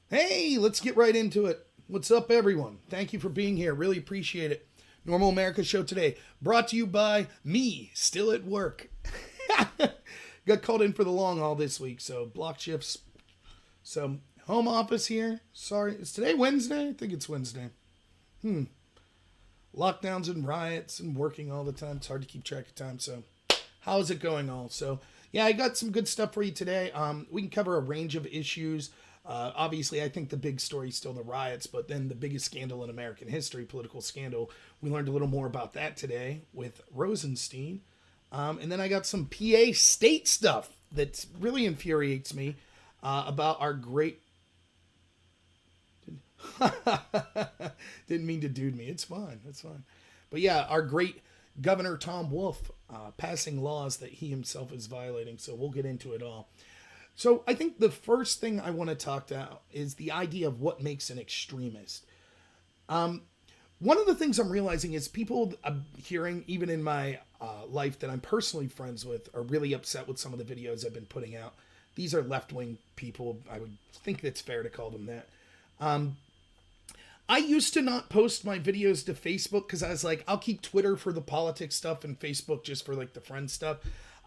Hey, let's get right into it. What's up, everyone? Thank you for being here. Really appreciate it. Normal America show today, brought to you by me, still at work. Got called in for the long haul this week, so block shifts. So, home office here. Sorry, is today Wednesday? I think it's Wednesday. Lockdowns and riots and working all the time. It's hard to keep track of time, so how's it going all? So, yeah, I got some good stuff for you today. We can cover a range of issues. Obviously, I think the big story is still the riots, but then the biggest scandal in American history, political scandal, we learned a little more about that today with Rosenstein. And then I got some PA state stuff that really infuriates me about our great... Didn't mean to dude me. It's fine. It's fine. But yeah, our great Governor Tom Wolf passing laws that he himself is violating. So we'll get into it all. So I think the first thing I want to talk about is the idea of what makes an extremist. One of the things I'm realizing is people I'm hearing, even in my life that I'm personally friends with, are really upset with some of the videos I've been putting out. These are left-wing people. I would think that's fair to call them that. I used to not post my videos to Facebook because I was like, I'll keep Twitter for the politics stuff and Facebook just for like the friend stuff.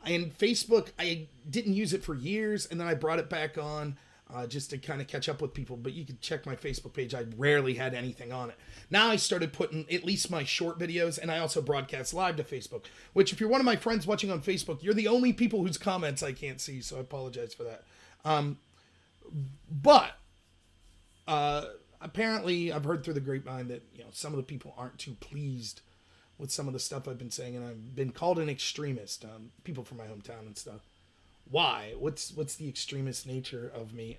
And Facebook, I didn't use it for years, and then I brought it back on just to kind of catch up with people. But you can check my Facebook page. I rarely had anything on it. Now I started putting at least my short videos, and I also broadcast live to Facebook, which if you're one of my friends watching on Facebook, you're the only people whose comments I can't see, so I apologize for that. But apparently I've heard through the grapevine that some of the people aren't too pleased with some of the stuff I've been saying, and I've been called an extremist. People from my hometown and stuff. Why? What's the extremist nature of me?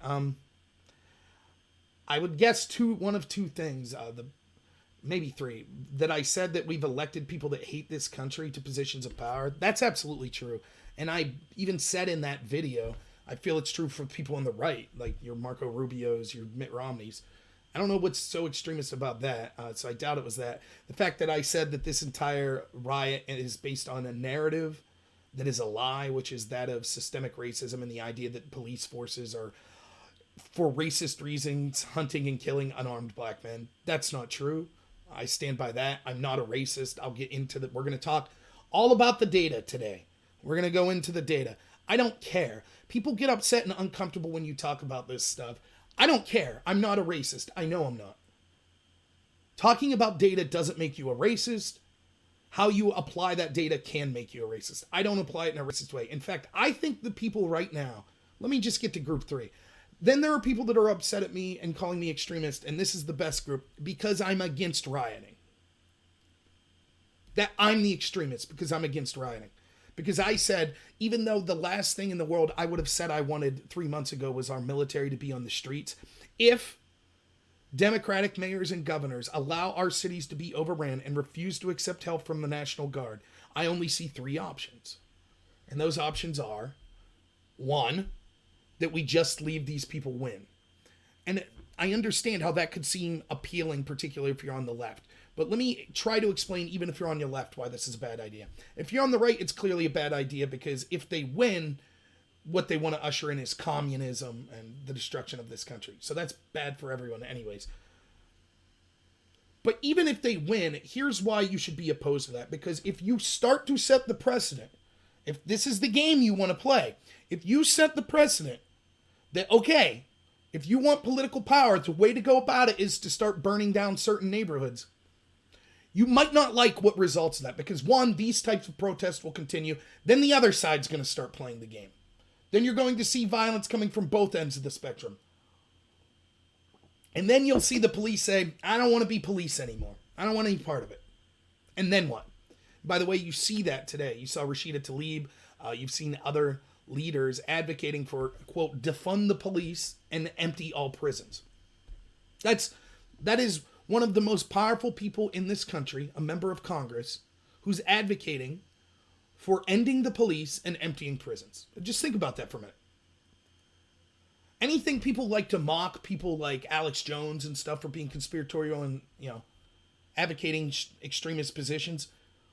I would guess one of two things. Maybe three. That I said that we've elected people that hate this country to positions of power. That's absolutely true. And I even said in that video, I feel it's true for people on the right, like your Marco Rubios, your Mitt Romneys. I don't know what's so extremist about that, so I doubt it was that. The fact that I said that this entire riot is based on a narrative that is a lie, which is that of systemic racism and the idea that police forces are, for racist reasons, hunting and killing unarmed black men. That's not true. I stand by that. I'm not a racist. I'll get into that. We're going to talk all about the data today. We're going to go into the data. I don't care. People get upset and uncomfortable when you talk about this stuff. I don't care. I'm not a racist. I know I'm not. Talking about data doesn't make you a racist. How you apply that data can make you a racist. I don't apply it in a racist way. In fact, I think the people right now, let me just get to group 3. Then there are people that are upset at me and calling me extremist, and this is the best group, because I'm against rioting. That I'm the extremist because I'm against rioting. Because I said, even though the last thing in the world I would have said I wanted 3 months ago was our military to be on the streets, if Democratic mayors and governors allow our cities to be overran and refuse to accept help from the National Guard, I only see 3 options. And those options are, 1, that we just leave these people win. And I understand how that could seem appealing, particularly if you're on the left. But let me try to explain, even if you're on your left, why this is a bad idea. If you're on the right, it's clearly a bad idea because if they win, what they want to usher in is communism and the destruction of this country. So that's bad for everyone anyways. But even if they win, here's why you should be opposed to that. Because if you start to set the precedent, if this is the game you want to play, if you set the precedent that, okay, if you want political power, the way to go about it is to start burning down certain neighborhoods. You might not like what results of that because, 1, these types of protests will continue. Then the other side's going to start playing the game. Then you're going to see violence coming from both ends of the spectrum. And then you'll see the police say, I don't want to be police anymore. I don't want any part of it. And then what? By the way, you see that today. You saw Rashida Tlaib. You've seen other leaders advocating for, quote, defund the police and empty all prisons. That is one of the most powerful people in this country, a member of Congress, who's advocating for ending the police and emptying prisons. Just think about that for a minute. Anything people like to mock people like Alex Jones and stuff for being conspiratorial and, advocating extremist positions.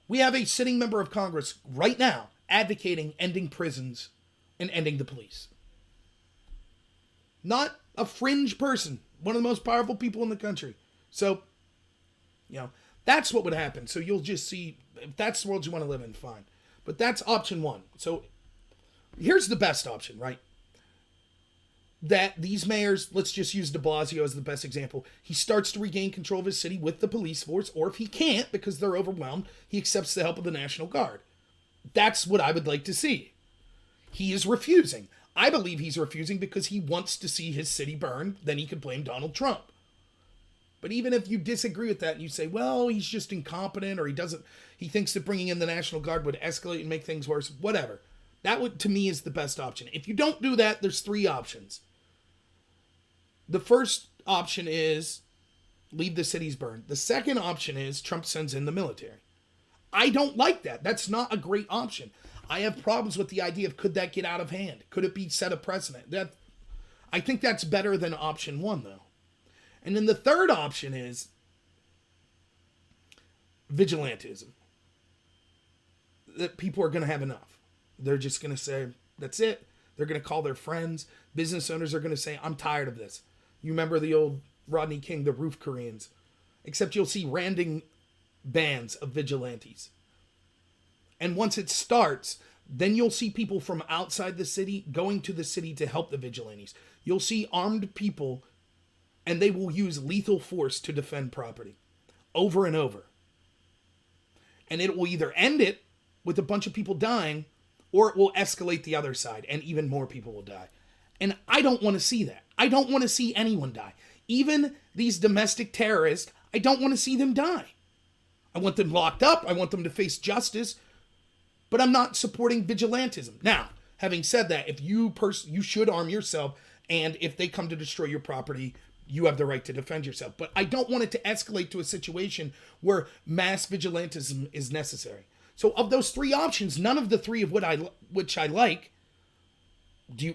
We have a sitting member of Congress right now advocating ending prisons and ending the police. not a fringe person, one of the most powerful people in the country. So, that's what would happen. So you'll just see, if that's the world you want to live in, fine. But that's option one. So here's the best option, right? That these mayors, let's just use de Blasio as the best example. He starts to regain control of his city with the police force, or if he can't because they're overwhelmed, he accepts the help of the National Guard. That's what I would like to see. He is refusing. I believe he's refusing because he wants to see his city burn. Then he could blame Donald Trump. But even if you disagree with that and you say, well, he's just incompetent, or he thinks that bringing in the National Guard would escalate and make things worse, whatever. That would, to me, is the best option. If you don't do that, there's three options. The first option is leave the cities burned. The second option is Trump sends in the military. I don't like that. That's not a great option. I have problems with the idea of, could that get out of hand? Could it be set a precedent? I think that's better than option one, though. And then the third option is vigilantism. That people are going to have enough. They're just going to say, that's it. They're going to call their friends. Business owners are going to say, I'm tired of this. You remember the old Rodney King, the roof Koreans. Except you'll see random bands of vigilantes. And once it starts, then you'll see people from outside the city going to the city to help the vigilantes. You'll see armed people, and they will use lethal force to defend property over and over. And it will either end it with a bunch of people dying, or it will escalate the other side and even more people will die. And I don't want to see that. I don't want to see anyone die. Even these domestic terrorists, I don't want to see them die. I want them locked up. I want them to face justice. But I'm not supporting vigilantism. Now, having said that, if you should arm yourself, and if they come to destroy your property, you have the right to defend yourself. But I don't want it to escalate to a situation where mass vigilantism is necessary. So of those three options, none of the three of which I like. Do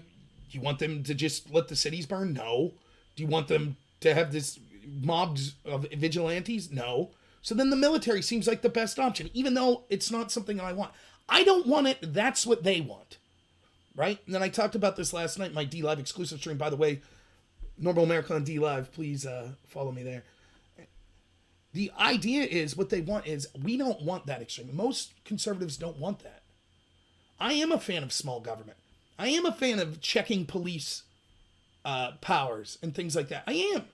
you want them to just let the cities burn? No. Do you want them to have this mobs of vigilantes? No. So then the military seems like the best option, even though it's not something I want. I don't want it. That's what they want. Right? And then I talked about this last night, my D-Live exclusive stream. By the way, Normal America on D-Live, please follow me there. The idea is, what they want is, we don't want that extreme. Most conservatives don't want that. I am a fan of small government. I am a fan of checking police powers and things like that. I am.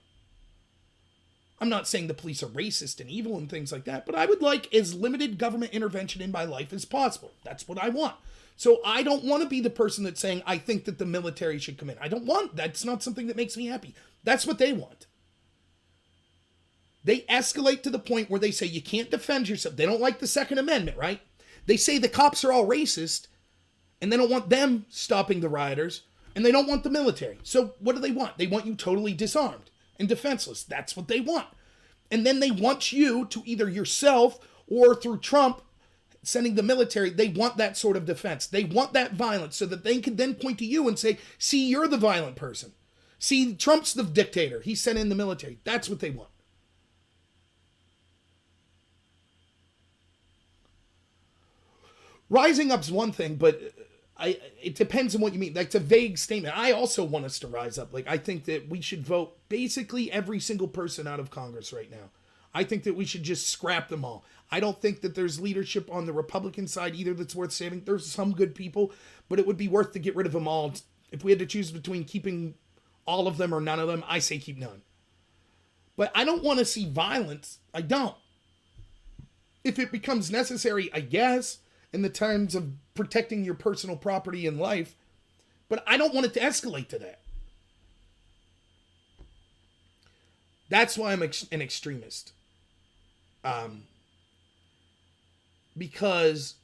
I'm not saying the police are racist and evil and things like that, but I would like as limited government intervention in my life as possible. That's what I want. So I don't want to be the person that's saying, I think that the military should come in. I don't want, that's not something that makes me happy. That's what they want. They escalate to the point where they say you can't defend yourself. They don't like the Second Amendment, right? They say the cops are all racist, and they don't want them stopping the rioters, and they don't want the military. So what do they want? They want you totally disarmed and defenseless. That's what they want. And then they want you to, either yourself or through Trump sending the military, they want that sort of defense. They want that violence so that they can then point to you and say, see, you're the violent person. See, Trump's the dictator. He sent in the military. That's what they want. Rising up's one thing, but it depends on what you mean. Like, it's a vague statement. I also want us to rise up. Like, I think that we should vote basically every single person out of Congress right now. I think that we should just scrap them all. I don't think that there's leadership on the Republican side either that's worth saving. There's some good people, but it would be worth to get rid of them all. If we had to choose between keeping all of them or none of them, I say keep none. But I don't want to see violence. I don't. If it becomes necessary, I guess, in the times of protecting your personal property and life, but I don't want it to escalate to that. That's why I'm an extremist. Because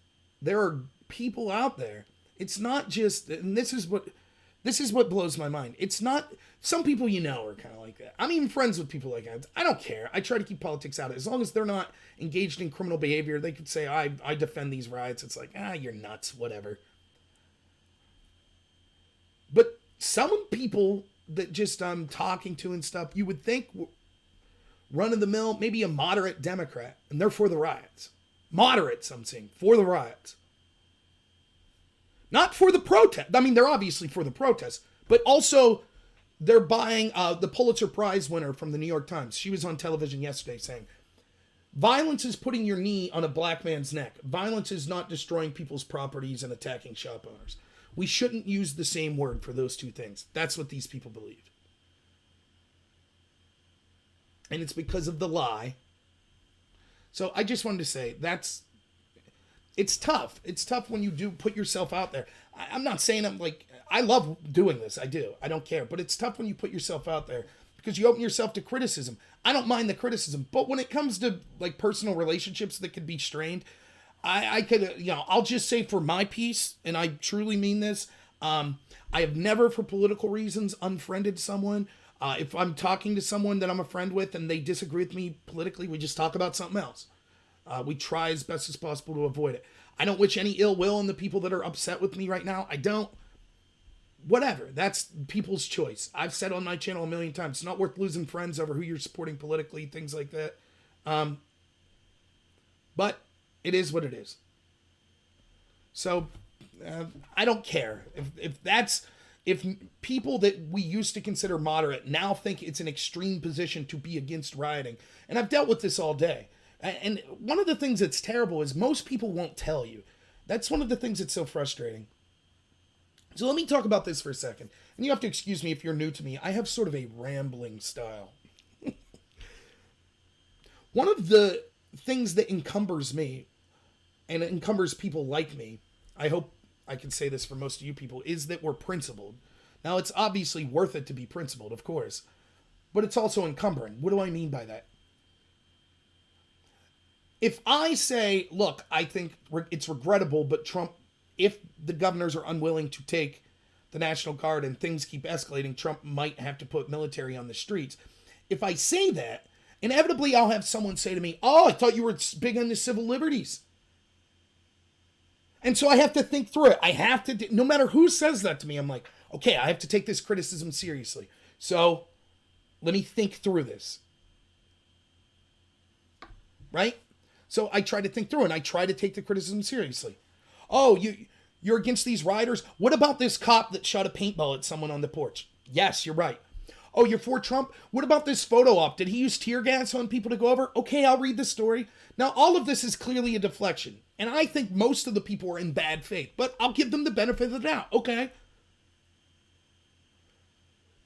there are people out there. It's not just, and this is what blows my mind. It's not, some people are kind of like that. I'm even friends with people like that. I don't care. I try to keep politics out of it. As long as they're not engaged in criminal behavior, they could say, I defend these riots. It's like, you're nuts, whatever. But some people that just I'm talking to and stuff, you would think run-of-the-mill, maybe a moderate Democrat, and they're for the riots. Moderates, I'm saying, for the riots. Not for the protest. I mean, they're obviously for the protest, but also they're buying the Pulitzer Prize winner from the New York Times. She was on television yesterday saying, violence is putting your knee on a black man's neck. Violence is not destroying people's properties and attacking shop owners. We shouldn't use the same word for those two things. That's what these people believe. And it's because of the lie. So I just wanted to say it's tough. It's tough when you do put yourself out there. I'm not saying I love doing this. I do. I don't care. But it's tough when you put yourself out there because you open yourself to criticism. I don't mind the criticism. But when it comes to like personal relationships that could be strained, I could, I'll just say for my piece, and I truly mean this, I have never, for political reasons, unfriended someone. If I'm talking to someone that I'm a friend with and they disagree with me politically, we just talk about something else. We try as best as possible to avoid it. I don't wish any ill will on the people that are upset with me right now. I don't. Whatever. That's people's choice. I've said on my channel a million times, it's not worth losing friends over who you're supporting politically, things like that. But it is what it is. So I don't care. If people that we used to consider moderate now think it's an extreme position to be against rioting, and I've dealt with this all day. And one of the things that's terrible is most people won't tell you. That's one of the things that's so frustrating. So let me talk about this for a second. And you have to excuse me if you're new to me. I have sort of a rambling style. One of the things that encumbers me, and it encumbers people like me, I hope I can say this for most of you people, is that we're principled. Now, it's obviously worth it to be principled, of course. But it's also encumbering. What do I mean by that? If I say, look, I think it's regrettable, but Trump, if the governors are unwilling to take the National Guard and things keep escalating, Trump might have to put military on the streets. If I say that, inevitably I'll have someone say to me, oh, I thought you were big on the civil liberties. And so I have to think through it. I have to, no matter who says that to me, I'm like, okay, I have to take this criticism seriously. So let me think through this. Right? So I try to think through and I try to take the criticism seriously. Oh, you're against these rioters? What about this cop that shot a paintball at someone on the porch? Yes, you're right. Oh, you're for Trump? What about this photo op? Did he use tear gas on people to go over? Okay, I'll read the story. Now, all of this is clearly a deflection. And I think most of the people are in bad faith. But I'll give them the benefit of the doubt. Okay.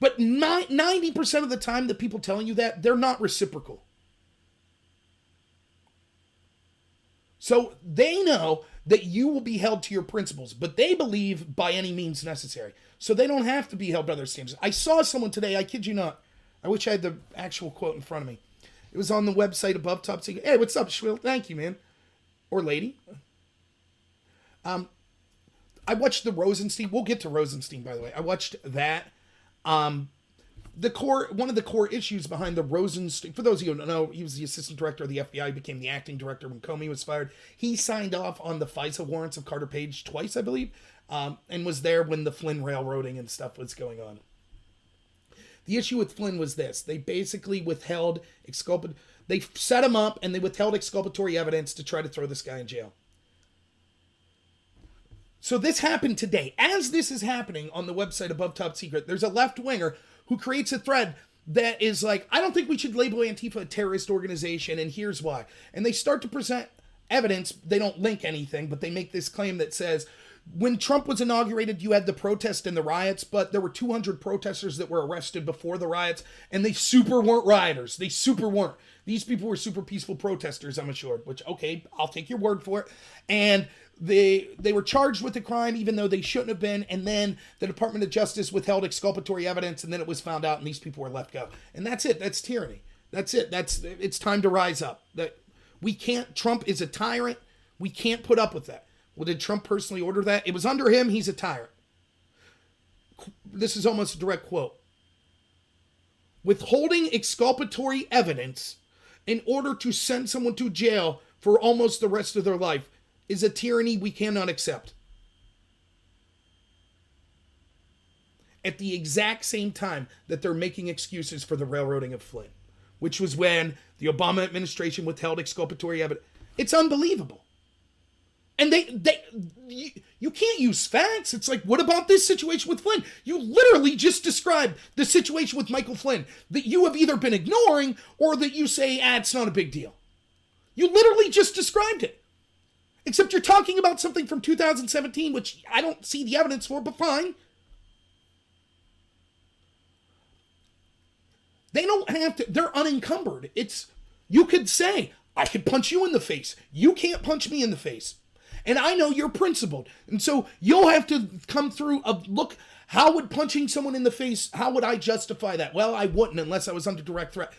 But 90% of the time, the people telling you that, they're not reciprocal. So they know that you will be held to your principles, but they believe by any means necessary. So they don't have to be held by their standards. I saw someone today, I kid you not. I wish I had the actual quote in front of me. It was on the website above top secret. Hey, what's up, Schwill? Thank you, man. Or lady. I watched the Rosenstein. We'll get to Rosenstein, by the way. I watched that. One of the core issues behind the Rosenstein, for those of you who don't know, he was the assistant director of the FBI, became the acting director when Comey was fired. He signed off on the FISA warrants of Carter Page twice, I believe, and was there when the Flynn railroading and stuff was going on. The issue with Flynn was this. They basically withheld they set him up and they withheld exculpatory evidence to try to throw this guy in jail. So this happened today. As this is happening on the website above top secret, there's a left-winger who creates a thread that is like, I don't think we should label Antifa a terrorist organization, and here's why. And they start to present evidence. They don't link anything, but they make this claim that says, when Trump was inaugurated, you had the protest and the riots, but there were 200 protesters that were arrested before the riots, and they super weren't rioters. They super weren't. These people were super peaceful protesters, I'm assured, which, okay, I'll take your word for it. And they were charged with the crime, even though they shouldn't have been, and then the Department of Justice withheld exculpatory evidence, and then it was found out, and these people were let go. And that's it. That's tyranny. That's it. It's time to rise up. Trump is a tyrant. We can't put up with that. Well, did Trump personally order that? It was under him. He's a tyrant. This is almost a direct quote. Withholding exculpatory evidence in order to send someone to jail for almost the rest of their life is a tyranny we cannot accept. At the exact same time that they're making excuses for the railroading of Flynn, which was when the Obama administration withheld exculpatory evidence. It's unbelievable. And you can't use facts. It's like, what about this situation with Flynn? You literally just described the situation with Michael Flynn that you have either been ignoring or that you say, it's not a big deal. You literally just described it. Except you're talking about something from 2017, which I don't see the evidence for, but fine. They don't have to, they're unencumbered. You could say, I could punch you in the face. You can't punch me in the face. And I know you're principled. And so you'll have to come through look, how would punching someone in the face, how would I justify that? Well, I wouldn't unless I was under direct threat.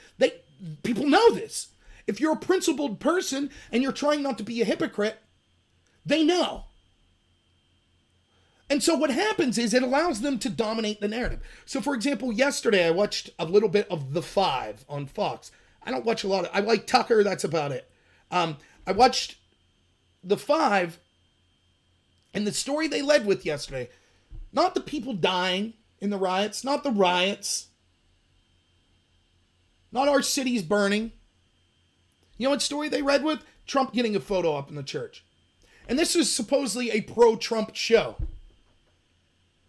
People know this. If you're a principled person and you're trying not to be a hypocrite, they know. And so what happens is it allows them to dominate the narrative. So for example, yesterday I watched a little bit of The Five on Fox. I don't watch a lot I like Tucker, that's about it. I watched The Five, and the story they led with yesterday, not the people dying in the riots, not the riots, not our cities burning. You know what story they led with? Trump getting a photo up in the church. And this is supposedly a pro-Trump show.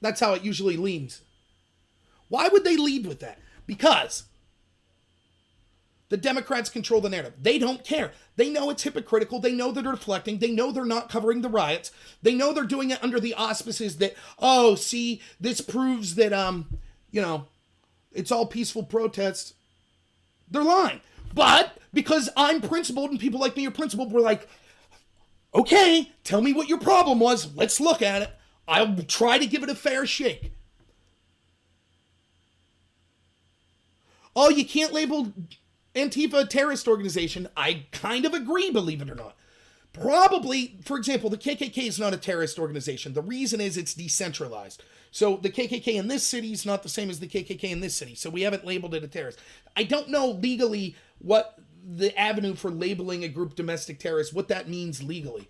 That's how it usually leans. Why would they lead with that? Because the Democrats control the narrative. They don't care. They know it's hypocritical. They know that they're deflecting. They know they're not covering the riots. They know they're doing it under the auspices that, this proves that, it's all peaceful protests. They're lying. But because I'm principled and people like me are principled, we're like, okay, tell me what your problem was. Let's look at it. I'll try to give it a fair shake. Oh, you can't label Antifa a terrorist organization. I kind of agree, believe it or not. Probably, for example, the KKK is not a terrorist organization. The reason is it's decentralized. So the KKK in this city is not the same as the KKK in this city. So we haven't labeled it a terrorist. I don't know legally what the avenue for labeling a group domestic terrorist, what that means legally.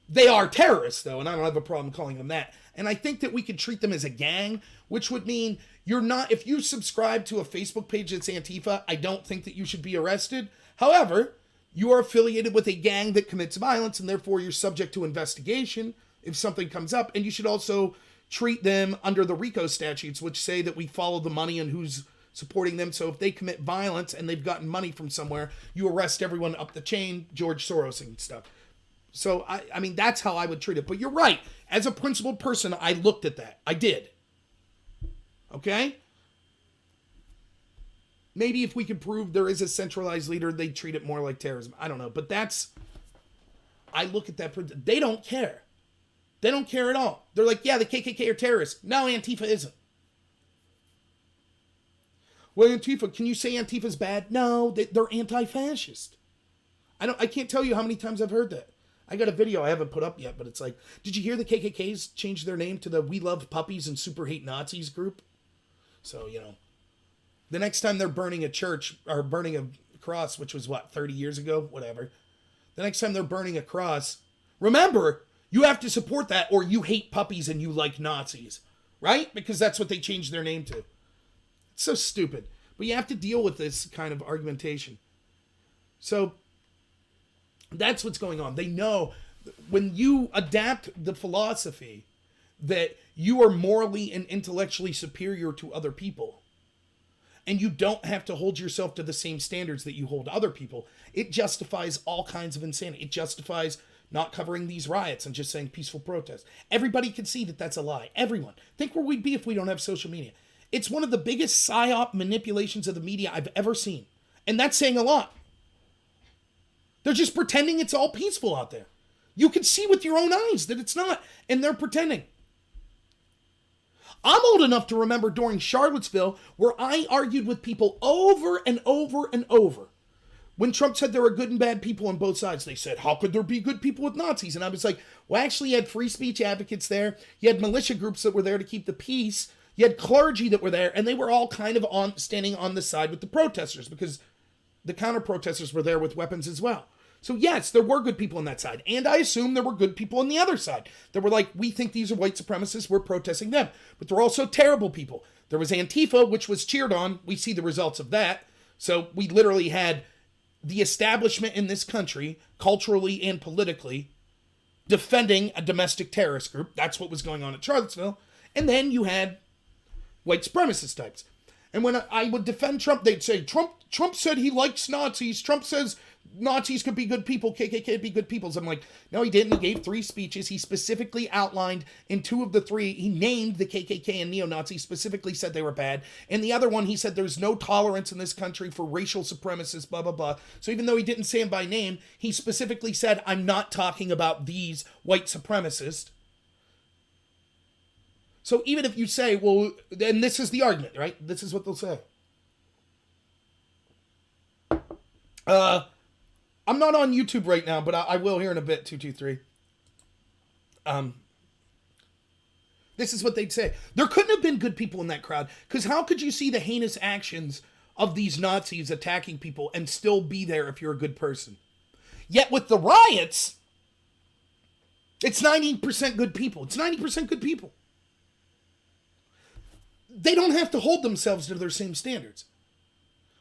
They are terrorists, though, and I don't have a problem calling them that. And I think that we could treat them as a gang, which would mean if you subscribe to a Facebook page that's Antifa, I don't think that you should be arrested. However, you are affiliated with a gang that commits violence, and therefore you're subject to investigation if something comes up. And you should also treat them under the RICO statutes, which say that we follow the money and who's supporting them. So if they commit violence and they've gotten money from somewhere, you arrest everyone up the chain, George Soros and stuff. So, I mean, that's how I would treat it. But you're right. As a principled person, I looked at that. I did. Okay? Maybe if we could prove there is a centralized leader, they'd treat it more like terrorism. I don't know. But I look at that. They don't care. They don't care at all. They're like, yeah, the KKK are terrorists. No, Antifa isn't. Well, Antifa, can you say Antifa's bad? No, they're anti-fascist. I can't tell you how many times I've heard that. I got a video I haven't put up yet, but it's like, did you hear the KKK's changed their name to the We Love Puppies and Super Hate Nazis group? So, the next time they're burning a church or burning a cross, which was 30 years ago, whatever. The next time they're burning a cross, remember, you have to support that or you hate puppies and you like Nazis, right? Because that's what they changed their name to. It's so stupid. But you have to deal with this kind of argumentation. So that's what's going on. They know when you adapt the philosophy that you are morally and intellectually superior to other people, and you don't have to hold yourself to the same standards that you hold other people, it justifies all kinds of insanity. It justifies not covering these riots and just saying peaceful protest. Everybody can see that that's a lie. Everyone. Think where we'd be if we don't have social media. It's one of the biggest psyop manipulations of the media I've ever seen. And that's saying a lot. They're just pretending it's all peaceful out there. You can see with your own eyes that it's not, and they're pretending. I'm old enough to remember during Charlottesville where I argued with people over and over and over. When Trump said there were good and bad people on both sides, they said, how could there be good people with Nazis? And I was like, well, actually, you had free speech advocates there. You had militia groups that were there to keep the peace. You had clergy that were there, and they were all kind of standing on the side with the protesters because the counter-protesters were there with weapons as well. So yes, there were good people on that side. And I assume there were good people on the other side that were like, we think these are white supremacists, we're protesting them. But there were also terrible people. There was Antifa, which was cheered on. We see the results of that. So we literally had the establishment in this country, culturally and politically, defending a domestic terrorist group. That's what was going on at Charlottesville. And then you had white supremacist types. And when I would defend Trump, they'd say, Trump said he likes Nazis. Trump says Nazis could be good people. KKK could be good people. So I'm like, no, he didn't. He gave 3 speeches. He specifically outlined in 2 of the 3, he named the KKK and neo-Nazis, specifically said they were bad. And the other one, he said there's no tolerance in this country for racial supremacists, blah, blah, blah. So even though he didn't say them by name, he specifically said, I'm not talking about these white supremacists. So even if you say, well, and this is the argument, right? This is what they'll say. I'm not on YouTube right now, but I will here in a bit, 223. This is what they'd say. There couldn't have been good people in that crowd, because how could you see the heinous actions of these Nazis attacking people and still be there if you're a good person? Yet with the riots, it's 90% good people. It's 90% good people. They don't have to hold themselves to their same standards.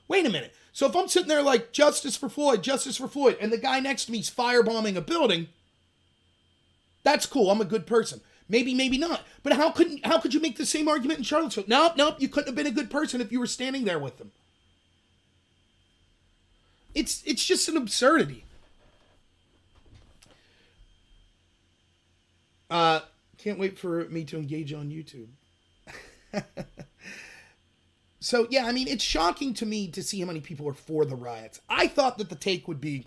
Wait a minute. So if I'm sitting there like, justice for Floyd, and the guy next to me is firebombing a building, that's cool. I'm a good person. Maybe, maybe not. But how could you make the same argument in Charlottesville? Nope, you couldn't have been a good person if you were standing there with them. It's just an absurdity. Can't wait for me to engage on YouTube. So, yeah, I mean, it's shocking to me to see how many people are for the riots. I thought that the take would be,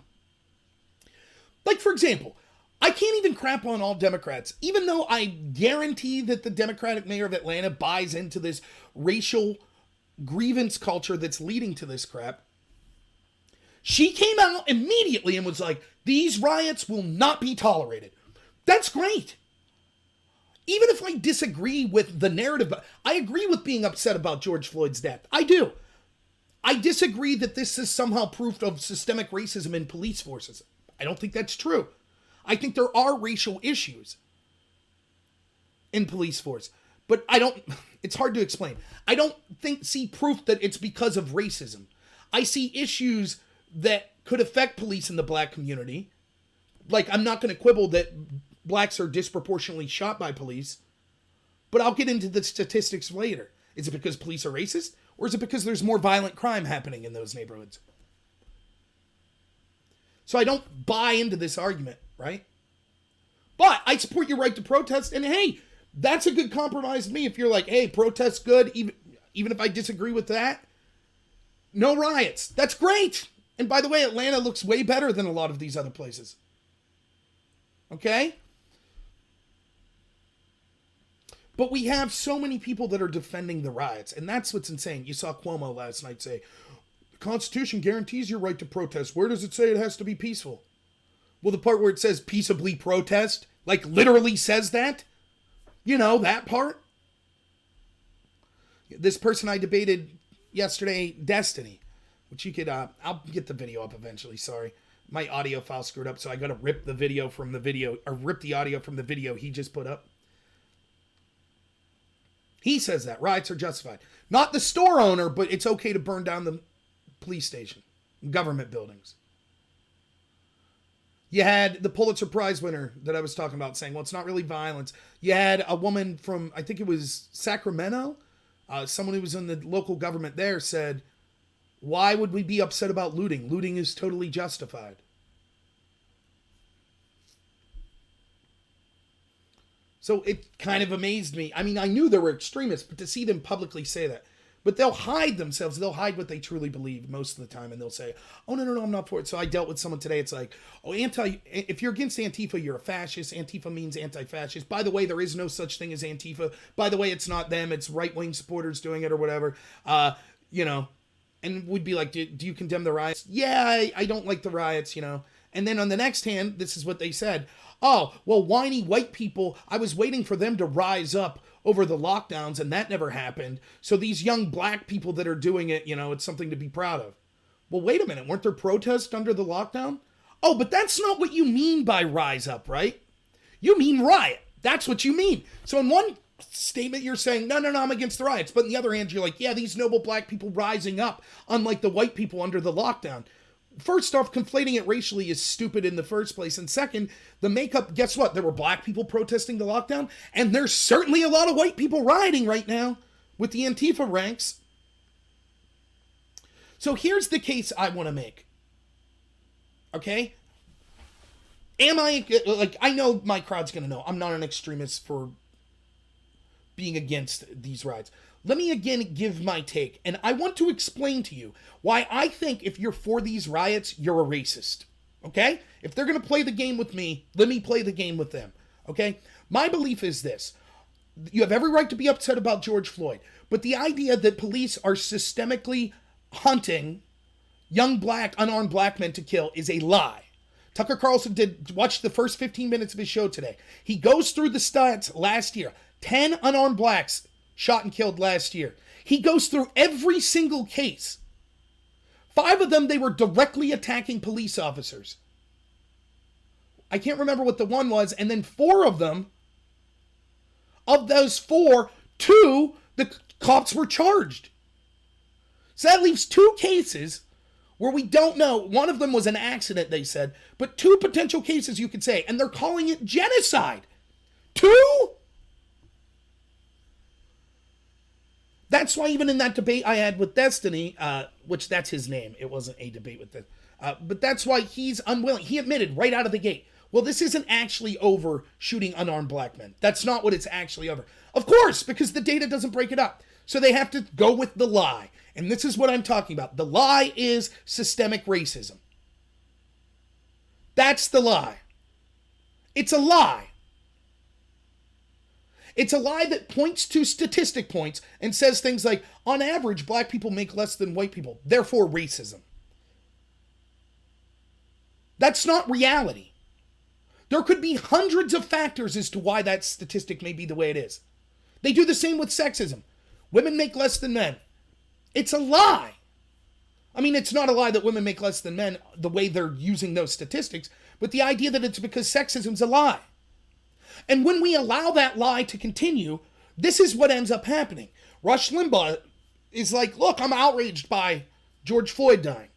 like, for example, I can't even crap on all Democrats, even though I guarantee that the Democratic mayor of Atlanta buys into this racial grievance culture that's leading to this crap. She came out immediately and was like, these riots will not be tolerated. That's great. Even if I disagree with the narrative, I agree with being upset about George Floyd's death. I do. I disagree that this is somehow proof of systemic racism in police forces. I don't think that's true. I think there are racial issues in police force, but it's hard to explain. I don't see proof that it's because of racism. I see issues that could affect police in the black community. Like, I'm not going to quibble that blacks are disproportionately shot by police, but I'll get into the statistics later. Is it because police are racist, or is it because there's more violent crime happening in those neighborhoods? So I don't buy into this argument, right? But I support your right to protest, and hey, that's a good compromise to me. If you're like, hey, protest's good, even if I disagree with that, no riots. That's great. And by the way, Atlanta looks way better than a lot of these other places. Okay? But we have so many people that are defending the riots, and that's what's insane. You saw Cuomo last night say, the Constitution guarantees your right to protest. Where does it say it has to be peaceful? Well, the part where it says peaceably protest, like literally says that? You know, that part? This person I debated yesterday, Destiny, which you could, I'll get the video up eventually, sorry. My audio file screwed up, so I got to rip the audio from the video he just put up. He says that riots are justified. Not the store owner, but it's okay to burn down the police station, government buildings. You had the Pulitzer Prize winner that I was talking about saying, well, it's not really violence. You had a woman from, I think it was Sacramento, someone who was in the local government there said, why would we be upset about looting? Looting is totally justified. So it kind of amazed me. I mean, I knew there were extremists, but to see them publicly say that. But they'll hide themselves. They'll hide what they truly believe most of the time. And they'll say, oh, no, I'm not for it. So I dealt with someone today. It's like, oh, if you're against Antifa, you're a fascist. Antifa means anti-fascist. By the way, there is no such thing as Antifa. By the way, it's not them. It's right-wing supporters doing it or whatever. And we'd be like, do you condemn the riots? Yeah, I don't like the riots, And then on the next hand, this is what they said. Oh, well, whiny white people, I was waiting for them to rise up over the lockdowns, and that never happened. So these young black people that are doing it, it's something to be proud of. Well, wait a minute. Weren't there protests under the lockdown? Oh, but that's not what you mean by rise up, right? You mean riot. That's what you mean. So in one statement, you're saying, no, I'm against the riots. But on the other hand, you're like, yeah, these noble black people rising up, unlike the white people under the lockdown. first off, conflating it racially is stupid in the first place. And second, the makeup, guess what? There were black people protesting the lockdown, and there's certainly a lot of white people rioting right now with the Antifa ranks. So here's the case I want to make. Okay? I know my crowd's going to know I'm not an extremist for being against these riots. Let me again give my take, and I want to explain to you why I think if you're for these riots, you're a racist. Okay? If they're going to play the game with me, let me play the game with them. Okay? My belief is this. You have every right to be upset about George Floyd, but the idea that police are systemically hunting young unarmed black men to kill is a lie. Tucker Carlson watch the first 15 minutes of his show today. He goes through the stats last year. 10 unarmed blacks shot and killed last year. He goes through every single case. 5 of them, they were directly attacking police officers. I can't remember what the one was. And then 4 of them, of those 4, 2, the cops were charged. So that leaves 2 cases where we don't know. One of them was an accident, they said, but 2 potential cases you could say, and they're calling it genocide. 2? That's why even in that debate I had with Destiny, which that's his name, it wasn't a debate with but that's why he's unwilling. He admitted right out of the gate, well, this isn't actually over shooting unarmed black men. That's not what it's actually over. Of course, because the data doesn't break it up. So they have to go with the lie. And this is what I'm talking about. The lie is systemic racism. That's the lie. It's a lie. It's a lie that points to statistic points and says things like, on average, black people make less than white people, therefore racism. That's not reality. There could be hundreds of factors as to why that statistic may be the way it is. They do the same with sexism. Women make less than men. It's a lie. I mean, it's not a lie that women make less than men the way they're using those statistics, but the idea that it's because sexism's a lie. And when we allow that lie to continue, this is what ends up happening. Rush Limbaugh is like, look, I'm outraged by George Floyd dying.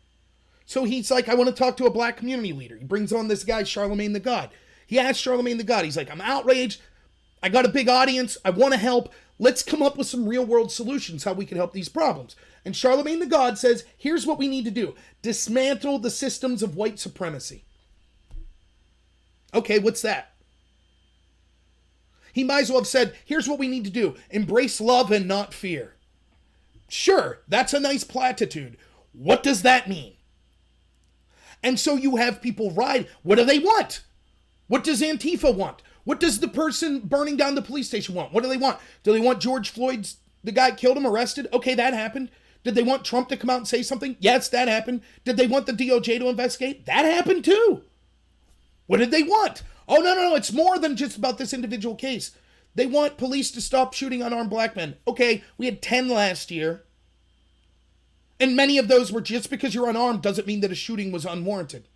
So he's like, I want to talk to a black community leader. He brings on this guy, Charlemagne the God. He asks Charlemagne the God, he's like, I'm outraged. I got a big audience. I want to help. Let's come up with some real world solutions how we can help these problems. And Charlemagne the God says, here's what we need to do. Dismantle the systems of white supremacy. Okay, what's that? He might as well have said, here's what we need to do. Embrace love and not fear. Sure, that's a nice platitude. What does that mean? And so you have people ride. What do they want? What does Antifa want? What does the person burning down the police station want? What do they want? Do they want George Floyd's, the guy killed him, arrested? Okay, that happened. Did they want Trump to come out and say something? Yes, that happened. Did they want the DOJ to investigate? That happened too. What did they want? Oh, no, it's more than just about this individual case. They want police to stop shooting unarmed black men. Okay, we had 10 last year. And many of those were just because you're unarmed doesn't mean that a shooting was unwarranted.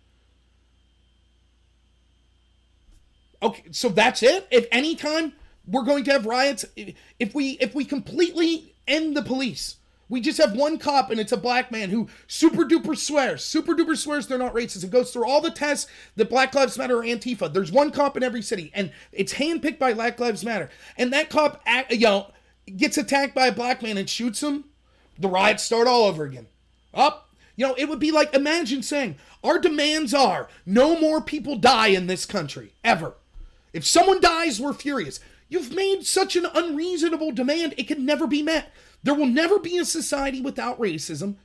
Okay, so that's it? If any time we're going to have riots, if we completely end the police, we just have one cop and it's a black man who super duper swears they're not racist and goes through all the tests that Black Lives Matter or Antifa. There's one cop in every city and it's handpicked by Black Lives Matter. And that cop, gets attacked by a black man and shoots him. The riots start all over again. It would be like, imagine saying, our demands are no more people die in this country, ever. If someone dies, we're furious. You've made such an unreasonable demand, it can never be met. There will never be a society without racism.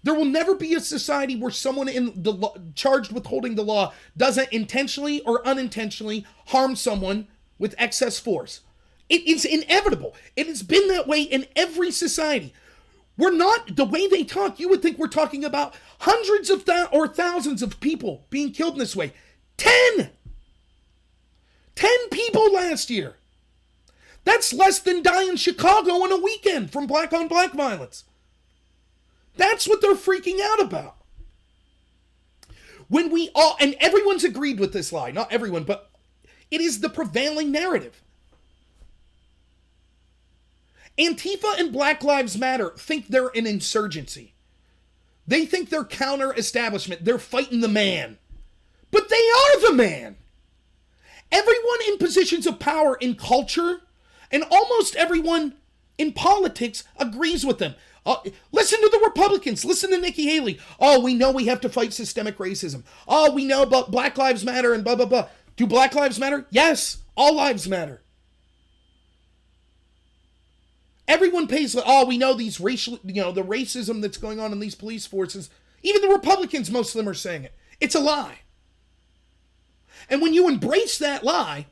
There will never be a society where someone charged with holding the law doesn't intentionally or unintentionally harm someone with excess force. It is inevitable. It has been that way in every society. We're not, the way they talk, you would think we're talking about hundreds of or thousands of people being killed in this way. 10 people last year. That's less than die in Chicago in a weekend from black on black violence. That's what they're freaking out about. When we all, and everyone's agreed with this lie, not everyone, but it is the prevailing narrative. Antifa and Black Lives Matter think they're an insurgency. They think they're counter-establishment. They're fighting the man. But they are the man. Everyone in positions of power in culture and almost everyone in politics agrees with them. Listen to the Republicans. Listen to Nikki Haley. Oh, we know we have to fight systemic racism. Oh, we know about Black Lives Matter and blah, blah, blah. Do Black lives matter? Yes. All lives matter. Everyone pays, we know these racial, the racism that's going on in these police forces. Even the Republicans, most of them are saying it. It's a lie. And when you embrace that lie,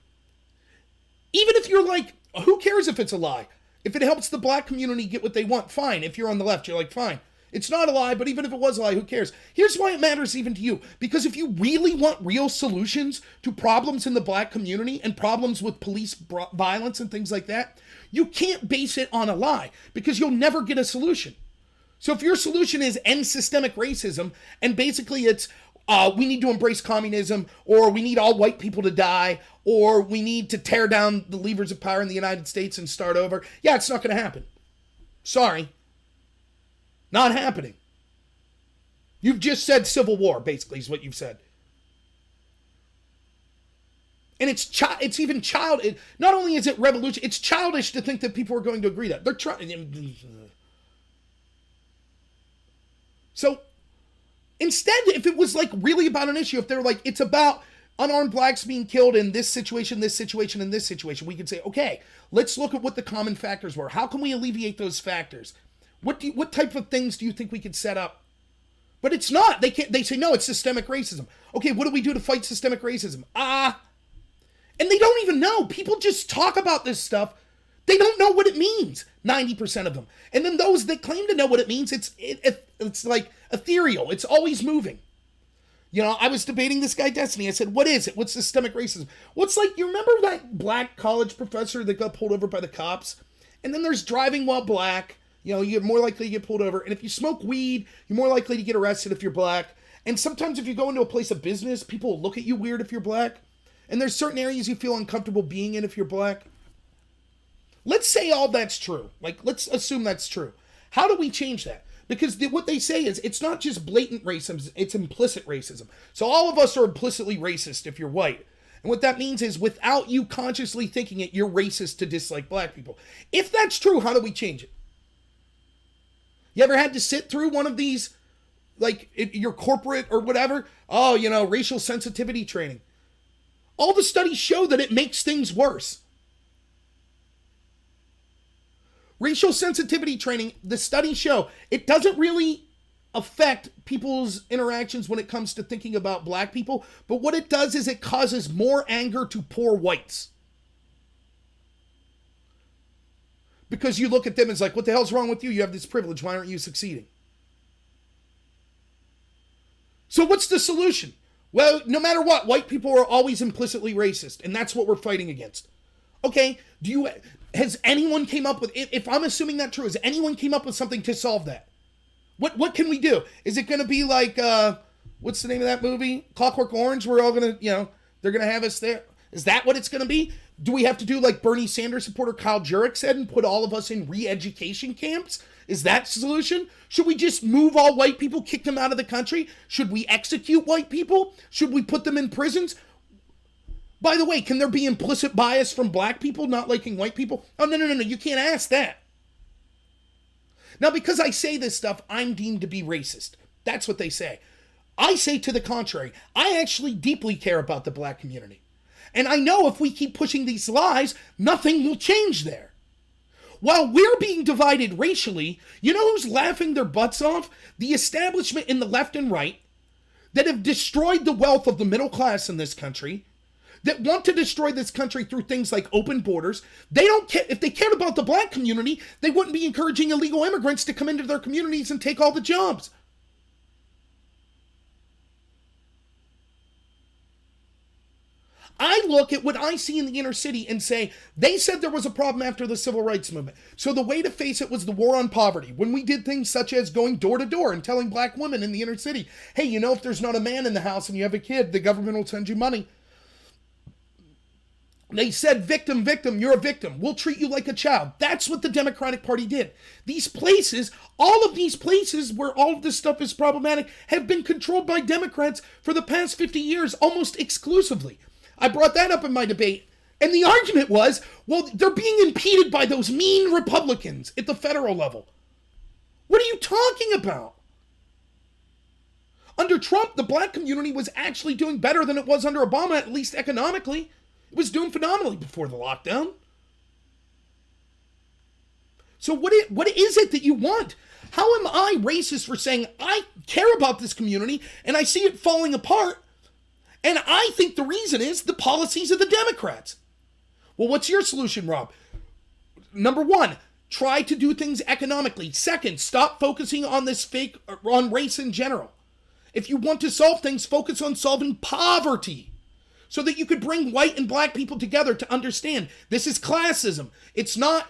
even if you're like, who cares if it's a lie? If it helps the black community get what they want, fine. If you're on the left, you're like, fine. It's not a lie, but even if it was a lie, who cares? Here's why it matters even to you. Because if you really want real solutions to problems in the black community and problems with police violence and things like that, you can't base it on a lie because you'll never get a solution. So if your solution is end systemic racism and basically it's we need to embrace communism, or we need all white people to die, or we need to tear down the levers of power in the United States and start over, yeah, it's not going to happen. Sorry. Not happening. You've just said civil war, basically, is what you've said. And it's even not only is it revolution, it's childish to think that people are going to agree that. They're trying. So, instead, if it was like really about an issue, if they're like, it's about unarmed blacks being killed in this situation, and this situation, we could say, okay, let's look at what the common factors were. How can we alleviate those factors? What type of things do you think we could set up? But it's not. They say, no, it's systemic racism. Okay, what do we do to fight systemic racism? And they don't even know. People just talk about this stuff. They don't know what it means, 90% of them. And then those that claim to know what it means, it's like ethereal. It's always moving. I was debating this guy, Destiny. I said, what is it? What's systemic racism? What's like, you remember that black college professor that got pulled over by the cops? And then there's driving while black. You're more likely to get pulled over. And if you smoke weed, you're more likely to get arrested if you're black. And sometimes if you go into a place of business, people will look at you weird if you're black. And there's certain areas you feel uncomfortable being in if you're black. Let's say all that's true. Like, let's assume that's true. How do we change that? Because what they say is it's not just blatant racism, it's implicit racism. So all of us are implicitly racist if you're white. And what that means is without you consciously thinking it, you're racist to dislike black people. If that's true, how do we change it? You ever had to sit through one of these, like your corporate or whatever? Racial sensitivity training. All the studies show that it makes things worse. Racial sensitivity training, the studies show, it doesn't really affect people's interactions when it comes to thinking about black people, but what it does is it causes more anger to poor whites. Because you look at them as like, what the hell's wrong with you? You have this privilege. Why aren't you succeeding? So what's the solution? Well, no matter what, white people are always implicitly racist, and that's what we're fighting against. Okay, has anyone came up with, if I'm assuming that true, has anyone came up with something to solve that? What can we do? Is it going to be like, what's the name of that movie? Clockwork Orange? We're all going to, they're going to have us there. Is that what it's going to be? Do we have to do like Bernie Sanders supporter Kyle Jurek said and put all of us in re-education camps? Is that the solution? Should we just move all white people, kick them out of the country? Should we execute white people? Should we put them in prisons? By the way, can there be implicit bias from black people not liking white people? Oh, no. You can't ask that. Now, because I say this stuff, I'm deemed to be racist. That's what they say. I say to the contrary. I actually deeply care about the black community. And I know if we keep pushing these lies, nothing will change there. While we're being divided racially, you know who's laughing their butts off? The establishment in the left and right that have destroyed the wealth of the middle class in this country, that want to destroy this country through things like open borders. They don't care. If they cared about the black community, they wouldn't be encouraging illegal immigrants to come into their communities and take all the jobs. I look at what I see in the inner city and say, they said there was a problem after the civil rights movement. So the way to face it was the war on poverty. When we did things such as going door to door and telling black women in the inner city, hey, if there's not a man in the house and you have a kid, the government will send you money. They said, victim, victim, you're a victim. We'll treat you like a child. That's what the Democratic Party did. These places, all of these places where all of this stuff is problematic, have been controlled by Democrats for the past 50 years, almost exclusively. I brought that up in my debate. And the argument was, well, they're being impeded by those mean Republicans at the federal level. What are you talking about? Under Trump, the black community was actually doing better than it was under Obama, at least economically. It was doing phenomenally before the lockdown. So what is it that you want? How am I racist for saying I care about this community and I see it falling apart? And I think the reason is the policies of the Democrats. Well, what's your solution, Rob? Number one, try to do things economically. Second, stop focusing on on race in general. If you want to solve things, focus on solving poverty so that you could bring white and black people together to understand this is classism. It's not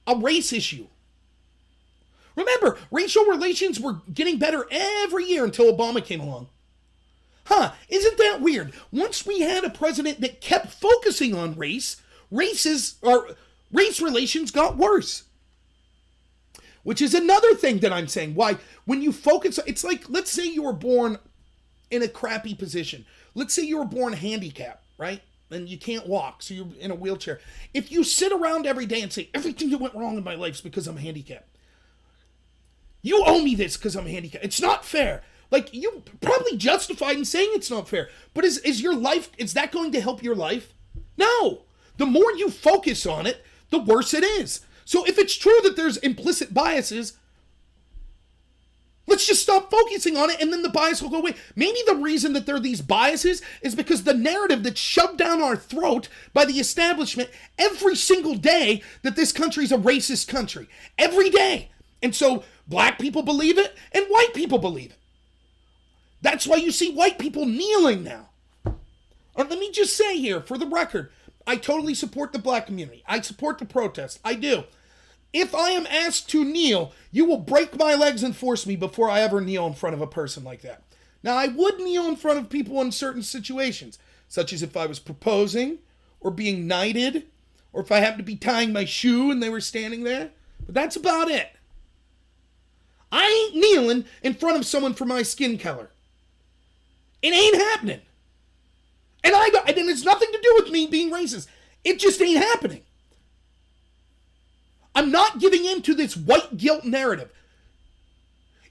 a race issue. Remember, racial relations were getting better every year until Obama came along. Isn't that weird? Once we had a president that kept focusing on race relations got worse. Which is another thing that I'm saying. Why, when you focus, it's like, let's say you were born in a crappy position. Let's say you were born handicapped, right? And you can't walk, so you're in a wheelchair. If you sit around every day and say, everything that went wrong in my life is because I'm handicapped. You owe me this because I'm handicapped. It's not fair. Like, you probably justified in saying it's not fair. But is your life, is that going to help your life? No. The more you focus on it, the worse it is. So if it's true that there's implicit biases, let's just stop focusing on it and then the bias will go away. Maybe the reason that there are these biases is because the narrative that's shoved down our throat by the establishment every single day that this country's a racist country. Every day. And so black people believe it and white people believe it. That's why you see white people kneeling now. And let me just say here, for the record, I totally support the black community. I support the protest. I do. If I am asked to kneel, you will break my legs and force me before I ever kneel in front of a person like that. Now, I would kneel in front of people in certain situations, such as if I was proposing or being knighted, or if I happened to be tying my shoe and they were standing there. But that's about it. I ain't kneeling in front of someone for my skin color. It ain't happening. And it's nothing to do with me being racist. It just ain't happening. I'm not giving in to this white guilt narrative.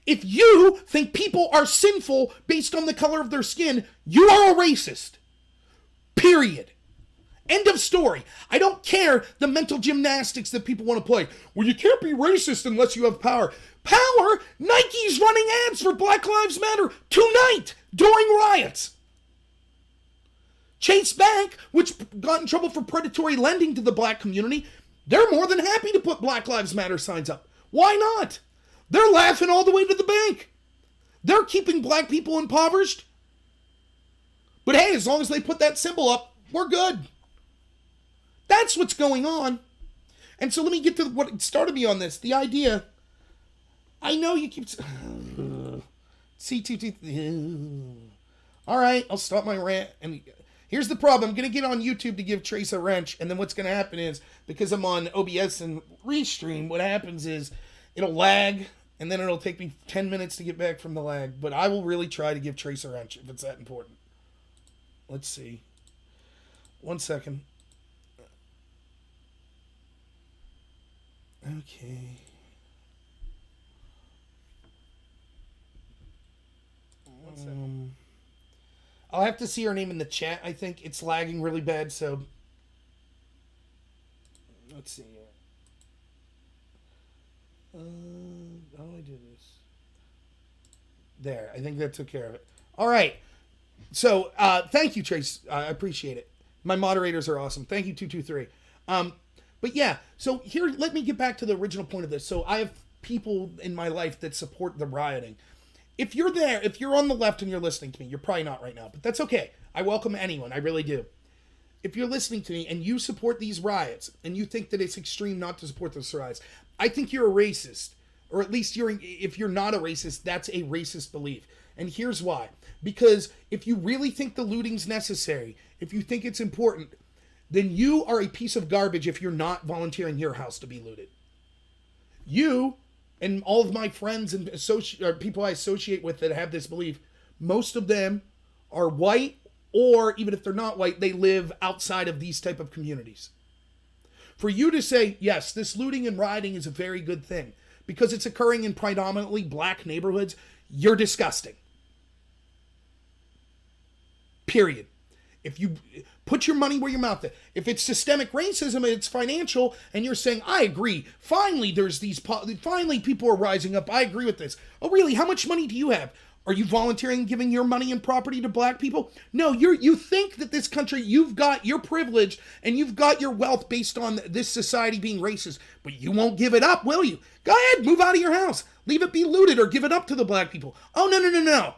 If you think people are sinful based on the color of their skin, you are a racist. Period. End of story. I don't care the mental gymnastics that people want to play. Well, you can't be racist unless you have power. Power? Nike's running ads for Black Lives Matter tonight during riots. Chase Bank, which got in trouble for predatory lending to the black community, they're more than happy to put Black Lives Matter signs up. Why not? They're laughing all the way to the bank. They're keeping black people impoverished. But hey, as long as they put that symbol up, we're good. That's what's going on. And so let me get to what started me on this. The idea, I know you keep... C2T... All right, I'll stop my rant. And here's the problem. I'm going to get on YouTube to give Trace a wrench. And then what's going to happen is, because I'm on OBS and Restream, what happens is it'll lag. And then it'll take me 10 minutes to get back from the lag. But I will really try to give Trace a wrench if it's that important. Let's see. 1 second. Okay. One second. I'll have to see her name in the chat. I think it's lagging really bad, so let's see. How do I do this? There. I think that took care of it. All right. So, thank you, Trace. I appreciate it. My moderators are awesome. Thank you, 223. But yeah, so here, let me get back to the original point of this. So I have people in my life that support the rioting. If you're there, if you're on the left and you're listening to me, you're probably not right now, but that's okay. I welcome anyone. I really do. If you're listening to me and you support these riots and you think that it's extreme not to support those riots, I think you're a racist. Or at least if you're not a racist, that's a racist belief. And here's why. Because if you really think the looting's necessary, if you think it's important, then you are a piece of garbage if you're not volunteering your house to be looted. You and all of my friends and people I associate with that have this belief, most of them are white, or even if they're not white, they live outside of these type of communities. For you to say, yes, this looting and rioting is a very good thing because it's occurring in predominantly black neighborhoods, you're disgusting. Period. If you put your money where your mouth is. If it's systemic racism and it's financial, and you're saying, I agree, finally finally people are rising up, I agree with this. Oh really, how much money do you have? Are you volunteering giving your money and property to black people? No, you think that this country, you've got your privilege and you've got your wealth based on this society being racist, but you won't give it up, will you? Go ahead, move out of your house. Leave it be looted or give it up to the black people. Oh, no.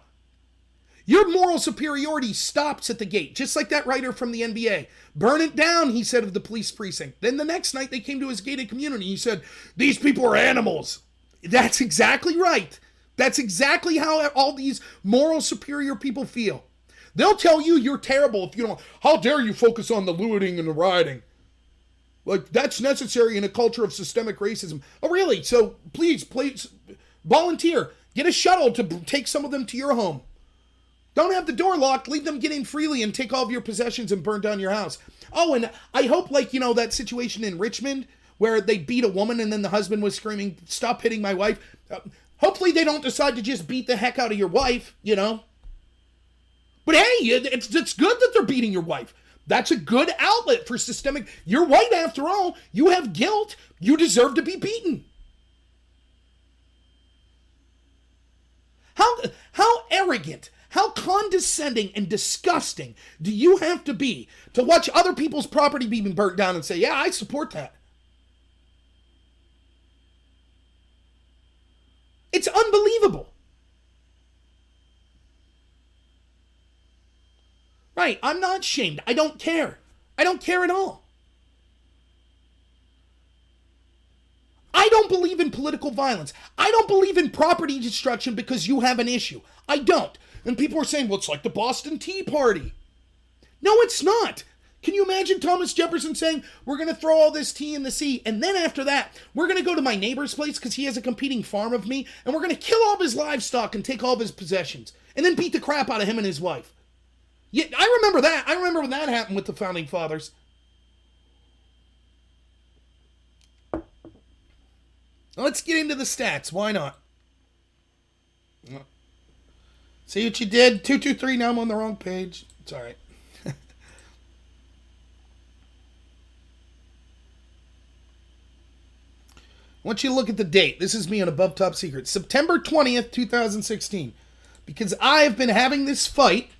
Your moral superiority stops at the gate, just like that writer from the NBA. Burn it down, he said of the police precinct. Then the next night they came to his gated community. He said, these people are animals. That's exactly right. That's exactly how all these moral superior people feel. They'll tell you you're terrible if you don't. How dare you focus on the looting and the rioting? Like, that's necessary in a culture of systemic racism. Oh, really? So please, volunteer. Get a shuttle to take some of them to your home. Don't have the door locked. Leave them get in freely and take all of your possessions and burn down your house. Oh, and I hope, that situation in Richmond where they beat a woman and then the husband was screaming, stop hitting my wife. Hopefully they don't decide to just beat the heck out of your wife, But hey, it's good that they're beating your wife. That's a good outlet for systemic. You're white after all. You have guilt. You deserve to be beaten. How arrogant, how condescending and disgusting do you have to be to watch other people's property being burnt down and say, yeah, I support that? It's unbelievable. Right, I'm not shamed. I don't care. I don't care at all. I don't believe in political violence. I don't believe in property destruction because you have an issue. I don't. And people are saying, well, it's like the Boston Tea Party. No, it's not. Can you imagine Thomas Jefferson saying, we're going to throw all this tea in the sea, and then after that, we're going to go to my neighbor's place because he has a competing farm of me, and we're going to kill all of his livestock and take all of his possessions, and then beat the crap out of him and his wife. Yeah, I remember that. I remember when that happened with the Founding Fathers. Let's get into the stats. Why not? See what you did? 223, now I'm on the wrong page. It's all right. I want you to look at the date. This is me on Above Top Secret. September 20th, 2016. Because I have been having this fight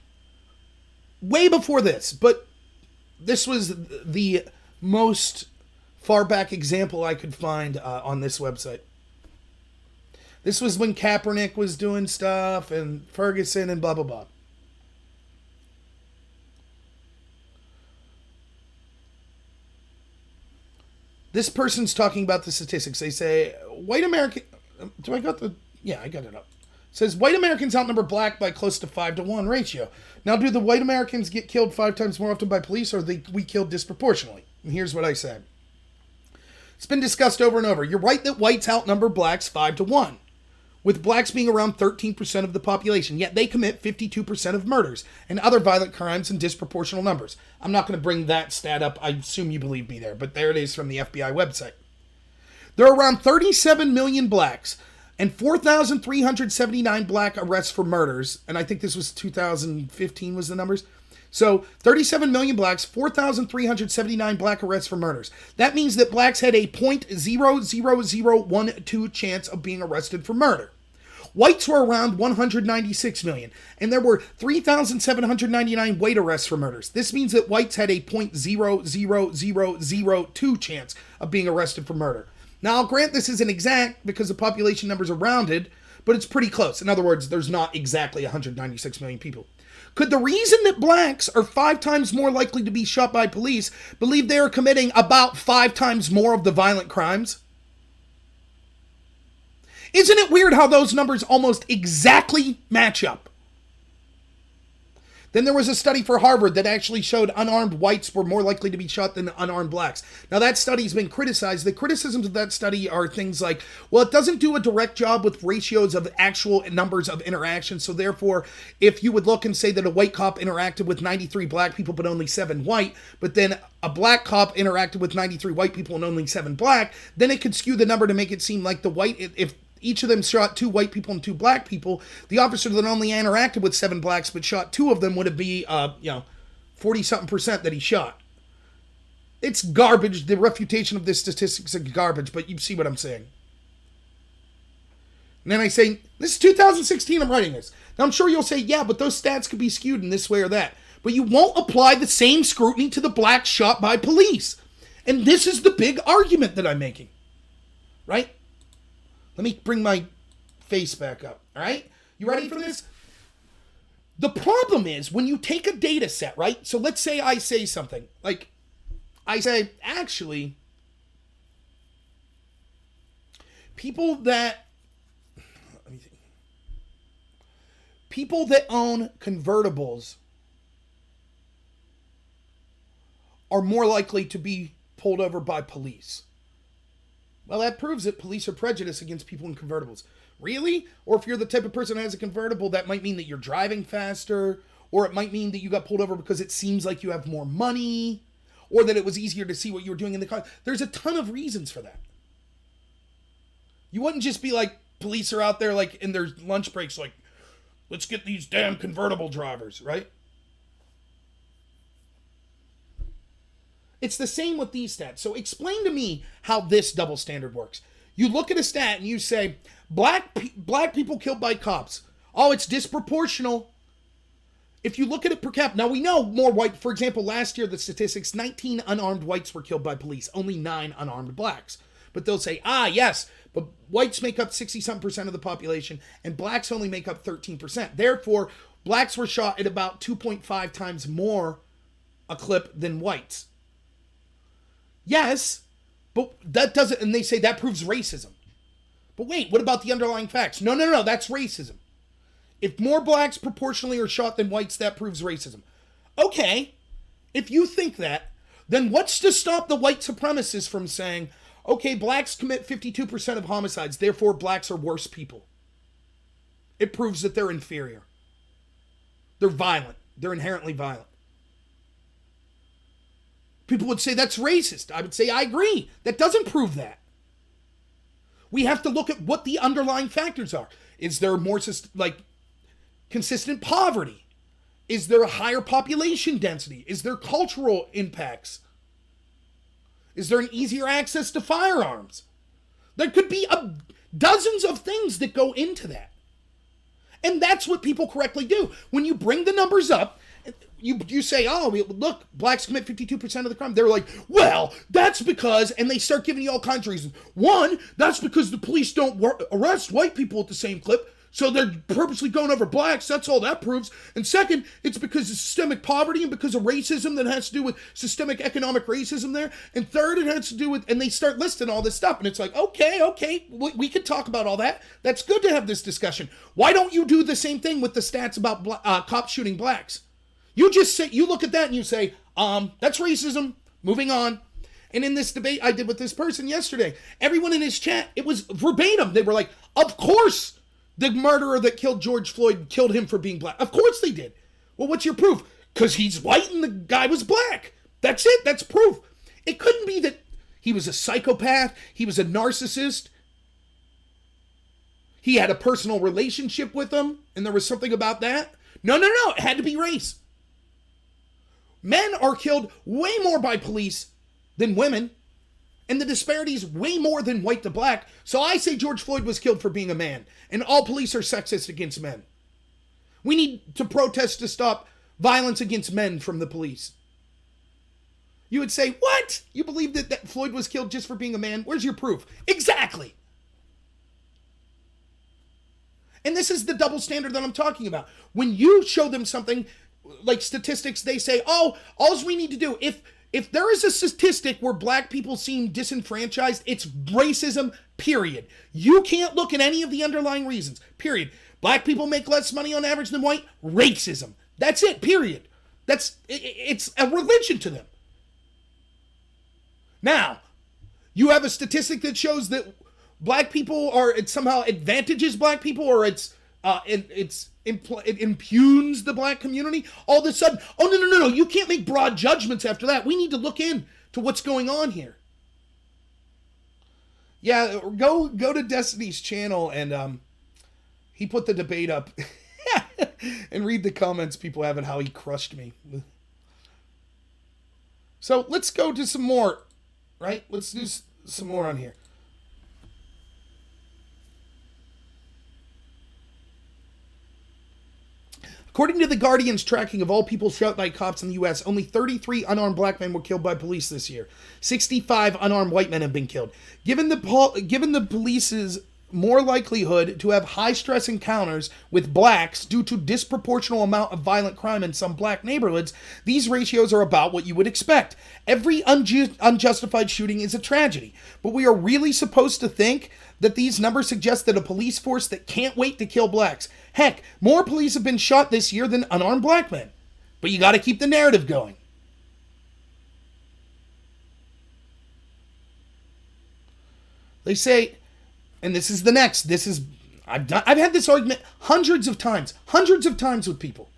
way before this. But this was the most far back example I could find on this website. This was when Kaepernick was doing stuff and Ferguson and blah, blah, blah. This person's talking about the statistics. They say, white American... I got it up. It says, white Americans outnumber black by close to 5-1 ratio. Now, do the white Americans get killed 5 times more often by police, or we killed disproportionately? And here's what I said. It's been discussed over and over. You're right that whites outnumber blacks 5-1, with blacks being around 13% of the population, yet they commit 52% of murders and other violent crimes in disproportional numbers. I'm not going to bring that stat up. I assume you believe me there, but there it is from the FBI website. There are around 37 million blacks and 4,379 black arrests for murders, and I think this was 2015 was the numbers. So 37 million blacks, 4,379 black arrests for murders. That means that blacks had a 0.00012 chance of being arrested for murder. Whites were around 196 million, and there were 3,799 white arrests for murders. This means that whites had a 0.00002 chance of being arrested for murder. Now, I'll grant this isn't exact because the population numbers are rounded, but it's pretty close. In other words, there's not exactly 196 million people. Could the reason that blacks are 5 times more likely to be shot by police believe they are committing about 5 times more of the violent crimes? Isn't it weird how those numbers almost exactly match up? Then there was a study for Harvard that actually showed unarmed whites were more likely to be shot than unarmed blacks. Now, that study's been criticized. The criticisms of that study are things like, well, it doesn't do a direct job with ratios of actual numbers of interactions. So therefore, if you would look and say that a white cop interacted with 93 black people but only 7 white, but then a black cop interacted with 93 white people and only 7 black, then it could skew the number to make it seem like the white, if each of them shot 2 white people and 2 black people, the officer that only interacted with 7 blacks but shot 2 of them would have be 40-something% that he shot. It's garbage. The refutation of this statistics is garbage, but you see what I'm saying. And then I say, this is 2016, I'm writing this. Now I'm sure you'll say, yeah, but those stats could be skewed in this way or that. But you won't apply the same scrutiny to the blacks shot by police. And this is the big argument that I'm making. Right? Let me bring my face back up, all right? You ready for this? The problem is when you take a data set, right? So let's say I say something. Like, I say, actually, people that own convertibles are more likely to be pulled over by police. Well, that proves that police are prejudiced against people in convertibles. Really? Or if you're the type of person that has a convertible, that might mean that you're driving faster, or it might mean that you got pulled over because it seems like you have more money, or that it was easier to see what you were doing in the car. There's a ton of reasons for that. You wouldn't just be like, police are out there like in their lunch breaks like, let's get these damn convertible drivers, right? It's the same with these stats. So explain to me how this double standard works. You look at a stat and you say, black people killed by cops. Oh, it's disproportional. If you look at it per capita, now we know more white, for example, last year, the statistics, 19 unarmed whites were killed by police, only 9 unarmed blacks. But they'll say, yes, but whites make up 60-something% of the population and blacks only make up 13%. Therefore, blacks were shot at about 2.5 times more a clip than whites. Yes, but that doesn't, and they say that proves racism. But wait, what about the underlying facts? No, that's racism. If more blacks proportionally are shot than whites, that proves racism. Okay, if you think that, then what's to stop the white supremacists from saying, okay, blacks commit 52% of homicides, therefore blacks are worse people? It proves that they're inferior. They're violent. They're inherently violent. People would say that's racist. I would say I agree. That doesn't prove that. We have to look at what the underlying factors are. Is there more consistent poverty? Is there a higher population density? Is there cultural impacts? Is there an easier access to firearms? There could be dozens of things that go into that. And that's what people correctly do. When you bring the numbers up, you say, look, blacks commit 52% of the crime. They're like, well, that's because, and they start giving you all kinds of reasons. One, that's because the police don't arrest white people at the same clip, so they're purposely going over blacks. That's all that proves. And second, it's because of systemic poverty and because of racism that has to do with systemic economic racism there. And third, it has to do with, and they start listing all this stuff. And it's like, okay, we could talk about all that. That's good to have this discussion. Why don't you do the same thing with the stats about cops shooting blacks? You just say, you look at that and you say, that's racism, moving on. And in this debate I did with this person yesterday, everyone in his chat, it was verbatim. They were like, of course the murderer that killed George Floyd killed him for being black. Of course they did. Well, what's your proof? Because he's white and the guy was black. That's it. That's proof. It couldn't be that he was a psychopath. He was a narcissist. He had a personal relationship with them and there was something about that. No. It had to be race. Men are killed way more by police than women, and the disparity is way more than white to black. So I say George Floyd was killed for being a man, and all police are sexist against men. We need to protest to stop violence against men from the police. You would say, what? You believe that Floyd was killed just for being a man? Where's your proof? Exactly. And this is the double standard that I'm talking about. When you show them something like statistics, they say, all we need to do, if there is a statistic where black people seem disenfranchised, it's racism, period. You can't look at any of the underlying reasons, period. Black people make less money on average than white, racism. That's it, period. It's a religion to them. Now, you have a statistic that shows that black people it somehow advantages black people, or it impugns the black community. All of a sudden, oh, no, you can't make broad judgments after that. We need to look into what's going on here. Yeah, go to Destiny's channel, and he put the debate up. And read the comments people have and how he crushed me. So let's go to some more, right? Let's do some more on here. According to The Guardian's tracking of all people shot by cops in the U.S., only 33 unarmed black men were killed by police this year. 65 unarmed white men have been killed. Given the police's more likelihood to have high-stress encounters with blacks due to disproportional amount of violent crime in some black neighborhoods, these ratios are about what you would expect. Every unjustified shooting is a tragedy, but we are really supposed to think that these numbers suggest that a police force that can't wait to kill blacks. Heck, more police have been shot this year than unarmed black men. But you got to keep the narrative going. They say, and this is the next. I've had this argument hundreds of times with people.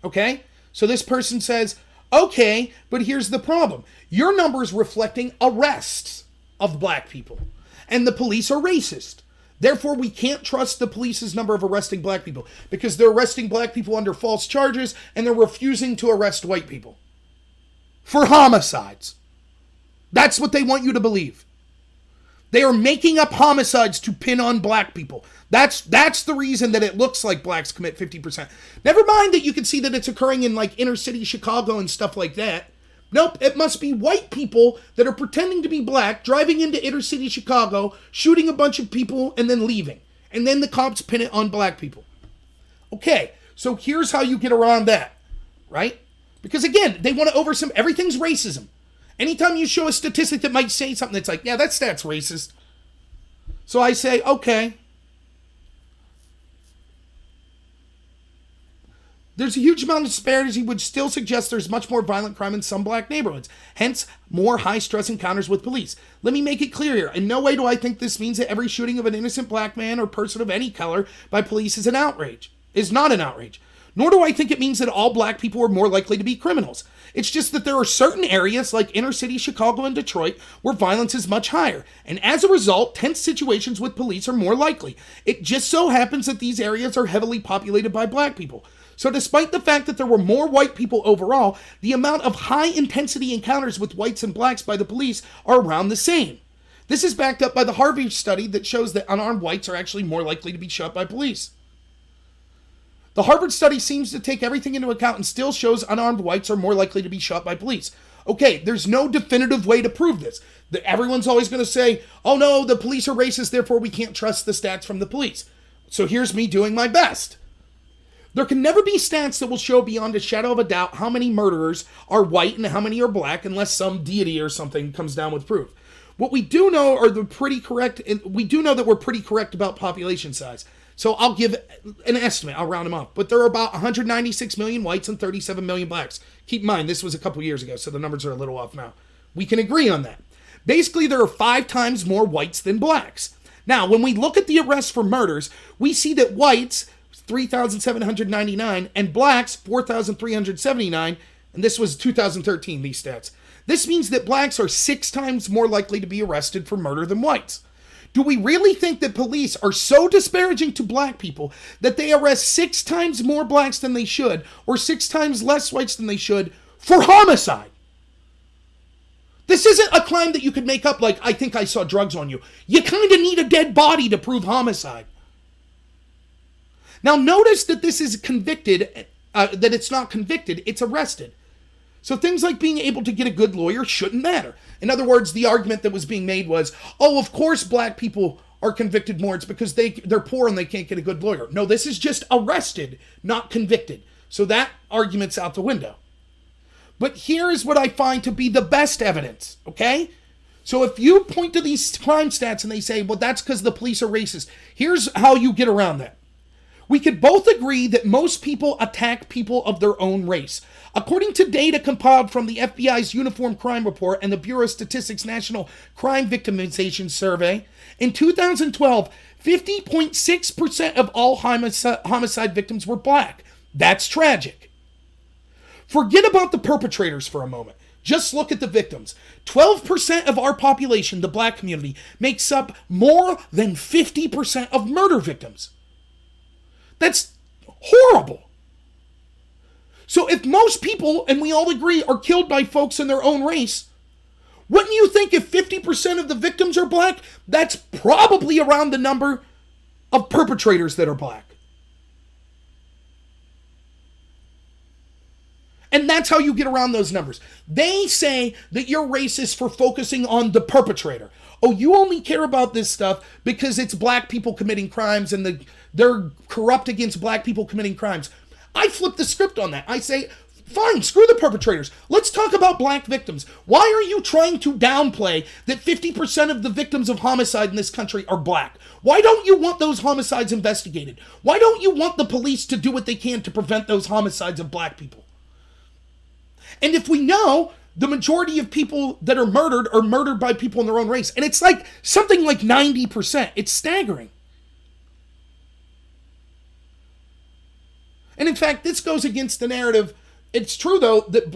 Okay? So this person says, okay, but here's the problem. Your numbers reflecting arrests of black people. And the police are racist. Therefore, we can't trust the police's number of arresting black people because they're arresting black people under false charges and they're refusing to arrest white people for homicides. That's what they want you to believe. They are making up homicides to pin on black people. That's the reason that it looks like blacks commit 50%. Never mind that you can see that it's occurring in like inner city Chicago and stuff like that. Nope, it must be white people that are pretending to be black, driving into inner city Chicago, shooting a bunch of people, and then leaving. And then the cops pin it on black people. Okay, so here's how you get around that, right? Because again, they want to everything's racism. Anytime you show a statistic that might say something that's like, yeah, that stat's racist. So I say, okay. There's a huge amount of disparity which still suggests there's much more violent crime in some black neighborhoods. Hence, more high-stress encounters with police. Let me make it clear here. In no way do I think this means that every shooting of an innocent black man or person of any color by police is not an outrage. Nor do I think it means that all black people are more likely to be criminals. It's just that there are certain areas like inner city Chicago and Detroit where violence is much higher. And as a result, tense situations with police are more likely. It just so happens that these areas are heavily populated by black people. So despite the fact that there were more white people overall, the amount of high-intensity encounters with whites and blacks by the police are around the same. This is backed up by the Harvard study that shows that unarmed whites are actually more likely to be shot by police. The Harvard study seems to take everything into account and still shows unarmed whites are more likely to be shot by police. Okay, there's no definitive way to prove this. Everyone's always going to say, oh no, the police are racist, therefore we can't trust the stats from the police. So here's me doing my best. There can never be stats that will show beyond a shadow of a doubt how many murderers are white and how many are black unless some deity or something comes down with proof. What we do know are we do know that we're pretty correct about population size. So I'll give an estimate, I'll round them up. But there are about 196 million whites and 37 million blacks. Keep in mind, this was a couple years ago, so the numbers are a little off now. We can agree on that. Basically, there are 5 times more whites than blacks. Now, when we look at the arrests for murders, we see that whites, 3,799, and blacks, 4,379, and this was 2013, these stats. This means that blacks are 6 times more likely to be arrested for murder than whites. Do we really think that police are so disparaging to black people that they arrest 6 times more blacks than they should, or 6 times less whites than they should, for homicide? This isn't a crime that you could make up like, I think I saw drugs on you. You kind of need a dead body to prove homicide. Now notice that this is convicted, that it's not convicted, it's arrested. So things like being able to get a good lawyer shouldn't matter. In other words, the argument that was being made was, oh, of course black people are convicted more. It's because they're poor and they can't get a good lawyer. No, this is just arrested, not convicted. So that argument's out the window. But here is what I find to be the best evidence, okay? So if you point to these crime stats and they say, well, that's because the police are racist. Here's how you get around that. We could both agree that most people attack people of their own race. According to data compiled from the FBI's Uniform Crime Report and the Bureau of Statistics National Crime Victimization Survey, in 2012, 50.6% of all homicide victims were black. That's tragic. Forget about the perpetrators for a moment. Just look at the victims. 12% of our population, the black community, makes up more than 50% of murder victims. That's horrible. So if most people, and we all agree, are killed by folks in their own race, wouldn't you think if 50% of the victims are black, that's probably around the number of perpetrators that are black? And that's how you get around those numbers. They say that you're racist for focusing on the perpetrator. Oh, you only care about this stuff because it's black people committing crimes and they're corrupt against black people committing crimes. I flip the script on that. I say, fine, screw the perpetrators. Let's talk about black victims. Why are you trying to downplay that 50% of the victims of homicide in this country are black? Why don't you want those homicides investigated? Why don't you want the police to do what they can to prevent those homicides of black people? And if we know the majority of people that are murdered by people in their own race, and it's like something like 90%, it's staggering. And in fact, this goes against the narrative. It's true, though, that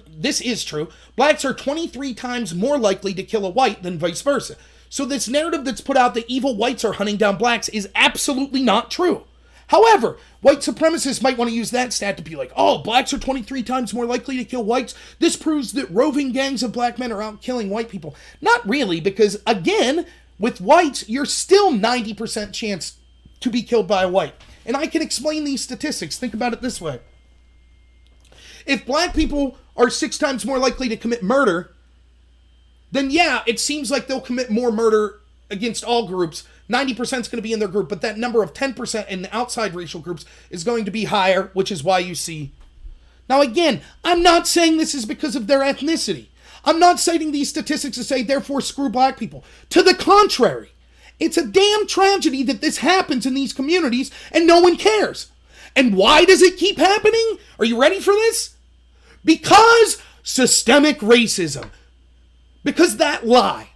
this is true, blacks are 23 times more likely to kill a white than vice versa. So this narrative that's put out that evil whites are hunting down blacks is absolutely not true. However, white supremacists might want to use that stat to be like, oh, blacks are 23 times more likely to kill whites. This proves that roving gangs of black men are out killing white people. Not really, because again, with whites, you're still 90% chance to be killed by a white. And I can explain these statistics. Think about it this way. If black people are 6 times more likely to commit murder, then yeah, it seems like they'll commit more murder against all groups. 90% is going to be in their group, but that number of 10% in the outside racial groups is going to be higher, which is why you see. Now again, I'm not saying this is because of their ethnicity. I'm not citing these statistics to say, therefore, screw black people. To the contrary, it's a damn tragedy that this happens in these communities and no one cares. And why does it keep happening? Are you ready for this? Because systemic racism. Because that lie.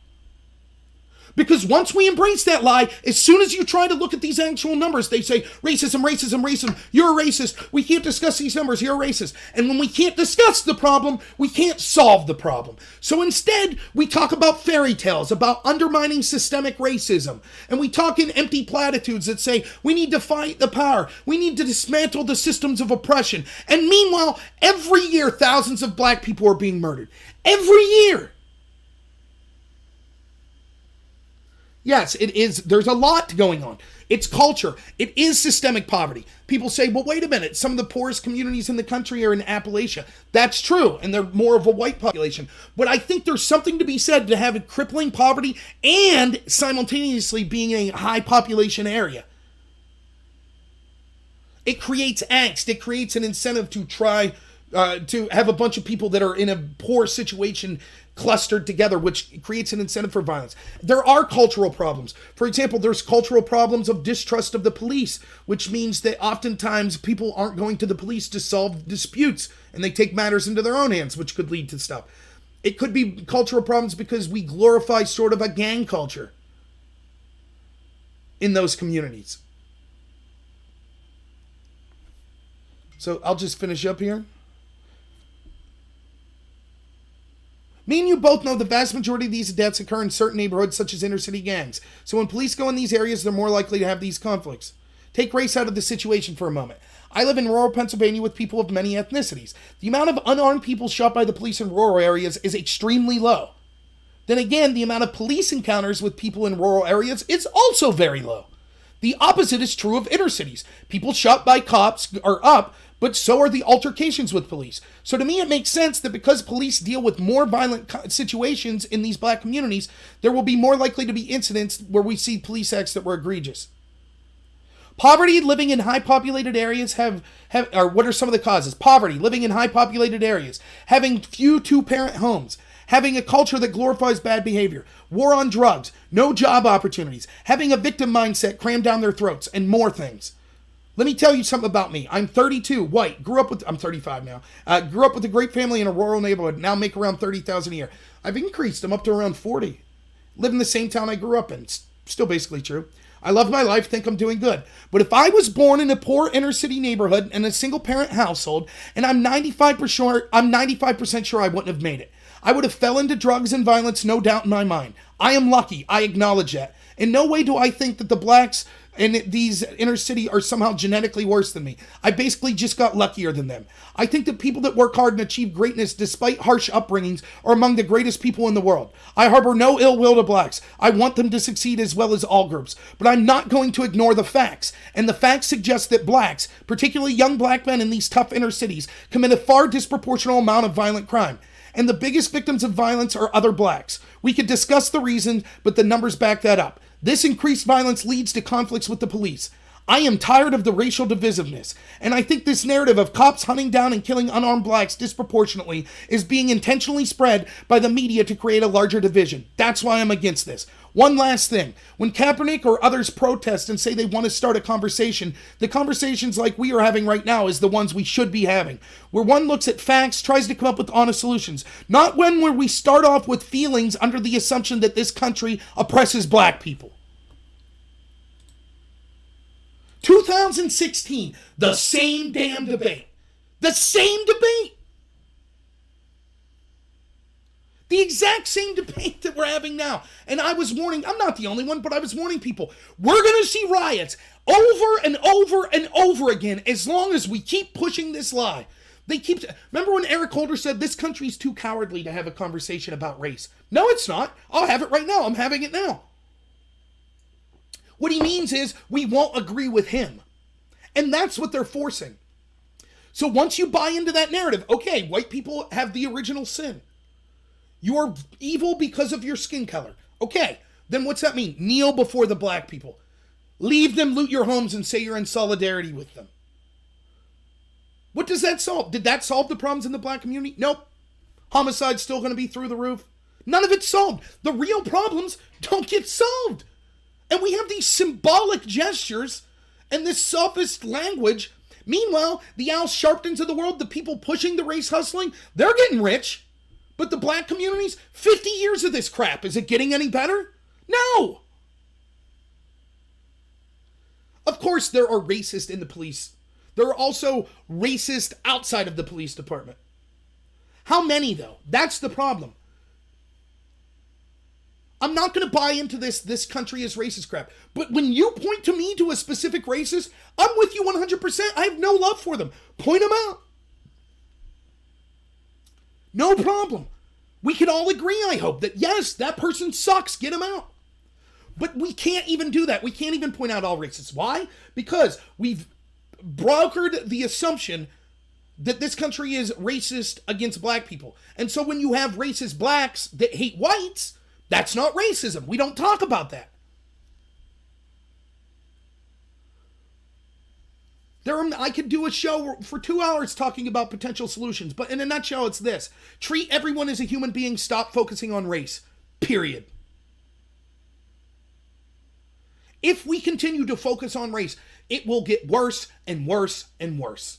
Because once we embrace that lie, as soon as you try to look at these actual numbers, they say, racism, racism, racism, you're a racist. We can't discuss these numbers, you're a racist. And when we can't discuss the problem, we can't solve the problem. So instead, we talk about fairy tales, about undermining systemic racism. And we talk in empty platitudes that say, we need to fight the power. We need to dismantle the systems of oppression. And meanwhile, every year, thousands of black people are being murdered. Every year. Yes, it is. There's a lot going on. It's culture. It is systemic poverty. People say, well, wait a minute. Some of the poorest communities in the country are in Appalachia. That's true. And they're more of a white population. But I think there's something to be said to have crippling poverty and simultaneously being a high population area. It creates angst. It creates an incentive to try to have a bunch of people that are in a poor situation clustered together, which creates an incentive for violence. There are cultural problems. For example, there's cultural problems of distrust of the police, which means that oftentimes people aren't going to the police to solve disputes, and they take matters into their own hands, which could lead to stuff. It could be cultural problems because we glorify sort of a gang culture in those communities. So I'll just finish up here. Me and you both know the vast majority of these deaths occur in certain neighborhoods, such as inner city gangs. So when police go in these areas, they're more likely to have these conflicts. Take race out of the situation for a moment. I live in rural Pennsylvania with people of many ethnicities. The amount of unarmed people shot by the police in rural areas is extremely low. Then again, the amount of police encounters with people in rural areas is also very low. The opposite is true of inner cities. People shot by cops are up, but so are the altercations with police. So to me, it makes sense that because police deal with more violent situations in these black communities, there will be more likely to be incidents where we see police acts that were egregious. Poverty, living in high populated areas or what are some of the causes? Poverty, living in high populated areas, having few two-parent homes, having a culture that glorifies bad behavior, war on drugs, no job opportunities, having a victim mindset crammed down their throats, and more things. Let me tell you something about me. I'm 32, white, I'm 35 now. Grew up with a great family in a rural neighborhood. Now make around 30,000 a year. I've increased. I'm up to around 40. Live in the same town I grew up in. It's still basically true. I love my life, think I'm doing good. But if I was born in a poor inner city neighborhood in a single parent household, and I'm 95% sure I wouldn't have made it. I would have fell into drugs and violence, no doubt in my mind. I am lucky. I acknowledge that. In no way do I think that the blacks in these inner city are somehow genetically worse than me. I basically just got luckier than them. I think that people that work hard and achieve greatness despite harsh upbringings are among the greatest people in the world. I harbor no ill will to blacks. I want them to succeed as well as all groups. But I'm not going to ignore the facts. And the facts suggest that blacks, particularly young black men in these tough inner cities, commit a far disproportional amount of violent crime. And the biggest victims of violence are other blacks. We could discuss the reasons, but the numbers back that up. This increased violence leads to conflicts with the police. I am tired of the racial divisiveness, and I think this narrative of cops hunting down and killing unarmed blacks disproportionately is being intentionally spread by the media to create a larger division. That's why I'm against this. One last thing. When Kaepernick or others protest and say they want to start a conversation, the conversations like we are having right now is the ones we should be having, where one looks at facts, tries to come up with honest solutions, not one where we start off with feelings under the assumption that this country oppresses black people. 2016, the same damn debate. The same debate. The exact same debate that we're having now. And I was warning, I'm not the only one, but I was warning people, we're going to see riots over and over and over again as long as we keep pushing this lie. Remember when Eric Holder said this country's too cowardly to have a conversation about race? No, it's not. I'll have it right now. I'm having it now. What he means is we won't agree with him. And that's what they're forcing. So once you buy into that narrative, okay, white people have the original sin. You are evil because of your skin color. Okay, then what's that mean? Kneel before the black people. Leave them loot your homes and say you're in solidarity with them. What does that solve? Did that solve the problems in the black community? Nope. Homicide's still going to be through the roof. None of it's solved. The real problems don't get solved. And we have these symbolic gestures and this sophist language. Meanwhile, the Al Sharptons of the world, the people pushing the race hustling, they're getting rich. But the black communities, 50 years of this crap. Is it getting any better? No. Of course, there are racists in the police. There are also racists outside of the police department. How many, though? That's the problem. I'm not going to buy into this country is racist crap. But when you point to me to a specific racist, I'm with you 100%. I have no love for them. Point them out. No problem. We can all agree, I hope, that yes, that person sucks. Get him out. But we can't even do that. We can't even point out all racists. Why? Because we've brokered the assumption that this country is racist against black people. And so when you have racist blacks that hate whites, that's not racism. We don't talk about that. I could do a show for 2 hours talking about potential solutions, but in a nutshell, it's this. Treat everyone as a human being. Stop focusing on race. Period. If we continue to focus on race, it will get worse and worse and worse.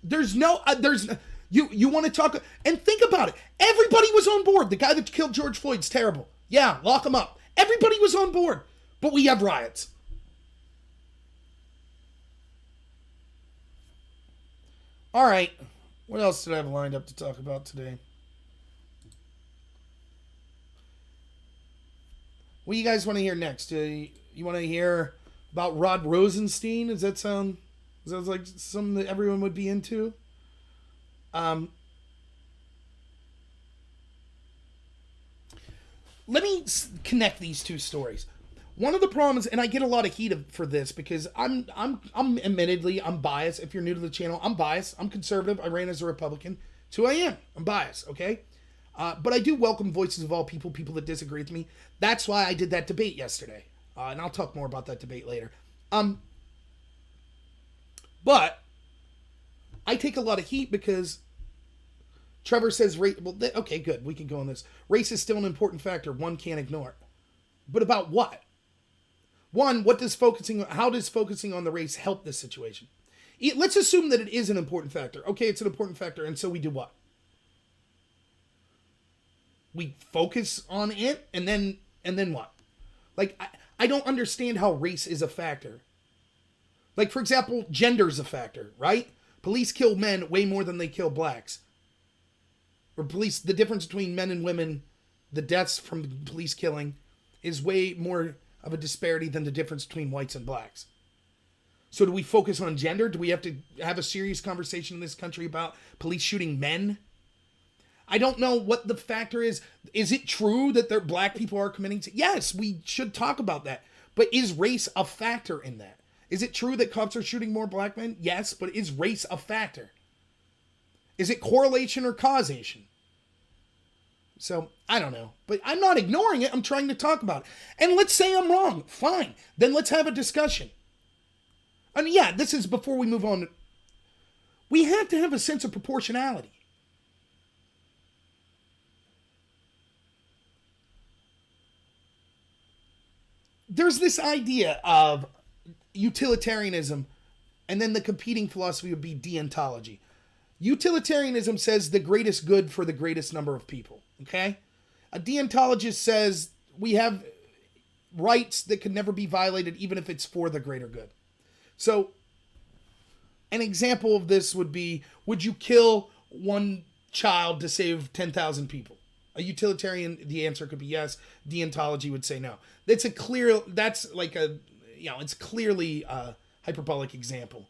You want to talk, and think about it. Everybody was on board. The guy that killed George Floyd's terrible. Yeah, lock him up. Everybody was on board, but we have riots. All right, what else did I have lined up to talk about today? What do you guys want to hear next? You want to hear about Rod Rosenstein? Does that sound like something that everyone would be into? Let me connect these two stories. One of the problems, and I get a lot of heat for this because I'm admittedly, I'm biased. If you're new to the channel, I'm biased. I'm conservative. I ran as a Republican. It's who I am. I'm biased, okay? But I do welcome voices of all people that disagree with me. That's why I did that debate yesterday. And I'll talk more about that debate later. But I take a lot of heat because Trevor says, okay, good. We can go on this. Race is still an important factor. One can't ignore it. But about what? One, how does focusing on the race help this situation? Let's assume that it is an important factor. Okay, it's an important factor, and so we do what? We focus on it, and then what? Like, I don't understand how race is a factor. Like, for example, gender's a factor, right? Police kill men way more than they kill blacks. Or the difference between men and women, the deaths from police killing, is way more of a disparity than the difference between whites and blacks. So do we focus on gender? Do we have to have a serious conversation in this country about police shooting men? I don't know what the factor is. Is it true that black people are committing? Yes, we should talk about that. But is race a factor in that? Is it true that cops are shooting more black men? Yes, but is race a factor? Is it correlation or causation? So, I don't know. But I'm not ignoring it. I'm trying to talk about it. And let's say I'm wrong. Fine. Then let's have a discussion. And yeah, this is before we move on. We have to have a sense of proportionality. There's this idea of utilitarianism, and then the competing philosophy would be deontology. Utilitarianism says the greatest good for the greatest number of people, okay? A deontologist says we have rights that can never be violated even if it's for the greater good. So, an example of this would be, would you kill one child to save 10,000 people? A utilitarian, the answer could be yes. Deontology would say no. It's clearly a hyperbolic example.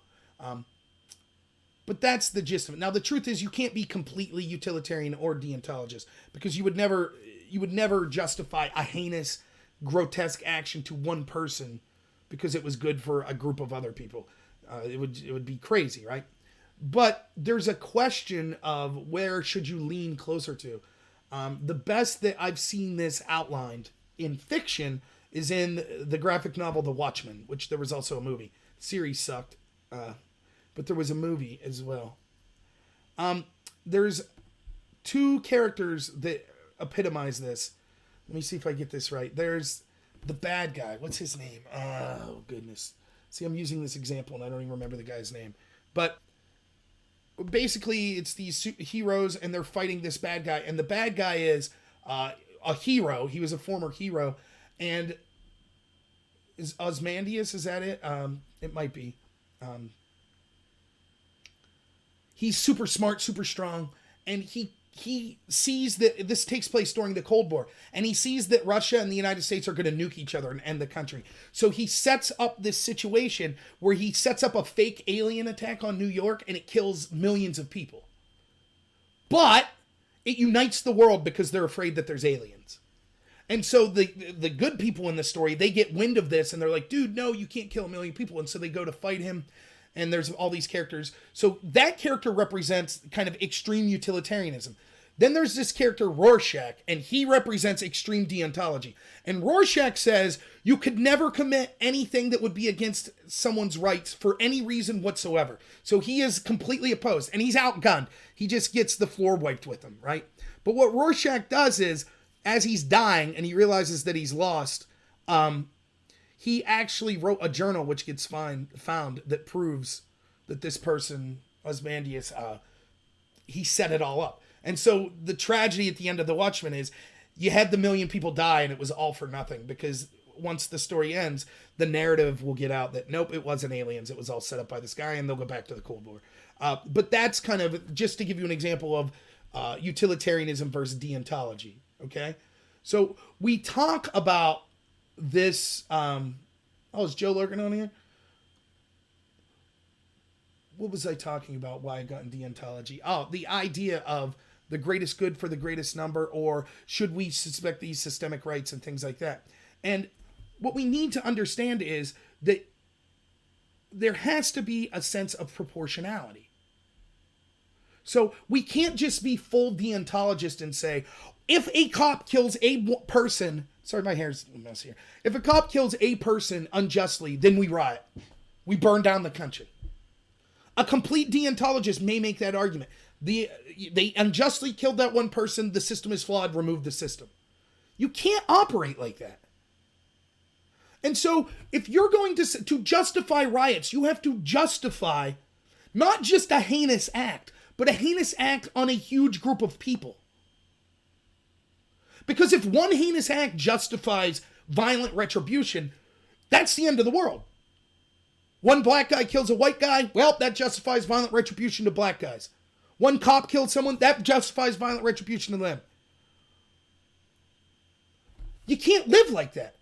But that's the gist of it. Now, the truth is you can't be completely utilitarian or deontologist because you would never justify a heinous, grotesque action to one person because it was good for a group of other people. It would be crazy, right? But there's a question of where should you lean closer to. The best that I've seen this outlined in fiction is in the graphic novel The Watchmen, which there was also a movie. The series sucked, but there was a movie as well. There's two characters that epitomize this. Let me see if I get this right. There's the bad guy. What's his name? Oh, goodness. See, I'm using this example, and I don't even remember the guy's name. But basically, it's these heroes, and they're fighting this bad guy. And the bad guy is a hero. He was a former hero. And is Ozymandias, is that it? It might be. He's super smart, super strong. And he sees that this takes place during the Cold War. And he sees that Russia and the United States are going to nuke each other and end the country. So he sets up this situation where he sets up a fake alien attack on New York and it kills millions of people. But it unites the world because they're afraid that there's aliens. And so the good people in the story, they get wind of this and they're like, dude, no, you can't kill a million people. And so they go to fight him. And there's all these characters. So that character represents kind of extreme utilitarianism. Then there's this character, Rorschach, and he represents extreme deontology. And Rorschach says you could never commit anything that would be against someone's rights for any reason whatsoever. So he is completely opposed, and he's outgunned. He just gets the floor wiped with him, right? But what Rorschach does is, as he's dying and he realizes that he's lost, he actually wrote a journal which gets found that proves that this person, Ozymandias, he set it all up. And so the tragedy at the end of The Watchmen is you had the million people die and it was all for nothing because once the story ends, the narrative will get out that, nope, it wasn't aliens. It was all set up by this guy and they'll go back to the Cold War. But that's kind of, just to give you an example of utilitarianism versus deontology, okay? So we talk about this, is Joe lurking on here? What was I talking about? Why I got in deontology? Oh, the idea of the greatest good for the greatest number, or should we suspect these systemic rights and things like that? And what we need to understand is that there has to be a sense of proportionality. So we can't just be full deontologist and say, if a cop kills a person, sorry, my hair's a mess here. If a cop kills a person unjustly, then we riot. We burn down the country. A complete deontologist may make that argument. They unjustly killed that one person. The system is flawed. Remove the system. You can't operate like that. And so if you're going to justify riots, you have to justify not just a heinous act, but a heinous act on a huge group of people. Because if one heinous act justifies violent retribution, that's the end of the world. One black guy kills a white guy, well, that justifies violent retribution to black guys. One cop kills someone, that justifies violent retribution to them. You can't live like that.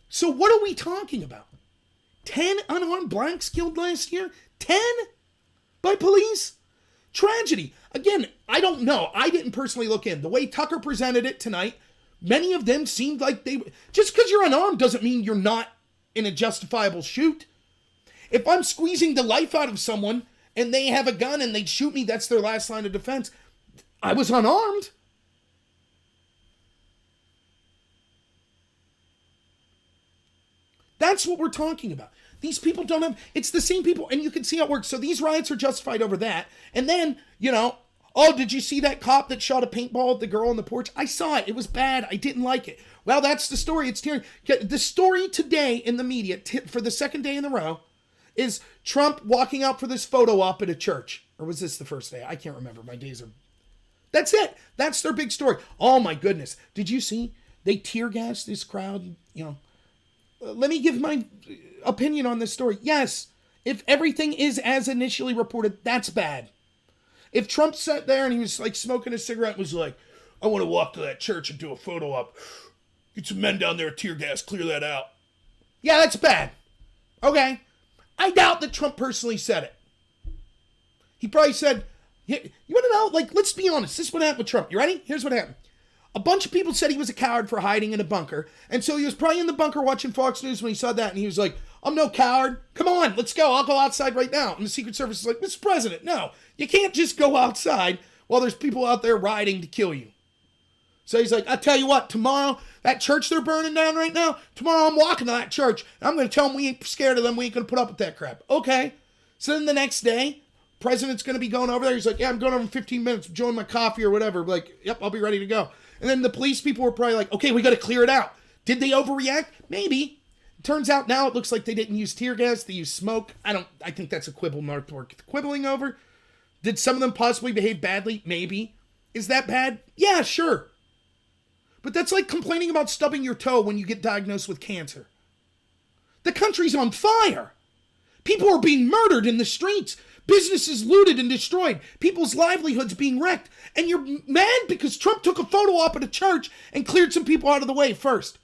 So what are we talking about? 10 unarmed blacks killed last year? 10? By police? Tragedy. Again, I don't know. I didn't personally look in. The way Tucker presented it tonight, many of them seemed like they... Just because you're unarmed doesn't mean you're not in a justifiable shoot. If I'm squeezing the life out of someone and they have a gun and they shoot me, that's their last line of defense. I was unarmed. That's what we're talking about. These people don't have... It's the same people, and you can see how it works. So these riots are justified over that. And then, oh, did you see that cop that shot a paintball at the girl on the porch? I saw it. It was bad. I didn't like it. Well, that's the story. It's tearing. The story today in the media, for the second day in a row, is Trump walking out for this photo op at a church. Or was this the first day? I can't remember. My days are... That's it. That's their big story. Oh, my goodness. Did you see? They tear gassed this crowd, Let me give my opinion on this story. Yes, if everything is as initially reported, that's bad. If Trump sat there and he was like smoking a cigarette and was like, I want to walk to that church and do a photo op. Get some men down there, tear gas, clear that out. Yeah, that's bad. Okay. I doubt that Trump personally said it. He probably said, you want to know? Let's be honest. This is what happened with Trump. You ready? Here's what happened. A bunch of people said he was a coward for hiding in a bunker. And so he was probably in the bunker watching Fox News when he saw that. And he was like, I'm no coward. Come on, let's go. I'll go outside right now. And the Secret Service is like, Mr. President, no. You can't just go outside while there's people out there rioting to kill you. So he's like, I tell you what, tomorrow, that church they're burning down right now, tomorrow I'm walking to that church. And I'm going to tell them we ain't scared of them. We ain't going to put up with that crap. Okay. So then the next day, President's going to be going over there. He's like, yeah, I'm going over in 15 minutes, enjoying my coffee or whatever. Like, yep, I'll be ready to go. And then the police people were probably like, okay, we got to clear it out. Did they overreact? Maybe. Turns out now it looks like they didn't use tear gas. They used smoke. I think that's a quibble not worth quibbling over. Did some of them possibly behave badly? Maybe. Is that bad? Yeah, sure. But that's like complaining about stubbing your toe when you get diagnosed with cancer. The country's on fire. People are being murdered in the streets. Businesses looted and destroyed. People's livelihoods being wrecked. And you're mad because Trump took a photo op at a church and cleared some people out of the way first.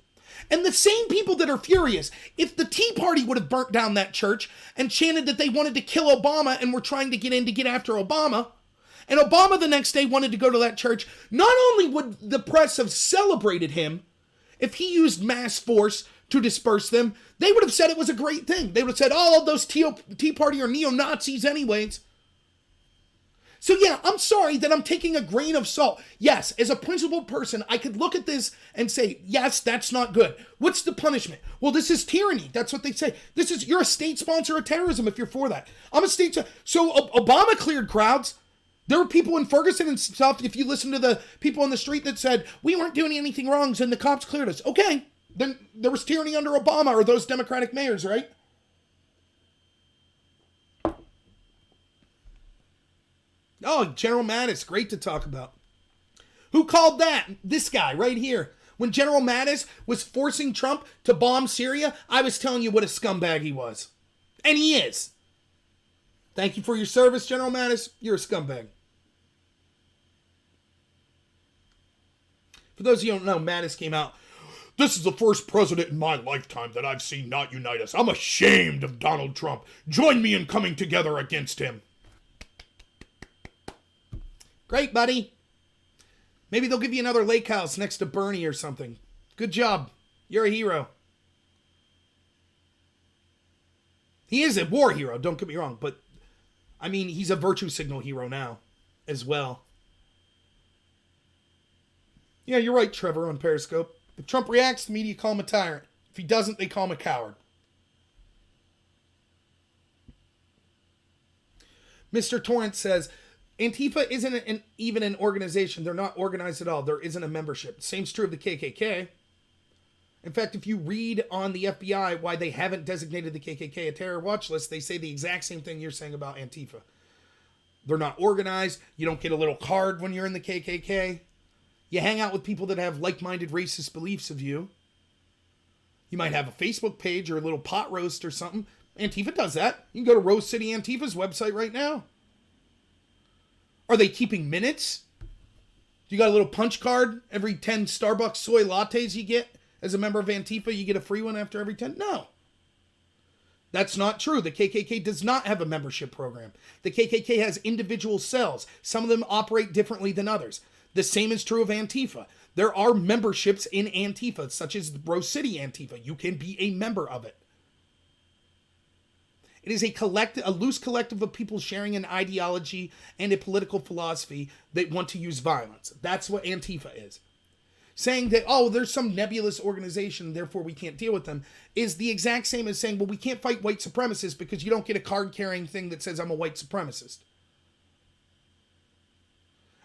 And the same people that are furious, if the Tea Party would have burnt down that church and chanted that they wanted to kill Obama and were trying to get in to get after Obama, and Obama the next day wanted to go to that church, not only would the press have celebrated him if he used mass force to disperse them, they would have said it was a great thing. They would have said, oh, those Tea Party are neo-Nazis anyways. So yeah, I'm sorry that I'm taking a grain of salt. Yes, as a principled person, I could look at this and say, yes, that's not good. What's the punishment? Well, this is tyranny. That's what they say. You're a state sponsor of terrorism if you're for that. I'm a state... So Obama cleared crowds. There were people in Ferguson and stuff, if you listen to the people on the street that said, we weren't doing anything wrong, and the cops cleared us. Okay, then there was tyranny under Obama or those Democratic mayors, right? Oh, General Mattis, great to talk about. Who called that? This guy right here. When General Mattis was forcing Trump to bomb Syria, I was telling you what a scumbag he was. And he is. Thank you for your service, General Mattis. You're a scumbag. For those of you who don't know, Mattis came out. This is the first president in my lifetime that I've seen not unite us. I'm ashamed of Donald Trump. Join me in coming together against him. Great, buddy. Maybe they'll give you another lake house next to Bernie or something. Good job. You're a hero. He is a war hero, don't get me wrong, but I mean, he's a virtue signal hero now as well. Yeah, you're right, Trevor, on Periscope. If Trump reacts, the media call him a tyrant. If he doesn't, they call him a coward. Mr. Torrance says, Antifa isn't even an organization. They're not organized at all. There isn't a membership. Same's true of the KKK. In fact, if you read on the FBI why they haven't designated the KKK a terror watch list, they say the exact same thing you're saying about Antifa. They're not organized. You don't get a little card when you're in the KKK. You hang out with people that have like-minded racist beliefs of you. You might have a Facebook page or a little pot roast or something. Antifa does that. You can go to Rose City Antifa's website right now. Are they keeping minutes? You got a little punch card every 10 Starbucks soy lattes you get as a member of Antifa, you get a free one after every 10? No. That's not true. The KKK does not have a membership program. The KKK has individual cells. Some of them operate differently than others. The same is true of Antifa. There are memberships in Antifa, such as Rose City Antifa. You can be a member of it. It is a loose collective of people sharing an ideology and a political philosophy that want to use violence. That's what Antifa is. Saying that, oh, there's some nebulous organization, therefore we can't deal with them, is the exact same as saying, well, we can't fight white supremacists because you don't get a card-carrying thing that says I'm a white supremacist.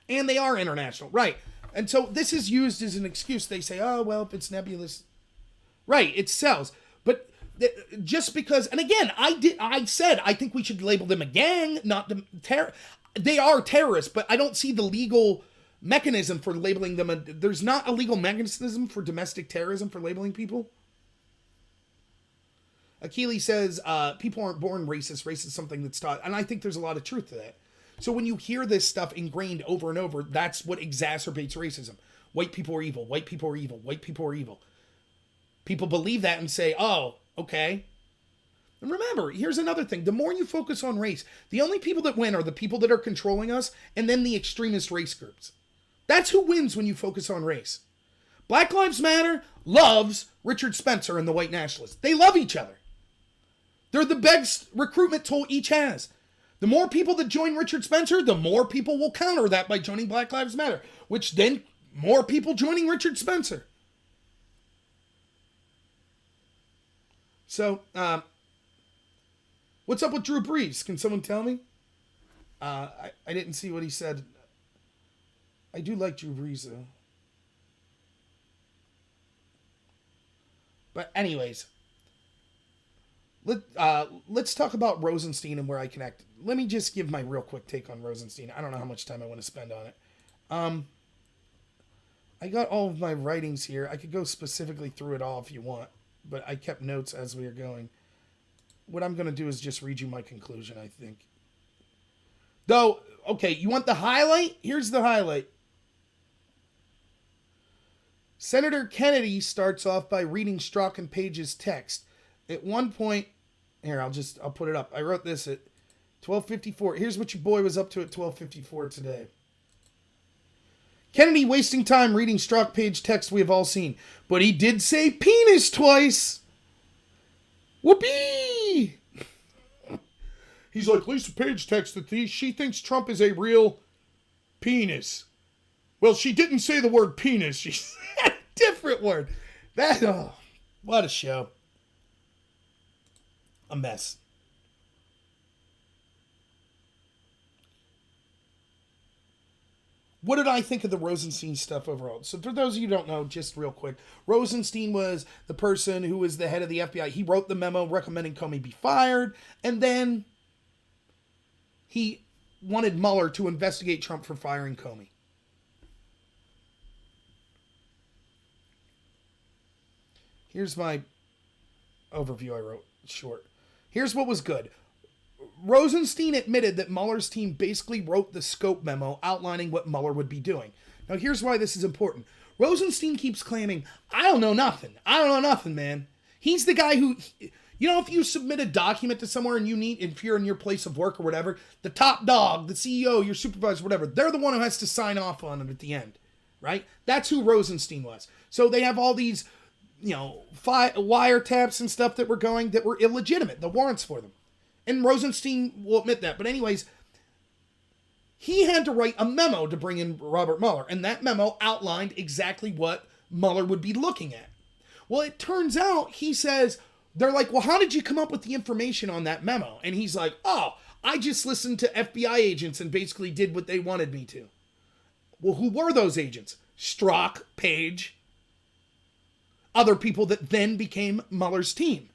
And they are international, right. And so this is used as an excuse. They say, oh, well, if it's nebulous. Right, it sells. But just because, and again, I said I think we should label them a gang, not they are terrorists, but I don't see the legal mechanism for labeling them. There's not a legal mechanism for domestic terrorism for labeling people. Akili says, people aren't born racist. Race is something that's taught. And I think there's a lot of truth to that. So when you hear this stuff ingrained over and over, that's what exacerbates racism. White people are evil. White people are evil. White people are evil. People believe that and say, oh, okay. And remember, here's another thing. The more you focus on race, the only people that win are the people that are controlling us and then the extremist race groups. That's who wins when you focus on race. Black Lives Matter loves Richard Spencer and the white nationalists. They love each other. They're the best recruitment tool each has. The more people that join Richard Spencer, the more people will counter that by joining Black Lives Matter, which then more people joining Richard Spencer. So, what's up with Drew Brees? Can someone tell me? I didn't see what he said. I do like Drew Brees, though. But anyways, let's talk about Rosenstein and where I connect. Let me just give my real quick take on Rosenstein. I don't know how much time I want to spend on it. I got all of my writings here. I could go specifically through it all if you want, but I kept notes as we were going. What I'm going to do is just read you my conclusion, I think. Though, okay, you want the highlight? Here's the highlight. Senator Kennedy starts off by reading Strzok and Page's text. At one point, here, I'll put it up. I wrote this at 12:54. Here's what your boy was up to at 12:54 today. Kennedy wasting time reading Strzok Page text we have all seen. But he did say penis twice. Whoopee! He's like, Lisa Page texted that she thinks Trump is a real penis. Well, she didn't say the word penis. She said a different word. What a show. A mess. What did I think of the Rosenstein stuff overall? So for those of you who don't know, just real quick, Rosenstein was the person who was the head of the FBI. He wrote the memo recommending Comey be fired, and then he wanted Mueller to investigate Trump for firing Comey. Here's my overview I wrote, short. Here's what was good. Rosenstein admitted that Mueller's team basically wrote the scope memo outlining what Mueller would be doing. Now, here's why this is important. Rosenstein keeps claiming, I don't know nothing. I don't know nothing, man. He's the guy who, if you submit a document to somewhere and if you're in your place of work or whatever, the top dog, the CEO, your supervisor, whatever, they're the one who has to sign off on it at the end, right? That's who Rosenstein was. So they have all these, wiretaps and stuff that were illegitimate, the warrants for them. And Rosenstein will admit that. But anyways, he had to write a memo to bring in Robert Mueller. And that memo outlined exactly what Mueller would be looking at. Well, it turns out, he says, they're like, well, how did you come up with the information on that memo? And he's like, oh, I just listened to FBI agents and basically did what they wanted me to. Well, who were those agents? Strzok, Page. other people that then became Mueller's team.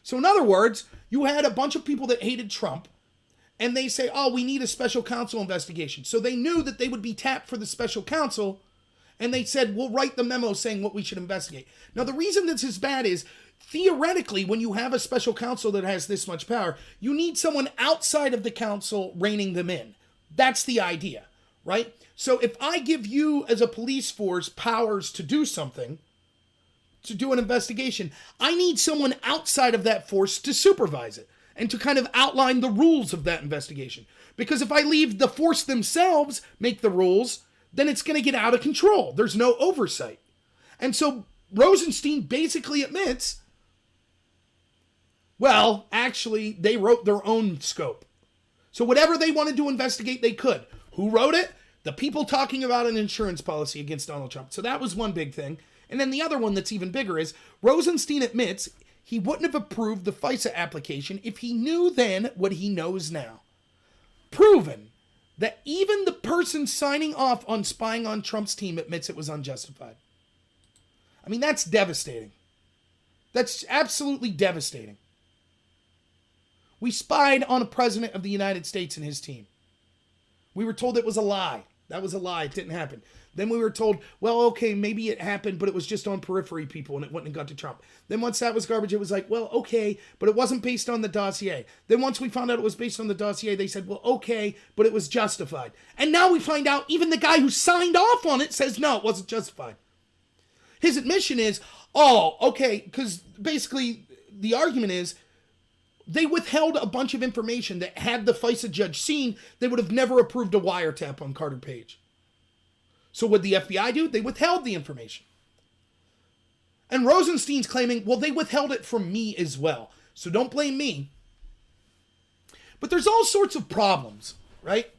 So in other words, you had a bunch of people that hated Trump, and they say, oh, we need a special counsel investigation. So they knew that they would be tapped for the special counsel, and they said, we'll write the memo saying what we should investigate. Now, the reason this is bad is, theoretically, when you have a special counsel that has this much power, you need someone outside of the council reining them in. That's the idea, right? So if I give you, as a police force, powers to do something, to do an investigation, I need someone outside of that force to supervise it and to kind of outline the rules of that investigation. Because if I leave the force themselves make the rules, then it's going to get out of control. There's no oversight. And so Rosenstein basically admits, well, actually, they wrote their own scope. So whatever they wanted to investigate, they could. Who wrote it? The people talking about an insurance policy against Donald Trump. So that was one big thing. And then the other one that's even bigger is Rosenstein admits he wouldn't have approved the FISA application if he knew then what he knows now. Proven that even the person signing off on spying on Trump's team admits it was unjustified. I mean, that's devastating. That's absolutely devastating. We spied on a president of the United States and his team. We were told it was a lie. That was a lie. It didn't happen. Then we were told, well, okay, maybe it happened, but it was just on periphery people and it wouldn't have got to Trump. Then once that was garbage, it was like, well, okay, but it wasn't based on the dossier. Then once we found out it was based on the dossier, they said, well, okay, but it was justified. And now we find out even the guy who signed off on it says, no, it wasn't justified. His admission is, oh, okay, because basically the argument is, they withheld a bunch of information that had the FISA judge seen, they would have never approved a wiretap on Carter Page. So what did the FBI do? They withheld the information. And Rosenstein's claiming, well, they withheld it from me as well. So don't blame me. But there's all sorts of problems, right?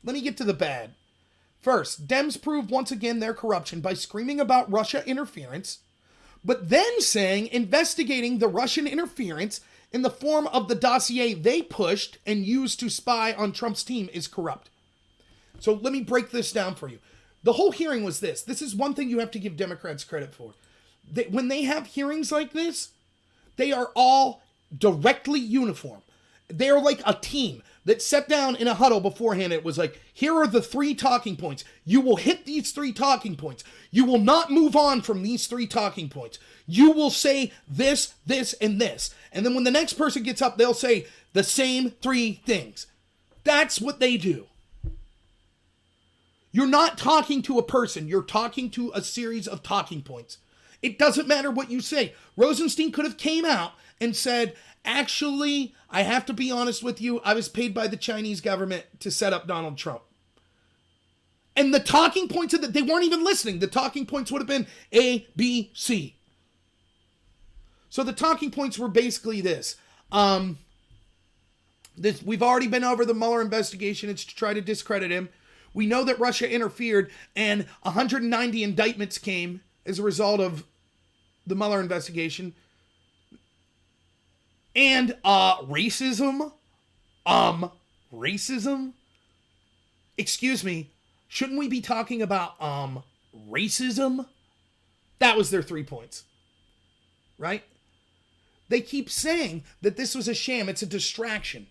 Let me get to the bad. First, Dems prove once again their corruption by screaming about Russia interference, but then saying investigating the Russian interference in the form of the dossier they pushed and used to spy on Trump's team is corrupt. So let me break this down for you. The whole hearing was this. This is one thing you have to give Democrats credit for. When they have hearings like this, they are all directly uniform. They are like a team that sat down in a huddle beforehand. It was like, here are the 3 talking points. You will hit these 3 talking points. You will not move on from these 3 talking points. You will say this, this, and this. And then when the next person gets up, they'll say the same 3 things. That's what they do. You're not talking to a person. You're talking to a series of talking points. It doesn't matter what you say. Rosenstein could have came out and said, actually, I have to be honest with you. I was paid by the Chinese government to set up Donald Trump. And the talking points of that, they weren't even listening. The talking points would have been A, B, C. So the talking points were basically this. We've already been over the Mueller investigation. It's to try to discredit him. We know that Russia interfered and 190 indictments came as a result of the Mueller investigation. And racism? Racism? Excuse me, shouldn't we be talking about racism? That was their 3 points. Right? They keep saying that this was a sham, it's a distraction.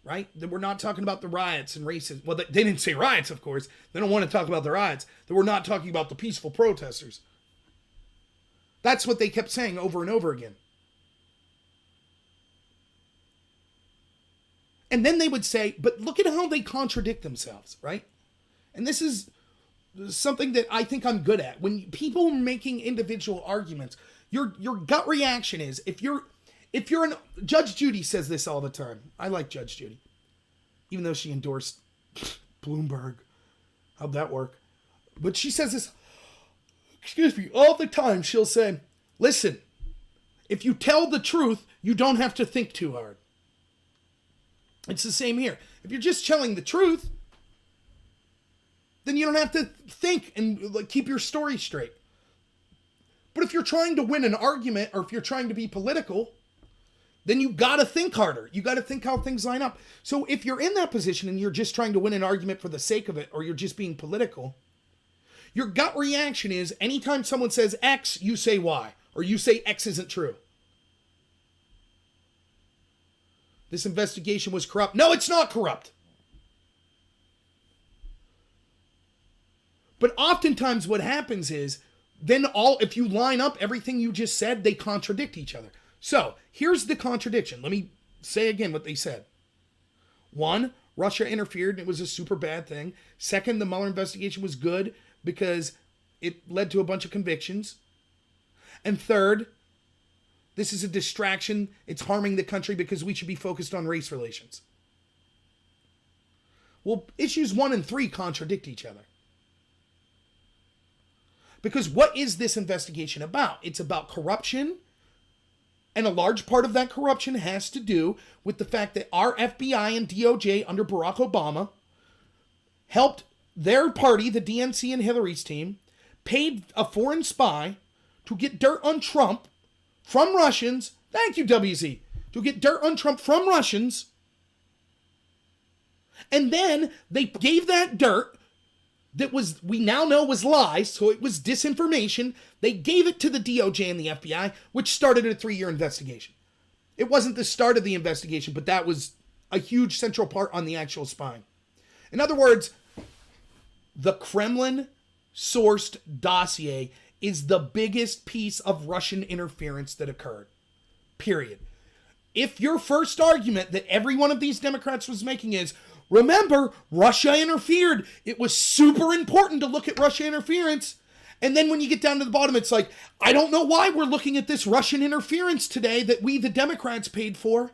Right? That we're not talking about the riots and racism. Well, they didn't say riots, of course. They don't want to talk about the riots. That we're not talking about the peaceful protesters. That's what they kept saying over and over again. And then they would say, but look at how they contradict themselves, right? And this is something that I think I'm good at. When people are making individual arguments, your gut reaction is, Judge Judy says this all the time. I like Judge Judy. Even though she endorsed Bloomberg. How'd that work? But she says this, all the time. She'll say, listen, if you tell the truth, you don't have to think too hard. It's the same here. If you're just telling the truth, then you don't have to think and keep your story straight. But if you're trying to win an argument, or if you're trying to be political, then you got to think harder. You got to think how things line up. So if you're in that position and you're just trying to win an argument for the sake of it, or you're just being political, Your gut reaction is anytime someone says X, you say Y, or you say X isn't true. This investigation was corrupt. No, it's not corrupt. But oftentimes what happens is, then if you line up everything you just said, they contradict each other. So, here's the contradiction. Let me say again what they said. 1, Russia interfered and it was a super bad thing. 2nd, the Mueller investigation was good because it led to a bunch of convictions. And 3rd, this is a distraction. It's harming the country because we should be focused on race relations. Well, issues 1 and 3 contradict each other. Because what is this investigation about? It's about corruption. And a large part of that corruption has to do with the fact that our FBI and DOJ under Barack Obama helped their party, the DNC and Hillary's team, paid a foreign spy to get dirt on Trump from Russians. Thank you, WZ. To get dirt on Trump from Russians. And then they gave that dirt that we now know was lies, so it was disinformation. They gave it to the DOJ and the FBI, which started a 3-year investigation. It wasn't the start of the investigation, but that was a huge central part on the actual spying. In other words, the Kremlin-sourced dossier is the biggest piece of Russian interference that occurred. Period. If your first argument that every one of these Democrats was making is, remember, Russia interfered. It was super important to look at Russia interference. And then when you get down to the bottom, it's like, I don't know why we're looking at this Russian interference today that we, the Democrats, paid for.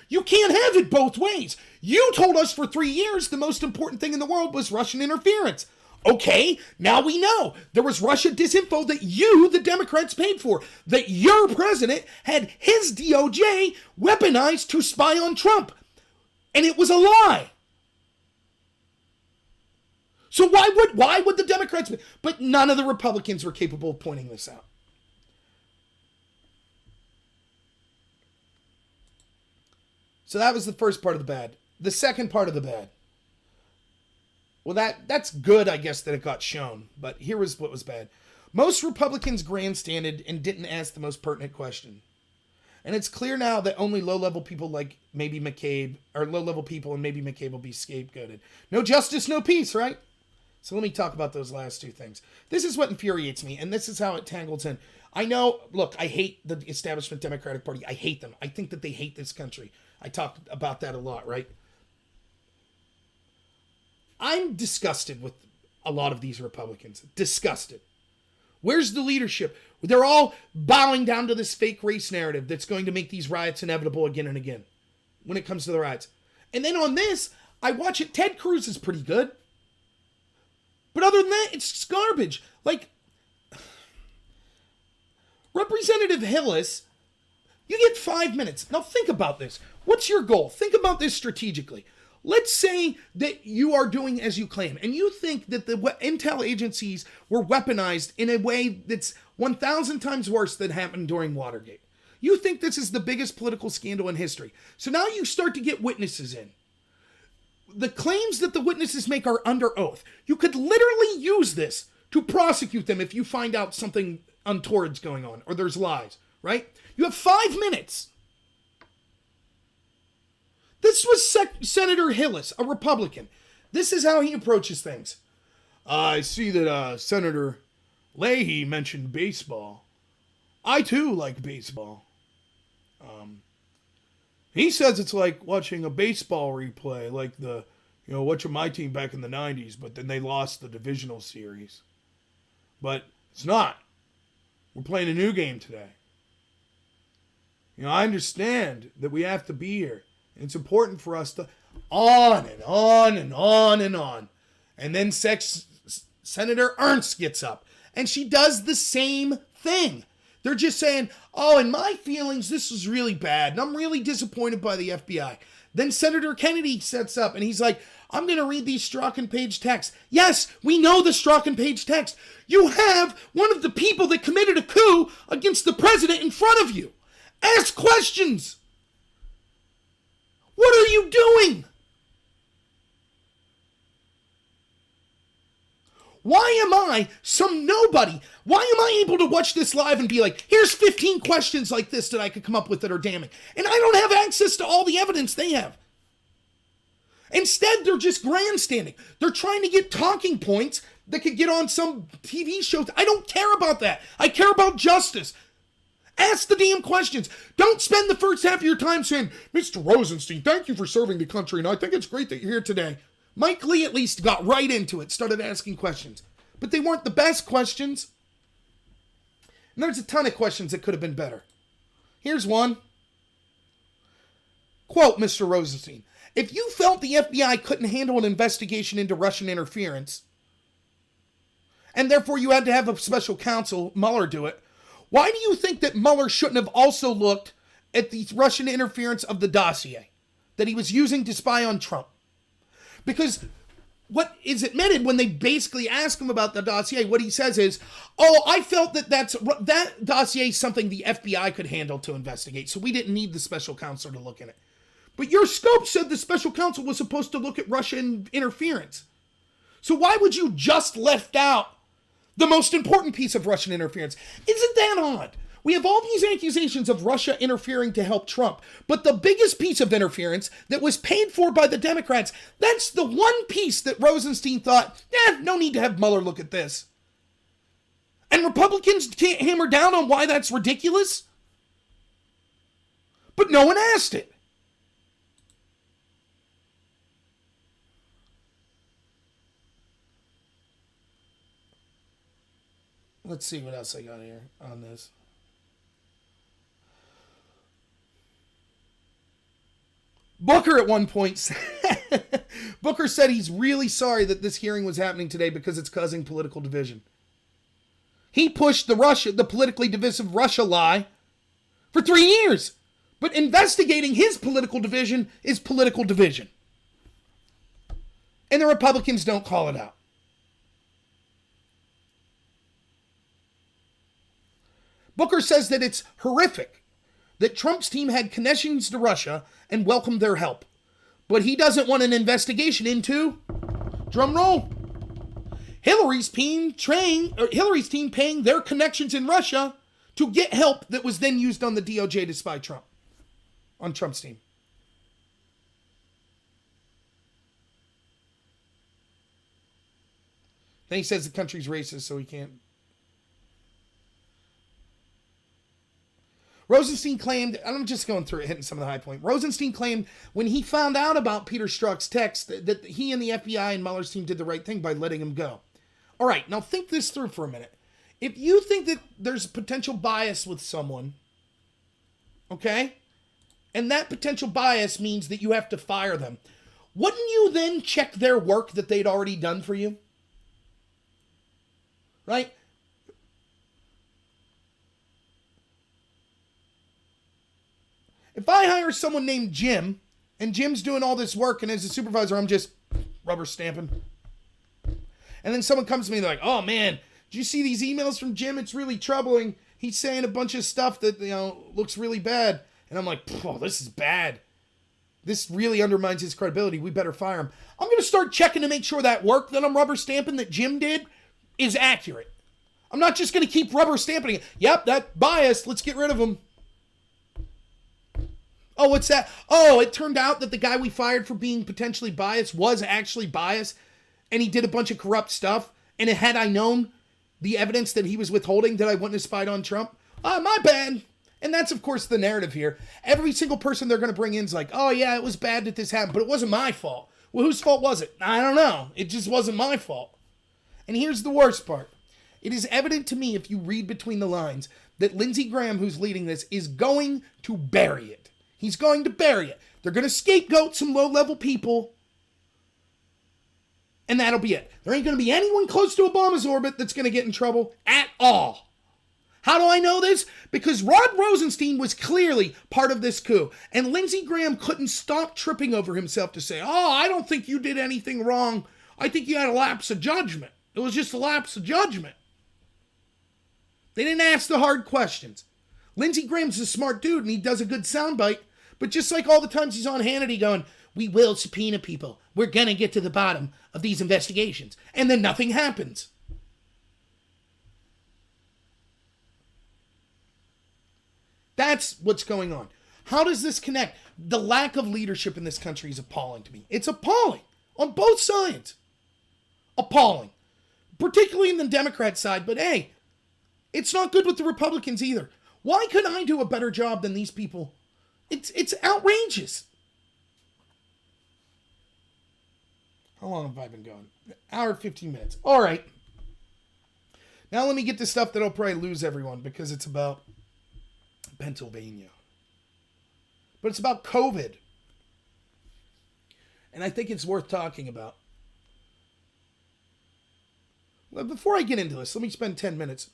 You can't have it both ways. You told us for 3 years the most important thing in the world was Russian interference. Okay, now we know there was Russia disinfo that you, the Democrats, paid for. That your president had his DOJ weaponized to spy on Trump. And it was a lie. So why would the Democrats... But none of the Republicans were capable of pointing this out. So that was the first part of the bad. The second part of the bad. Well, that's good, I guess, that it got shown. But here was what was bad. Most Republicans grandstanded and didn't ask the most pertinent question. And it's clear now that only low-level people like maybe McCabe, or low-level people and maybe McCabe will be scapegoated. No justice, no peace, right? So let me talk about those last 2 things. This is what infuriates me, and this is how it tangles in. I know, look, I hate the establishment Democratic Party. I hate them. I think that they hate this country. I talked about that a lot, right? I'm disgusted with a lot of these Republicans. Disgusted. Where's the leadership? They're all bowing down to this fake race narrative that's going to make these riots inevitable again and again when it comes to the riots. And then on this, I watch it. Ted Cruz is pretty good. But other than that, it's garbage. Like, Representative Hillis, you get 5 minutes. Now think about this. What's your goal? Think about this strategically. Let's say that you are doing as you claim, and you think that the intel agencies were weaponized in a way that's 1,000 times worse than happened during Watergate. You think this is the biggest political scandal in history. So now you start to get witnesses in. The claims that the witnesses make are under oath. You could literally use this to prosecute them if you find out something untoward's going on or there's lies, right? You have 5 minutes. This was Senator Hillis, a Republican. This is how he approaches things. I see that Senator Leahy mentioned baseball. I too like baseball. He says it's like watching a baseball replay, like watching my team back in the 90s, but then they lost the divisional series. But it's not. We're playing a new game today. I understand that we have to be here. It's important for us to... On and on and on and on. And then Senator Ernst gets up. And she does the same thing. They're just saying, oh, in my feelings, this was really bad. And I'm really disappointed by the FBI. Then Senator Kennedy sets up and he's like, I'm going to read these Strzok and Page texts. Yes, we know the Strzok and Page text. You have one of the people that committed a coup against the president in front of you. Ask questions. What are you doing? Why am I, some nobody, why am I able to watch this live and be like, here's 15 questions like this that I could come up with that are damning? And I don't have access to all the evidence they have. Instead, they're just grandstanding. They're trying to get talking points that could get on some TV show. I don't care about that. I care about justice. Ask the damn questions. Don't spend the first half of your time saying, Mr. Rosenstein, thank you for serving the country, and I think it's great that you're here today. Mike Lee at least got right into it, started asking questions. But they weren't the best questions. And there's a ton of questions that could have been better. Here's one. Quote, Mr. Rosenstein, if you felt the FBI couldn't handle an investigation into Russian interference, and therefore you had to have a special counsel, Mueller, do it, why do you think that Mueller shouldn't have also looked at the Russian interference of the dossier that he was using to spy on Trump? Because what is admitted when they basically ask him about the dossier, what he says is, oh, I felt that that dossier is something the FBI could handle to investigate, so we didn't need the special counsel to look at it. But your scope said the special counsel was supposed to look at Russian interference. So why would you just left out the most important piece of Russian interference? Isn't that odd? We have all these accusations of Russia interfering to help Trump, but the biggest piece of interference that was paid for by the Democrats, that's the one piece that Rosenstein thought, no need to have Mueller look at this. And Republicans can't hammer down on why that's ridiculous? But no one asked it. Let's see what else I got here on this. Booker at one point said, Booker said he's really sorry that this hearing was happening today because it's causing political division. He pushed the politically divisive Russia lie for 3 years. But investigating his political division is political division. And the Republicans don't call it out. Booker says that it's horrific that Trump's team had connections to Russia and welcomed their help. But he doesn't want an investigation into, drum roll, Hillary's team paying their connections in Russia to get help that was then used on the DOJ to spy Trump, on Trump's team. Then he says the country's racist, so he can't. Rosenstein claimed, and I'm just going through it, hitting some of the high points. Rosenstein claimed when he found out about Peter Strzok's text that he and the FBI and Mueller's team did the right thing by letting him go. All right, now think this through for a minute. If you think that there's potential bias with someone, okay, and that potential bias means that you have to fire them, wouldn't you then check their work that they'd already done for you? Right? If I hire someone named Jim, and Jim's doing all this work, and as a supervisor, I'm just rubber stamping. And then someone comes to me, and they're like, oh man, did you see these emails from Jim? It's really troubling. He's saying a bunch of stuff that, looks really bad. And I'm like, oh, this is bad. This really undermines his credibility. We better fire him. I'm going to start checking to make sure that work that I'm rubber stamping that Jim did is accurate. I'm not just going to keep rubber stamping it. Yep, that biased. Let's get rid of him. Oh, what's that? Oh, it turned out that the guy we fired for being potentially biased was actually biased, and he did a bunch of corrupt stuff, and had I known the evidence that he was withholding, that I wouldn't have spied on Trump? My bad. And that's, of course, the narrative here. Every single person they're going to bring in is like, oh, yeah, it was bad that this happened, but it wasn't my fault. Well, whose fault was it? I don't know. It just wasn't my fault. And here's the worst part. It is evident to me, if you read between the lines, that Lindsey Graham, who's leading this, is going to bury it. He's going to bury it. They're going to scapegoat some low-level people, and that'll be it. There ain't going to be anyone close to Obama's orbit that's going to get in trouble at all. How do I know this? Because Rod Rosenstein was clearly part of this coup, and Lindsey Graham couldn't stop tripping over himself to say, oh, I don't think you did anything wrong. I think you had a lapse of judgment. It was just a lapse of judgment. They didn't ask the hard questions. Lindsey Graham's a smart dude, and he does a good soundbite. But just like all the times he's on Hannity going, we will subpoena people. We're going to get to the bottom of these investigations. And then nothing happens. That's what's going on. How does this connect? The lack of leadership in this country is appalling to me. It's appalling on both sides. Appalling. Particularly in the Democrat side, but hey, it's not good with the Republicans either. Why couldn't I do a better job than these people? It's outrageous. How long have I been going? Hour 15 minutes. All right. Now let me get to stuff that'll probably lose everyone because it's about Pennsylvania. But it's about COVID. And I think it's worth talking about. Well, before I get into this, let me spend 10 minutes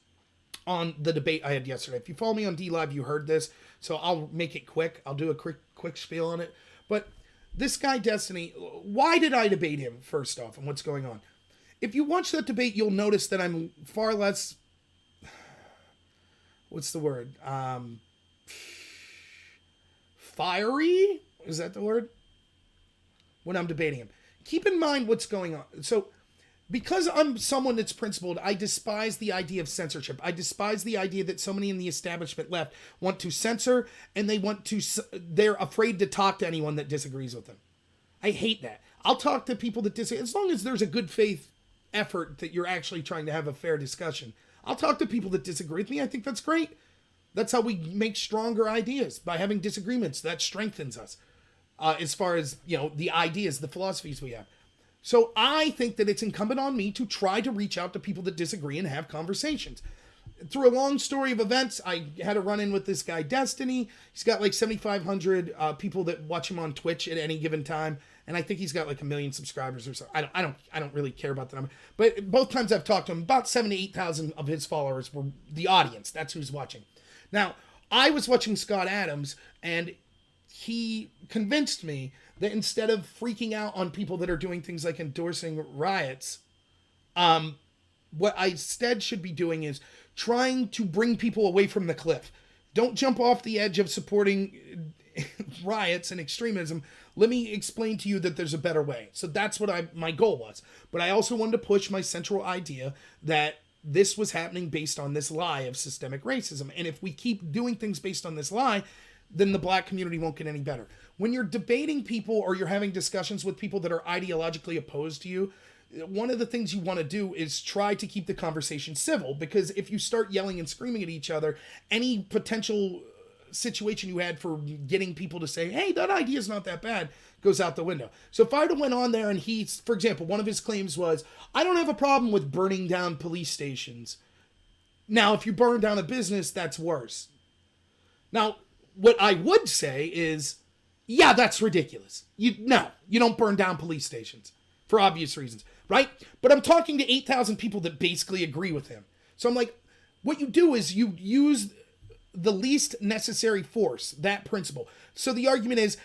on the debate I had yesterday. If you follow me on DLive, you heard this. So I'll make it quick. I'll do a quick spiel on it. But this guy, Destiny, why did I debate him, first off, and what's going on? If you watch that debate, you'll notice that I'm far less... What's the word? Fiery? Is that the word? When I'm debating him. Keep in mind what's going on. So, because I'm someone that's principled, I despise the idea of censorship. I despise the idea that so many in the establishment left want to censor, and they're afraid to talk to anyone that disagrees with them. I hate that. I'll talk to people that disagree, as long as there's a good faith effort that you're actually trying to have a fair discussion. I'll talk to people that disagree with me. I think that's great. That's how we make stronger ideas, by having disagreements. That strengthens us as far as, the ideas, the philosophies we have. So I think that it's incumbent on me to try to reach out to people that disagree and have conversations. Through a long story of events, I had a run-in with this guy, Destiny. He's got like 7,500 people that watch him on Twitch at any given time. And I think he's got like 1 million subscribers or so. I don't really care about the number. But both times I've talked to him, about 7,000 to 8,000 of his followers were the audience. That's who's watching. Now, I was watching Scott Adams, and he convinced me that instead of freaking out on people that are doing things like endorsing riots, what I instead should be doing is trying to bring people away from the cliff. Don't jump off the edge of supporting riots and extremism. Let me explain to you that there's a better way. So that's what my goal was. But I also wanted to push my central idea that this was happening based on this lie of systemic racism. And if we keep doing things based on this lie, then the black community won't get any better. When you're debating people or you're having discussions with people that are ideologically opposed to you, one of the things you want to do is try to keep the conversation civil, because if you start yelling and screaming at each other, any potential situation you had for getting people to say, hey, that idea is not that bad, goes out the window. So if I'd have went on there and for example, one of his claims was, I don't have a problem with burning down police stations. Now, if you burn down a business, that's worse. Now, what I would say is, yeah, that's ridiculous. You don't burn down police stations for obvious reasons, right? But I'm talking to 8,000 people that basically agree with him. So I'm like, what you do is you use the least necessary force, that principle. So the argument is,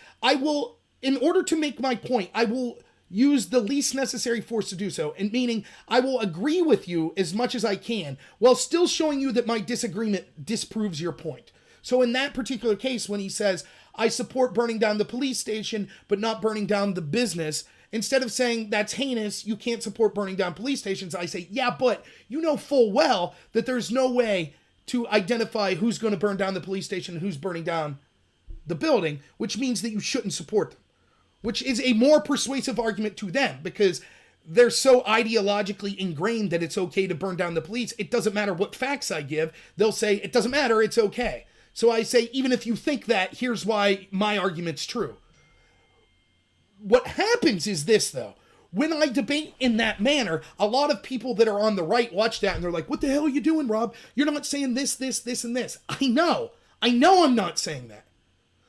in order to make my point, I will use the least necessary force to do so. And meaning, I will agree with you as much as I can while still showing you that my disagreement disproves your point. So in that particular case, when he says, I support burning down the police station, but not burning down the business, instead of saying that's heinous, you can't support burning down police stations, I say, yeah, but you know full well that there's no way to identify who's going to burn down the police station and who's burning down the building, which means that you shouldn't support them, which is a more persuasive argument to them because they're so ideologically ingrained that it's okay to burn down the police. It doesn't matter what facts I give. They'll say, it doesn't matter, it's okay. So I say, even if you think that, here's why my argument's true. What happens is this, though. When I debate in that manner, a lot of people that are on the right watch that and they're like, what the hell are you doing, Rob? You're not saying this, this, this, and this. I know I'm not saying that.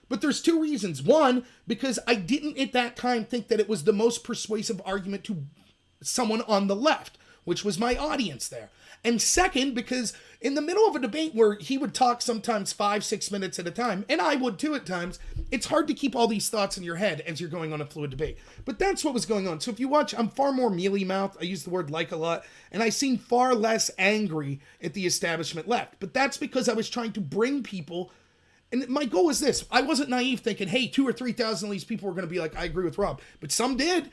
But there's two reasons. One, because I didn't at that time think that it was the most persuasive argument to someone on the left, which was my audience there. And second, because in the middle of a debate where he would talk sometimes 5-6 minutes at a time, and I would too at times, it's hard to keep all these thoughts in your head as you're going on a fluid debate. But that's what was going on. So if you watch, I'm far more mealy-mouthed. I use the word like a lot. And I seem far less angry at the establishment left. But that's because I was trying to bring people And my goal was this. I wasn't naive thinking, hey, 2,000 or 3,000 of these people were going to be like, I agree with Rob. But some did.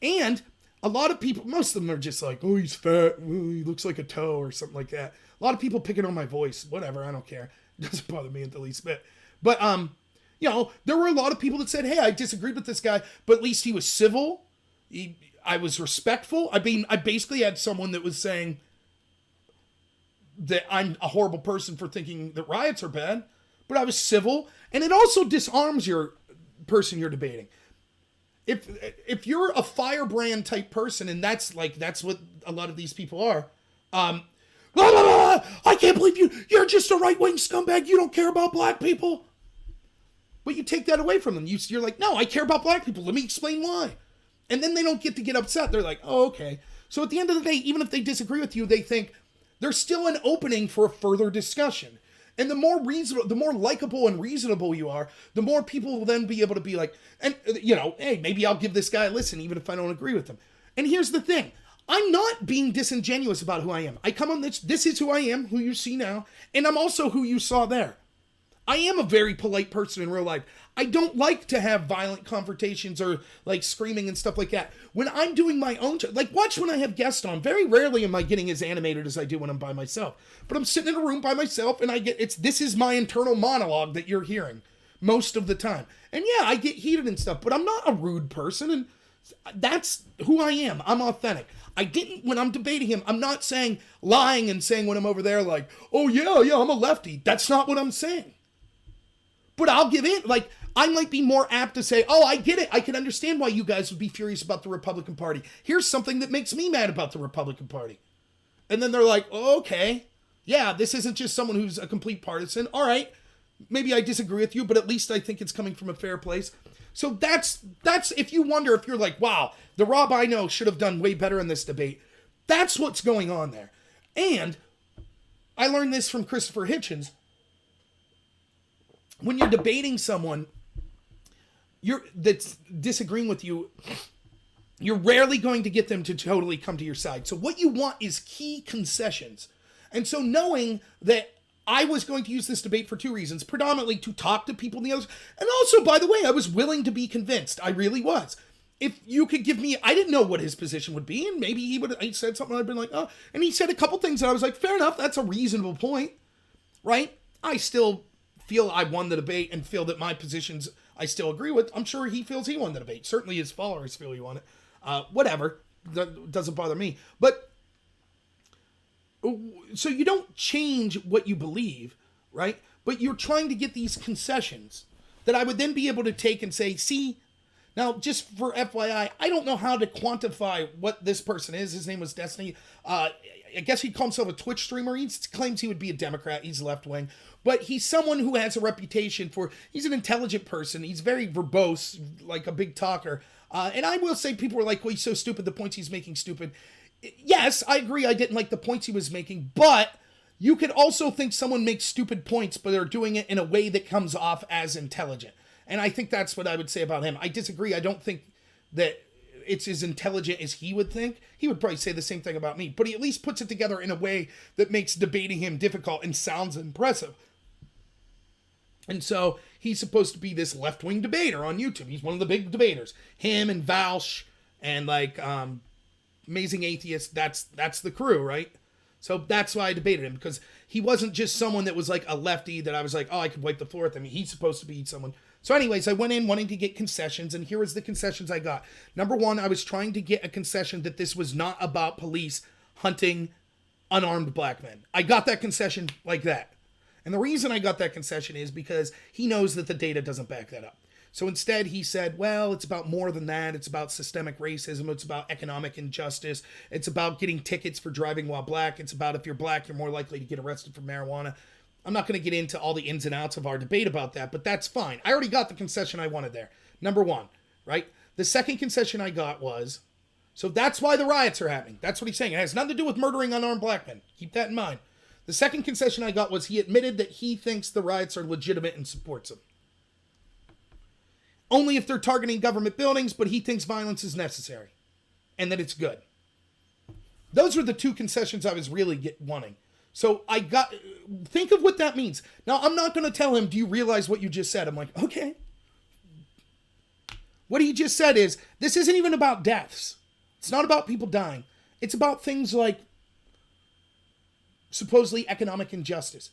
And a lot of people, most of them are just like, oh, he's fat. Oh, he looks like a toe or something like that. A lot of people picking on my voice. Whatever, I don't care. It doesn't bother me in the least bit. But, you know, there were a lot of people that said, hey, I disagreed with this guy, but at least he was civil. I was respectful. I mean, I basically had someone that was saying that I'm a horrible person for thinking that riots are bad, but I was civil. And it also disarms your person you're debating. If you're a firebrand type person, and that's what a lot of these people are, blah, blah, blah, I can't believe you're just a right-wing scumbag. You don't care about black people. But you take that away from them. You're like, no, I care about black people. Let me explain why. And then they don't get upset. They're like, oh, okay. So at the end of the day, even if they disagree with you, they think there's still an opening for a further discussion. And the more reasonable, the more likable and reasonable you are, the more people will then be able to be like, and you know, hey, maybe I'll give this guy a listen, even if I don't agree with him. And here's the thing. I'm not being disingenuous about who I am. I come on this is who I am, who you see now, and I'm also who you saw there. I am a very polite person in real life. I don't like to have violent confrontations or like screaming and stuff like that. When I'm doing my own, like watch when I have guests on, very rarely am I getting as animated as I do when I'm by myself. But I'm sitting in a room by myself and this is my internal monologue that you're hearing most of the time. And yeah, I get heated and stuff, but I'm not a rude person, and that's who I am. I'm authentic. When I'm debating him, I'm not lying and saying when I'm over there like, oh yeah, I'm a lefty. That's not what I'm saying. But I'll give in. Like, I might be more apt to say, oh, I get it. I can understand why you guys would be furious about the Republican Party. Here's something that makes me mad about the Republican Party. And then they're like, oh, okay. Yeah, this isn't just someone who's a complete partisan. All right. Maybe I disagree with you, but at least I think it's coming from a fair place. So that's if you wonder if you're like, wow, the Rob I know should have done way better in this debate. That's what's going on there. And I learned this from Christopher Hitchens. When you're debating someone that's disagreeing with you, you're rarely going to get them to totally come to your side. So what you want is key concessions. And so knowing that I was going to use this debate for two reasons, predominantly to talk to people in the others, and also, by the way, I was willing to be convinced. I really was. If you could give me, I didn't know what his position would be, and maybe he said something, I'd been like, oh, and he said a couple things that I was like, fair enough, that's a reasonable point, right? I still feel I won the debate and feel that my positions I still agree with. I'm sure he feels he won the debate. Certainly his followers feel he won it. Whatever. That doesn't bother me. But, so you don't change what you believe, right? But you're trying to get these concessions that I would then be able to take and say, see, now just for FYI, I don't know how to quantify what this person is. His name was Destiny. I guess he'd call himself a Twitch streamer. He claims he would be a Democrat. He's left-wing. But he's someone who has a reputation he's an intelligent person. He's very verbose, like a big talker. And I will say people were like, well, he's so stupid, the points he's making stupid. Yes, I agree, I didn't like the points he was making, but you could also think someone makes stupid points, but they're doing it in a way that comes off as intelligent. And I think that's what I would say about him. I disagree. I don't think that it's as intelligent as he would think. He would probably say the same thing about me, but he at least puts it together in a way that makes debating him difficult and sounds impressive. And so he's supposed to be this left-wing debater on YouTube. He's one of the big debaters. Him and Valsh and like Amazing Atheist, that's the crew, right? So that's why I debated him, because he wasn't just someone that was like a lefty that I was like, oh, I could wipe the floor with him. He's supposed to be someone. So anyways, I went in wanting to get concessions, and here was the concessions I got. Number one, I was trying to get a concession that this was not about police hunting unarmed black men. I got that concession like that. And the reason I got that concession is because he knows that the data doesn't back that up. So instead he said, well, it's about more than that. It's about systemic racism. It's about economic injustice. It's about getting tickets for driving while black. It's about if you're black, you're more likely to get arrested for marijuana. I'm not going to get into all the ins and outs of our debate about that, but that's fine. I already got the concession I wanted there. Number one, right? The second concession I got was, so that's why the riots are happening. That's what he's saying. It has nothing to do with murdering unarmed black men. Keep that in mind. The second concession I got was he admitted that he thinks the riots are legitimate and supports them. Only if they're targeting government buildings, but he thinks violence is necessary and that it's good. Those were the two concessions I was really wanting. So think of what that means. Now, I'm not going to tell him, do you realize what you just said? I'm like, okay. What he just said is, this isn't even about deaths. It's not about people dying. It's about things like supposedly economic injustice.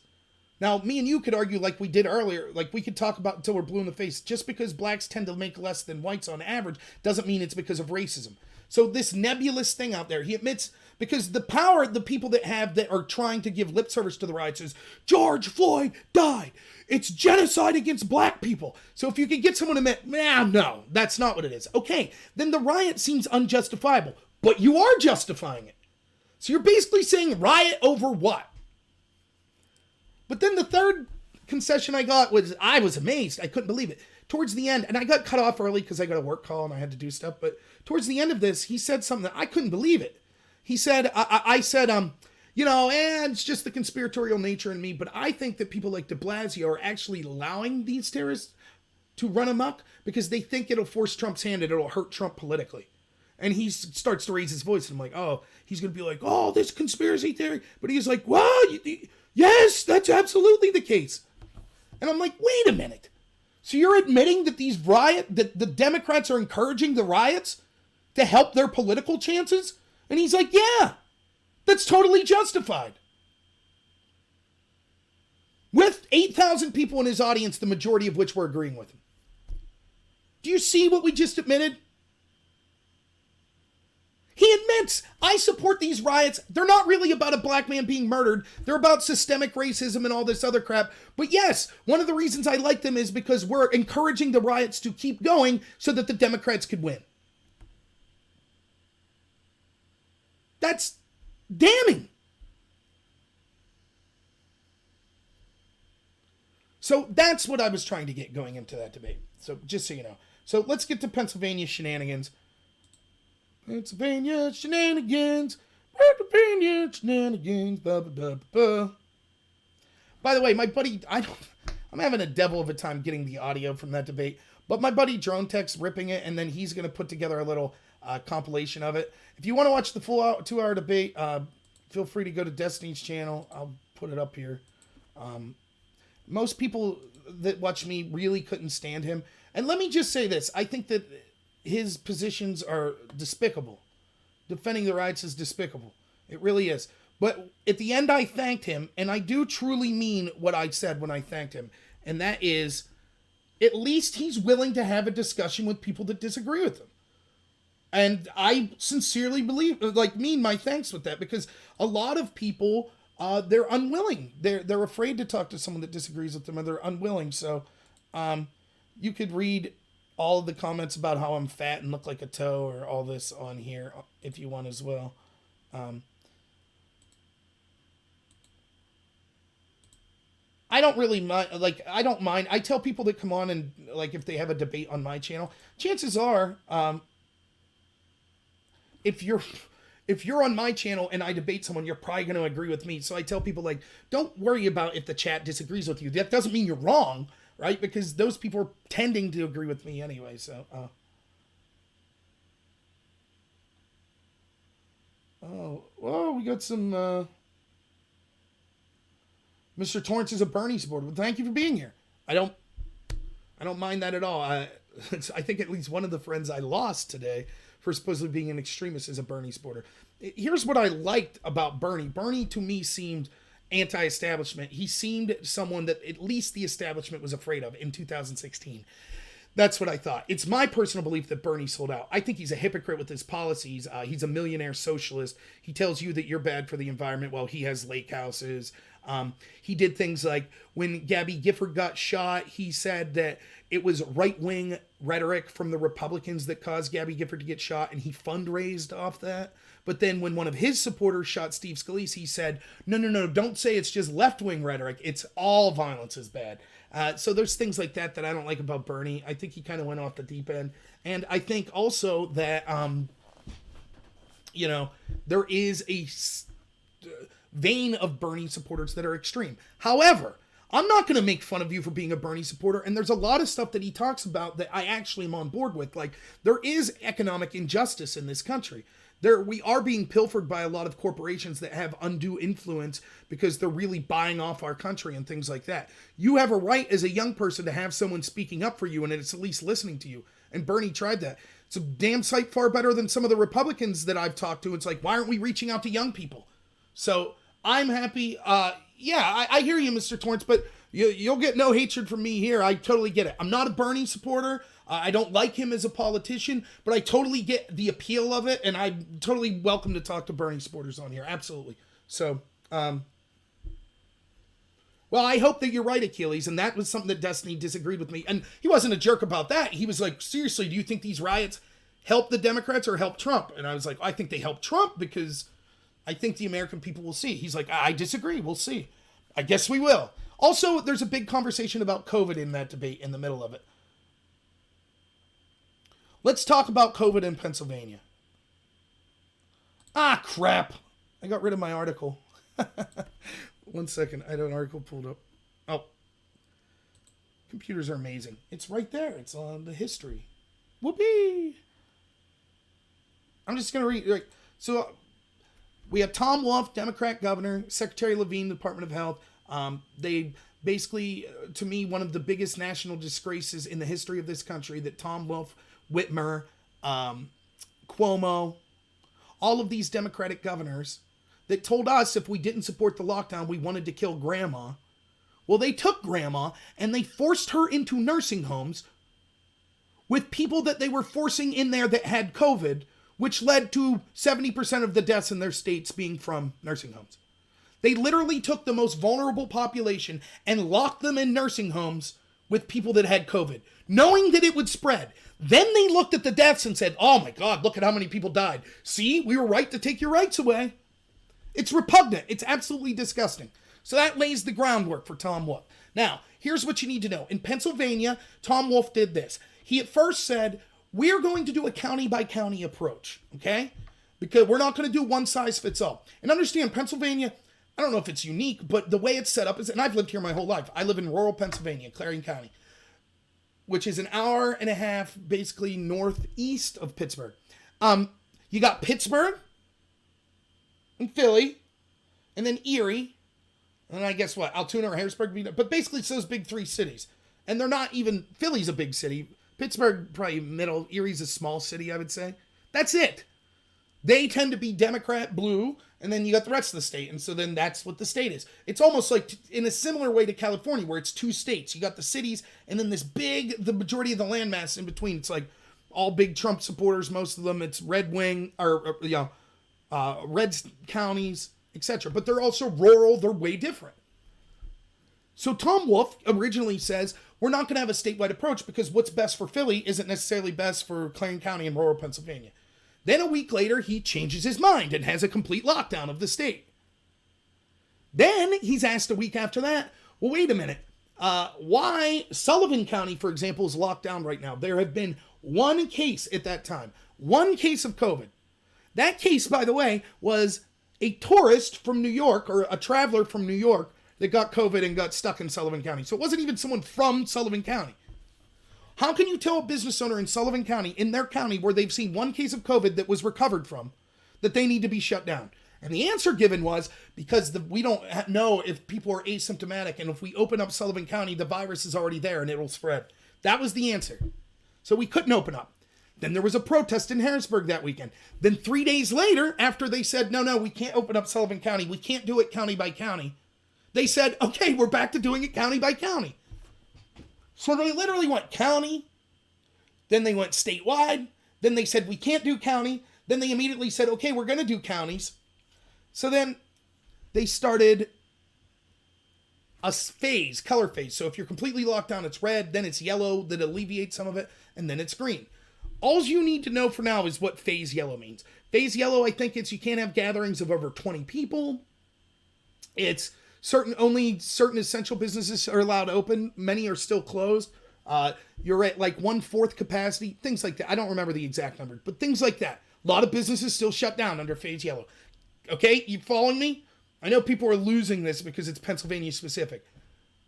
Now, me and you could argue like we did earlier, like we could talk about until we're blue in the face. Just because blacks tend to make less than whites on average doesn't mean it's because of racism. So this nebulous thing out there, he admits, because the people that are trying to give lip service to the riots is, George Floyd died. It's genocide against black people. So if you could get someone to admit, no, that's not what it is. Okay, then the riot seems unjustifiable, but you are justifying it. So you're basically saying riot over what? But then the third concession I got was, I was amazed. I couldn't believe it. Towards the end, and I got cut off early because I got a work call and I had to do stuff, but towards the end of this, he said something that I couldn't believe it. He said, I said, it's just the conspiratorial nature in me, but I think that people like de Blasio are actually allowing these terrorists to run amok because they think it'll force Trump's hand and it'll hurt Trump politically. And he starts to raise his voice, and I'm like, oh, he's going to be like, oh, this conspiracy theory. But he's like, well, yes, that's absolutely the case. And I'm like, wait a minute. So you're admitting that that the Democrats are encouraging the riots to help their political chances? And he's like, yeah, that's totally justified. With 8,000 people in his audience, the majority of which were agreeing with him. Do you see what we just admitted? He admits, I support these riots. They're not really about a black man being murdered. They're about systemic racism and all this other crap. But yes, one of the reasons I like them is because we're encouraging the riots to keep going so that the Democrats could win. That's damning. So that's what I was trying to get going into that debate. So just so you know. So let's get to Pennsylvania shenanigans. Pennsylvania shenanigans. Pennsylvania shenanigans. Blah, blah, blah, blah. By the way, my buddy, I'm having a devil of a time getting the audio from that debate. But my buddy Drone Tech's ripping it, and then he's going to put together a little compilation of it. If you want to watch the full 2-hour debate, feel free to go to Destiny's channel. I'll put it up here. Most people that watch me really couldn't stand him. And let me just say this. I think that his positions are despicable. Defending the riots is despicable. It really is. But at the end, I thanked him, and I do truly mean what I said when I thanked him. And that is, at least he's willing to have a discussion with people that disagree with him. And I sincerely believe, mean my thanks with that, because a lot of people, they're unwilling. They're afraid to talk to someone that disagrees with them, or they're unwilling. So you could read all of the comments about how I'm fat and look like a toe, or all this on here if you want as well. I don't really mind. I don't mind. I tell people that come on and if they have a debate on my channel, chances are, if you're on my channel and I debate someone, you're probably going to agree with me. So I tell people, don't worry about if the chat disagrees with you. That doesn't mean you're wrong, right? Because those people are tending to agree with me anyway. So, we got some, Mr. Torrance is a Bernie supporter. Well, thank you for being here. I don't mind that at all. I think at least one of the friends I lost today for supposedly being an extremist is a Bernie supporter. Here's what I liked about Bernie. Bernie, to me, seemed anti-establishment. He seemed someone that at least the establishment was afraid of in 2016. That's what I thought. It's my personal belief that Bernie sold out. I think he's a hypocrite with his policies. He's a millionaire socialist. He tells you that you're bad for the environment while he has lake houses. He did things like when Gabby Gifford got shot, he said that it was right-wing rhetoric from the Republicans that caused Gabby Gifford to get shot, and he fundraised off that. But then when one of his supporters shot Steve Scalise, he said, no, don't say it's just left-wing rhetoric. It's all violence is bad. So there's things like that I don't like about Bernie. I think he kind of went off the deep end. And I think also that, there is a vein of Bernie supporters that are extreme. However, I'm not going to make fun of you for being a Bernie supporter. And there's a lot of stuff that he talks about that I actually am on board with. Like, there is economic injustice in this country. We are being pilfered by a lot of corporations that have undue influence because they're really buying off our country and things like that. You have a right as a young person to have someone speaking up for you and it's at least listening to you. And Bernie tried that. It's a damn sight far better than some of the Republicans that I've talked to. It's like, why aren't we reaching out to young people? So I'm happy. I hear you, Mr. Torrance, but you'll get no hatred from me here. I totally get it. I'm not a Bernie supporter. I don't like him as a politician, but I totally get the appeal of it, and I'm totally welcome to talk to Bernie supporters on here. Absolutely. So, well, I hope that you're right, Achilles, and that was something that Destiny disagreed with me. And he wasn't a jerk about that. He was like, seriously, do you think these riots help the Democrats or help Trump? And I was like, I think they help Trump because I think the American people will see. He's like, I disagree. We'll see. I guess we will. Also, there's a big conversation about COVID in that debate in the middle of it. Let's talk about COVID in Pennsylvania. Ah, crap. I got rid of my article. 1 second. I had an article pulled up. Oh. Computers are amazing. It's right there. It's on the history. Whoopee. I'm just going to read. Right. So we have Tom Wolf, Democrat governor, Secretary Levine, Department of Health. They basically, to me, one of the biggest national disgraces in the history of this country that Tom Wolf, Whitmer, Cuomo, all of these Democratic governors that told us if we didn't support the lockdown, we wanted to kill grandma. Well, they took grandma and they forced her into nursing homes with people that they were forcing in there that had COVID, which led to 70% of the deaths in their states being from nursing homes. They literally took the most vulnerable population and locked them in nursing homes with people that had COVID, knowing that it would spread. Then they looked at the deaths and said, oh my God, look at how many people died. See, we were right to take your rights away. It's repugnant. It's absolutely disgusting. So that lays the groundwork for Tom Wolf. Now, here's what you need to know. In Pennsylvania, Tom Wolf did this. He at first said, we're going to do a county by county approach, okay? Because we're not going to do one size fits all. And understand, Pennsylvania, I don't know if it's unique, but the way it's set up is, and I've lived here my whole life. I live in rural Pennsylvania, Clarion County, which is an hour and a half basically northeast of Pittsburgh. You got Pittsburgh and Philly, and then Erie, and I guess what, Altoona or Harrisburg, but basically it's those big three cities. And they're not even, Philly's a big city, Pittsburgh probably middle, Erie's a small city, I would say. That's it. They tend to be Democrat blue, and then you got the rest of the state, and so then that's what the state is. It's almost like in a similar way to California, where it's two states. You got the cities, and then this big, the majority of the landmass in between. It's like all big Trump supporters, most of them. It's red wing, red counties, etc. But they're also rural. They're way different. So Tom Wolf originally says, we're not going to have a statewide approach because what's best for Philly isn't necessarily best for Clarion County and rural Pennsylvania. Then a week later, he changes his mind and has a complete lockdown of the state. Then he's asked a week after that, well, wait a minute. Why Sullivan County, for example, is locked down right now? There have been one case at that time. One case of COVID. That case, by the way, was a tourist from New York or a traveler from New York that got COVID and got stuck in Sullivan County. So it wasn't even someone from Sullivan County. How can you tell a business owner in Sullivan County, in their county, where they've seen one case of COVID that was recovered from, that they need to be shut down? And the answer given was because we don't know if people are asymptomatic, and if we open up Sullivan County, the virus is already there and it'll spread. That was the answer. So we couldn't open up. Then there was a protest in Harrisburg that weekend. Then 3 days later, after they said, no, we can't open up Sullivan County, we can't do it county by county, they said, okay, we're back to doing it county by county. So they literally went county, then they went statewide, then they said we can't do county, then they immediately said, okay, we're going to do counties. So then they started a phase, color phase. So if you're completely locked down, it's red, then it's yellow that alleviates some of it, and then it's green. All you need to know for now is what phase yellow means. Phase yellow, I think it's you can't have gatherings of over 20 people. It's only certain essential businesses are allowed open. Many are still closed. You're at like 1/4 capacity, things like that. I don't remember the exact number, but things like that. A lot of businesses still shut down under phase yellow. Okay, you following me? I know people are losing this because it's Pennsylvania specific.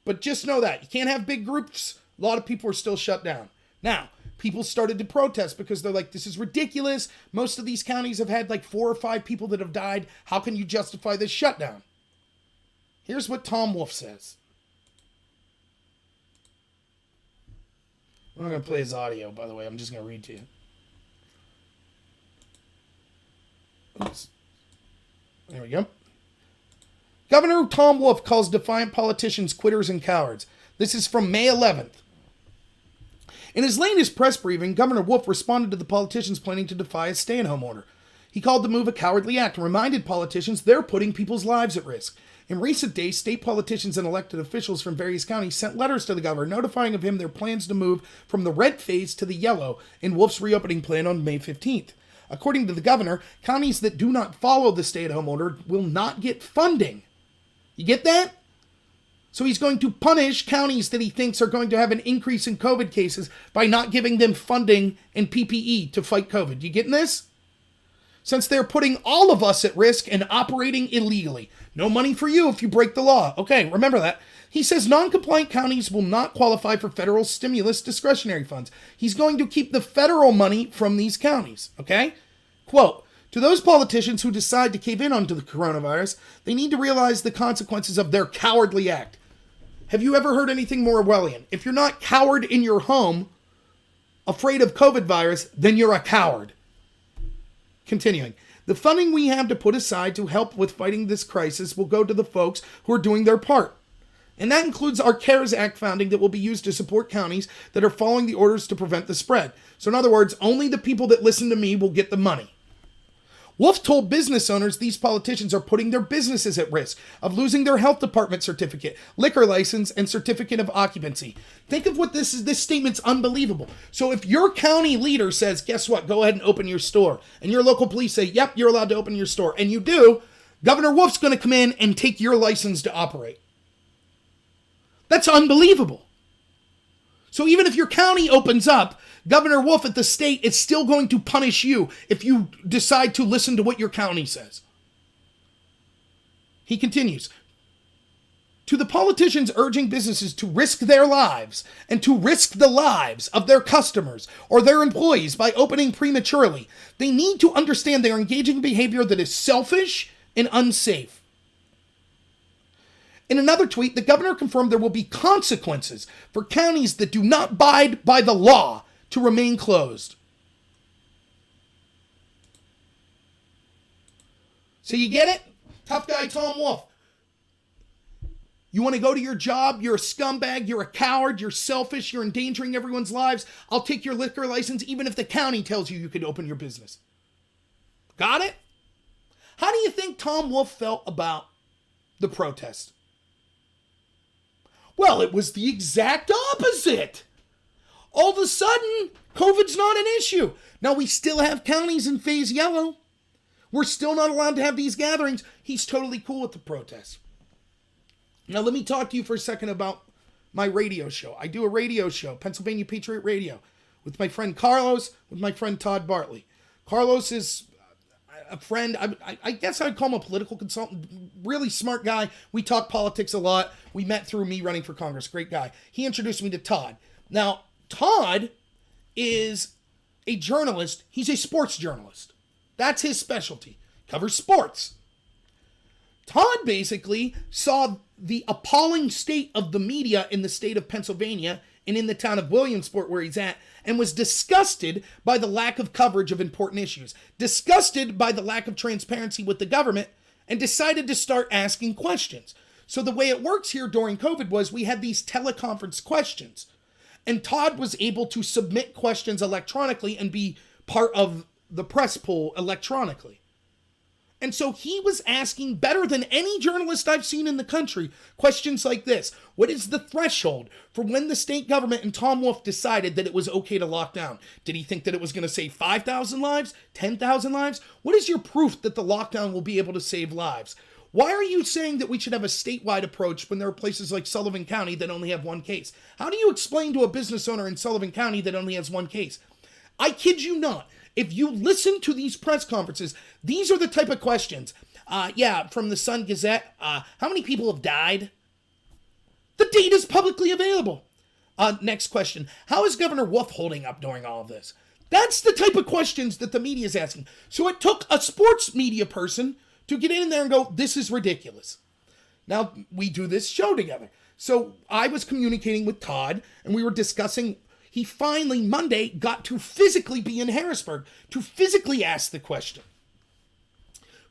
But just know that. You can't have big groups. A lot of people are still shut down. Now, people started to protest because they're like, this is ridiculous. Most of these counties have had like 4 or 5 people that have died. How can you justify this shutdown? Here's what Tom Wolf says. I'm not going to play his audio, by the way. I'm just going to read to you. Oops. There we go. Governor Tom Wolf calls defiant politicians quitters and cowards. This is from May 11th. In his latest press briefing, Governor Wolf responded to the politicians planning to defy a stay-at-home order. He called the move a cowardly act and reminded politicians they're putting people's lives at risk. In recent days, state politicians and elected officials from various counties sent letters to the governor notifying of him their plans to move from the red phase to the yellow in Wolf's reopening plan on May 15th. According to the governor, counties that do not follow the stay-at-home order will not get funding. You get that? So he's going to punish counties that he thinks are going to have an increase in COVID cases by not giving them funding and PPE to fight COVID. You getting this? Since they're putting all of us at risk and operating illegally. No money for you if you break the law. Okay, remember that. He says non-compliant counties will not qualify for federal stimulus discretionary funds. He's going to keep the federal money from these counties. Okay? Quote, to those politicians who decide to cave in onto the coronavirus, they need to realize the consequences of their cowardly act. Have you ever heard anything more Orwellian? If you're not coward in your home, afraid of COVID virus, then you're a coward. Continuing. The funding we have to put aside to help with fighting this crisis will go to the folks who are doing their part. And that includes our CARES Act funding that will be used to support counties that are following the orders to prevent the spread. So in other words, only the people that listen to me will get the money. Wolf told business owners these politicians are putting their businesses at risk of losing their health department certificate, liquor license, and certificate of occupancy. Think of what this is. This statement's unbelievable. So if your county leader says, guess what, go ahead and open your store, and your local police say, yep, you're allowed to open your store, and you do, Governor Wolf's going to come in and take your license to operate. That's unbelievable. So even if your county opens up, Governor Wolf at the state is still going to punish you if you decide to listen to what your county says. He continues, to the politicians urging businesses to risk their lives and to risk the lives of their customers or their employees by opening prematurely, they need to understand they're engaging in behavior that is selfish and unsafe. In another tweet, the governor confirmed there will be consequences for counties that do not abide by the law to remain closed. So you get it? Tough guy Tom Wolf. You want to go to your job? You're a scumbag. You're a coward. You're selfish. You're endangering everyone's lives. I'll take your liquor license even if the county tells you you could open your business. Got it? How do you think Tom Wolf felt about the protest? Well, it was the exact opposite. All of a sudden, COVID's not an issue. Now, we still have counties in phase yellow. We're still not allowed to have these gatherings. He's totally cool with the protest. Now, let me talk to you for a second about my radio show. I do a radio show, Pennsylvania Patriot Radio, with my friend Carlos, with my friend Todd Bartlett. Carlos is a friend. I guess I'd call him a political consultant. Really smart guy. We talk politics a lot. We met through me running for Congress. Great guy. He introduced me to Todd. Now, Todd is a journalist. He's a sports journalist. That's his specialty. Covers sports. Todd basically saw the appalling state of the media in the state of Pennsylvania and in the town of Williamsport where he's at, and was disgusted by the lack of coverage of important issues, disgusted by the lack of transparency with the government, and decided to start asking questions. So the way it works here during COVID was we had these teleconference questions. And Todd was able to submit questions electronically and be part of the press pool electronically. And so he was asking, better than any journalist I've seen in the country, questions like this. What is the threshold for when the state government and Tom Wolf decided that it was okay to lock down? Did he think that it was going to save 5,000 lives, 10,000 lives? What is your proof that the lockdown will be able to save lives? Why are you saying that we should have a statewide approach when there are places like Sullivan County that only have one case? How do you explain to a business owner in Sullivan County that only has one case? I kid you not. If you listen to these press conferences, these are the type of questions. From the Sun Gazette, how many people have died? The data is publicly available. Next question. How is Governor Wolf holding up during all of this? That's the type of questions that the media is asking. So it took a sports media person to get in there and go, this is ridiculous. Now, we do this show together. So I was communicating with Todd, and we were discussing. He finally, Monday, got to physically be in Harrisburg, to physically ask the question.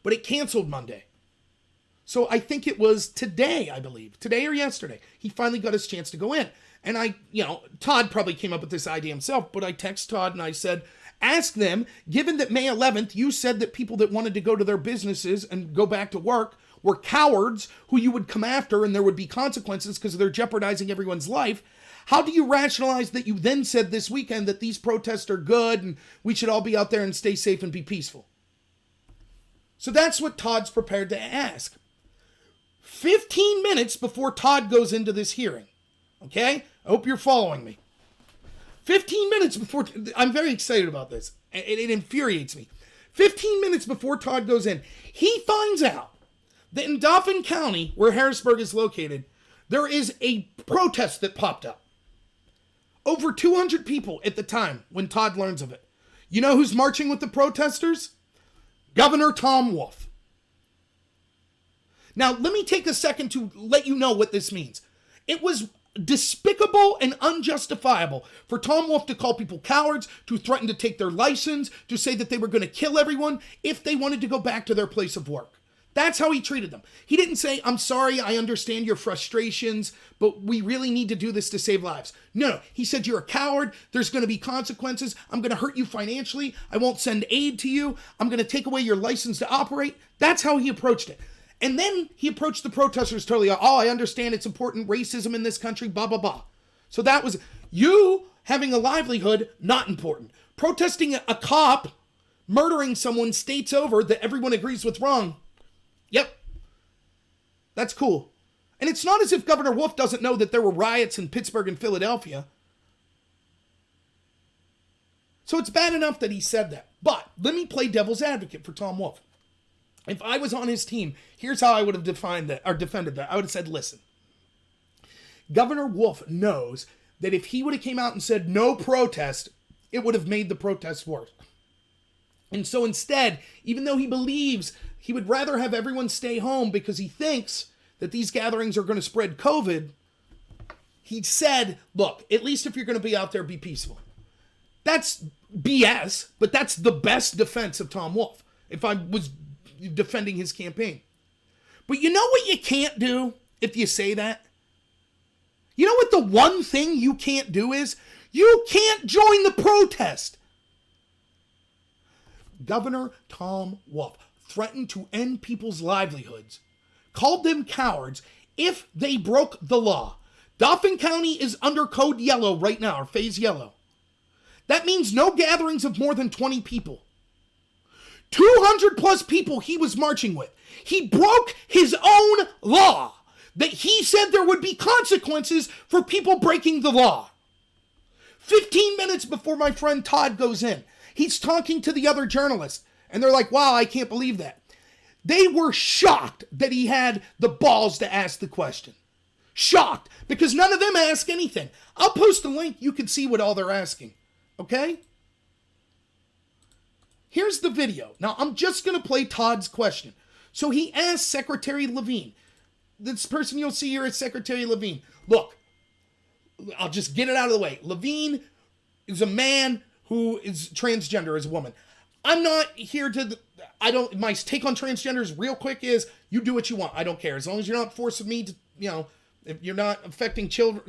But it canceled Monday. So I think it was today, I believe. Today or yesterday. He finally got his chance to go in. And Todd probably came up with this idea himself, but I texted Todd and I said, ask them, given that May 11th, you said that people that wanted to go to their businesses and go back to work were cowards who you would come after and there would be consequences because they're jeopardizing everyone's life. How do you rationalize that you then said this weekend that these protests are good and we should all be out there and stay safe and be peaceful? So that's what Todd's prepared to ask. 15 minutes before Todd goes into this hearing. Okay? I hope you're following me. 15 minutes before, I'm very excited about this. It infuriates me. 15 minutes before Todd goes in, he finds out that in Dauphin County, where Harrisburg is located, there is a protest that popped up. Over 200 people at the time when Todd learns of it. You know who's marching with the protesters? Governor Tom Wolf. Now, let me take a second to let you know what this means. It was despicable and unjustifiable for Tom Wolf to call people cowards, to threaten to take their license, to say that they were going to kill everyone if they wanted to go back to their place of work. That's how he treated them. He didn't say, I'm sorry, I understand your frustrations, but we really need to do this to save lives. No, he said, you're a coward. There's going to be consequences. I'm going to hurt you financially. I won't send aid to you. I'm going to take away your license to operate. That's how he approached it. And then he approached the protesters totally, I understand it's important, racism in this country, blah, blah, blah. So that was you having a livelihood, not important. Protesting a cop murdering someone states over that everyone agrees with wrong. Yep. That's cool. And it's not as if Governor Wolf doesn't know that there were riots in Pittsburgh and Philadelphia. So it's bad enough that he said that. But let me play devil's advocate for Tom Wolf. If I was on his team, here's how I would have defended that. I would have said, listen, Governor Wolf knows that if he would have came out and said no protest, it would have made the protest worse. And so instead, even though he believes he would rather have everyone stay home because he thinks that these gatherings are going to spread COVID, he said, look, at least if you're going to be out there, be peaceful. That's BS, but that's the best defense of Tom Wolf. If I was defending his campaign. But you know what you can't do if you say that? You know what the one thing you can't do is? You can't join the protest. Governor Tom Wolf threatened to end people's livelihoods, called them cowards if they broke the law. Dauphin County is under code yellow right now, or phase yellow. That means no gatherings of more than 20 people. 200 plus people he was marching with. He broke his own law that he said there would be consequences for people breaking the law. 15 minutes before my friend Todd goes in, he's talking to the other journalists, and they're like, wow, I can't believe that. They were shocked that he had the balls to ask the question. Shocked, because none of them ask anything. I'll post a link, you can see what all they're asking. Okay? Here's the video. Now, I'm just going to play Todd's question. So he asked Secretary Levine. This person you'll see here is Secretary Levine. Look, I'll just get it out of the way. Levine is a man who is transgender, as a woman. I'm not here to, my take on transgenders real quick is, you do what you want. I don't care. As long as you're not forcing me to, if you're not affecting children,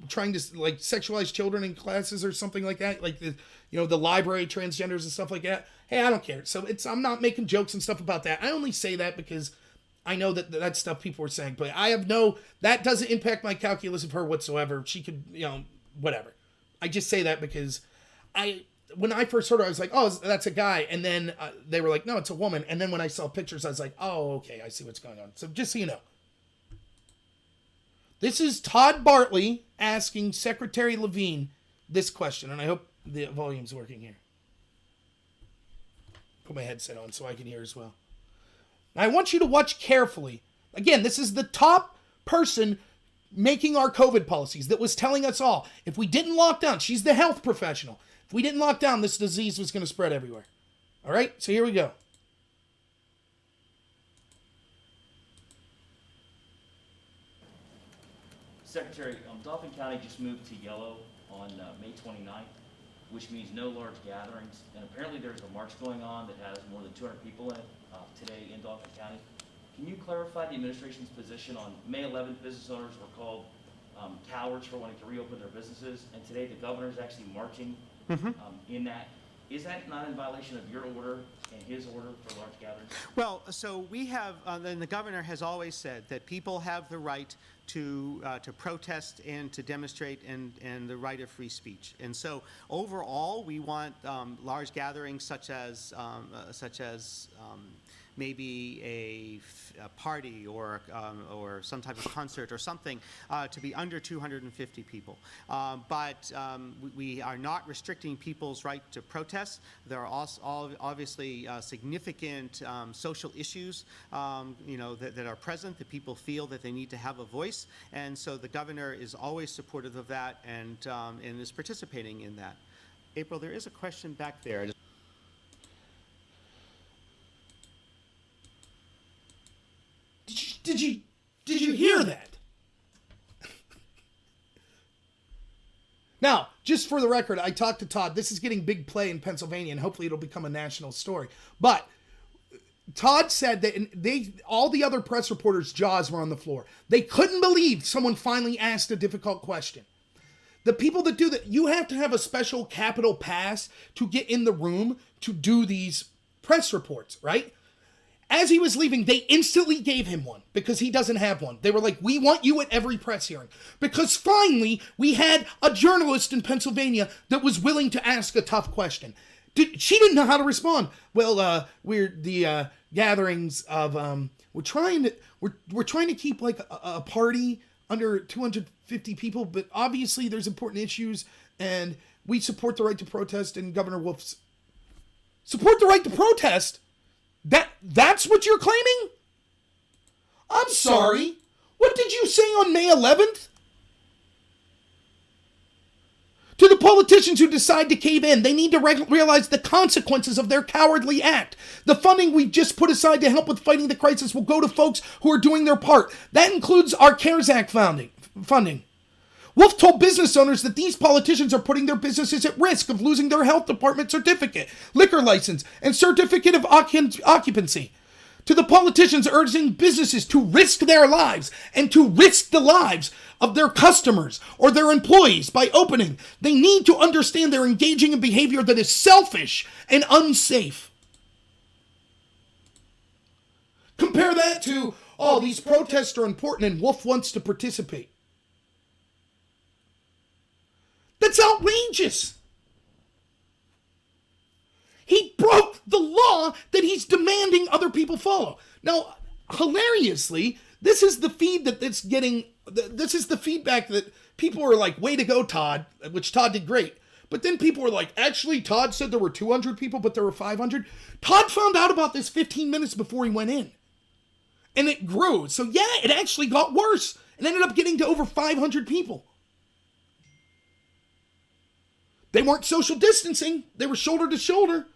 trying to, sexualize children in classes or something like that, the library transgenders and stuff like that. Hey, I don't care. So I'm not making jokes and stuff about that. I only say that because I know that stuff people are saying, but that doesn't impact my calculus of her whatsoever. She could, whatever. I just say that because when I first heard her, I was like, oh, that's a guy. And then they were like, no, it's a woman. And then when I saw pictures, I was like, oh, okay, I see what's going on. So just so you know. This is Todd Bartlett asking Secretary Levine this question, and I hope the volume's working here. Put my headset on so I can hear as well. Now, I want you to watch carefully. Again, this is the top person making our COVID policies, that was telling us all, if we didn't lock down, she's the health professional, if we didn't lock down, this disease was going to spread everywhere. All right, so here we go. Secretary, Dauphin County just moved to yellow on May 29th, which means no large gatherings. And apparently there's a march going on that has more than 200 people in it today in Dauphin County. Can you clarify the administration's position on May 11th? Business owners were called cowards for wanting to reopen their businesses, and today the governor is actually marching in that. Is that not in violation of your order and his order for large gatherings? Well, so we have, and the governor has always said that people have the right to protest and to demonstrate and the right of free speech. And so overall, we want large gatherings such as maybe a party or some type of concert or something to be under 250 people. But we are not restricting people's right to protest. There are also obviously significant social issues that are present, that people feel that they need to have a voice. And so the governor is always supportive of that and is participating in that. April, there is a question back there. Did you hear that? Now, just for the record, I talked to Todd. This is getting big play in Pennsylvania, and hopefully it'll become a national story. But Todd said that all the other press reporters' jaws were on the floor. They couldn't believe someone finally asked a difficult question. The people that do that, you have to have a special Capitol pass to get in the room to do these press reports, right? As he was leaving, they instantly gave him one because he doesn't have one. They were like, we want you at every press hearing. Because finally, we had a journalist in Pennsylvania that was willing to ask a tough question. She didn't know how to respond. Well, we're the gatherings of, we're trying to keep like a party under 250 people, but obviously there's important issues and we support the right to protest, and Governor Wolf's support the right to protest. That's what you're claiming? I'm sorry. What did you say on May 11th? To the politicians who decide to cave in, they need to realize the consequences of their cowardly act. The funding we've just put aside to help with fighting the crisis will go to folks who are doing their part. That includes our CARES Act funding. Wolf told business owners that these politicians are putting their businesses at risk of losing their health department certificate, liquor license, and certificate of occupancy. To the politicians urging businesses to risk their lives and to risk the lives of their customers or their employees by opening, they need to understand they're engaging in behavior that is selfish and unsafe. Compare that to, these protests are important and Wolf wants to participate. That's outrageous. He broke the law that he's demanding other people follow. Now, hilariously, this is the feed this is the feedback that people are like, way to go, Todd, which Todd did great. But then people were like, actually, Todd said there were 200 people, but there were 500. Todd found out about this 15 minutes before he went in. And it grew. So yeah, it actually got worse and ended up getting to over 500 people. They weren't social distancing. They were shoulder to shoulder.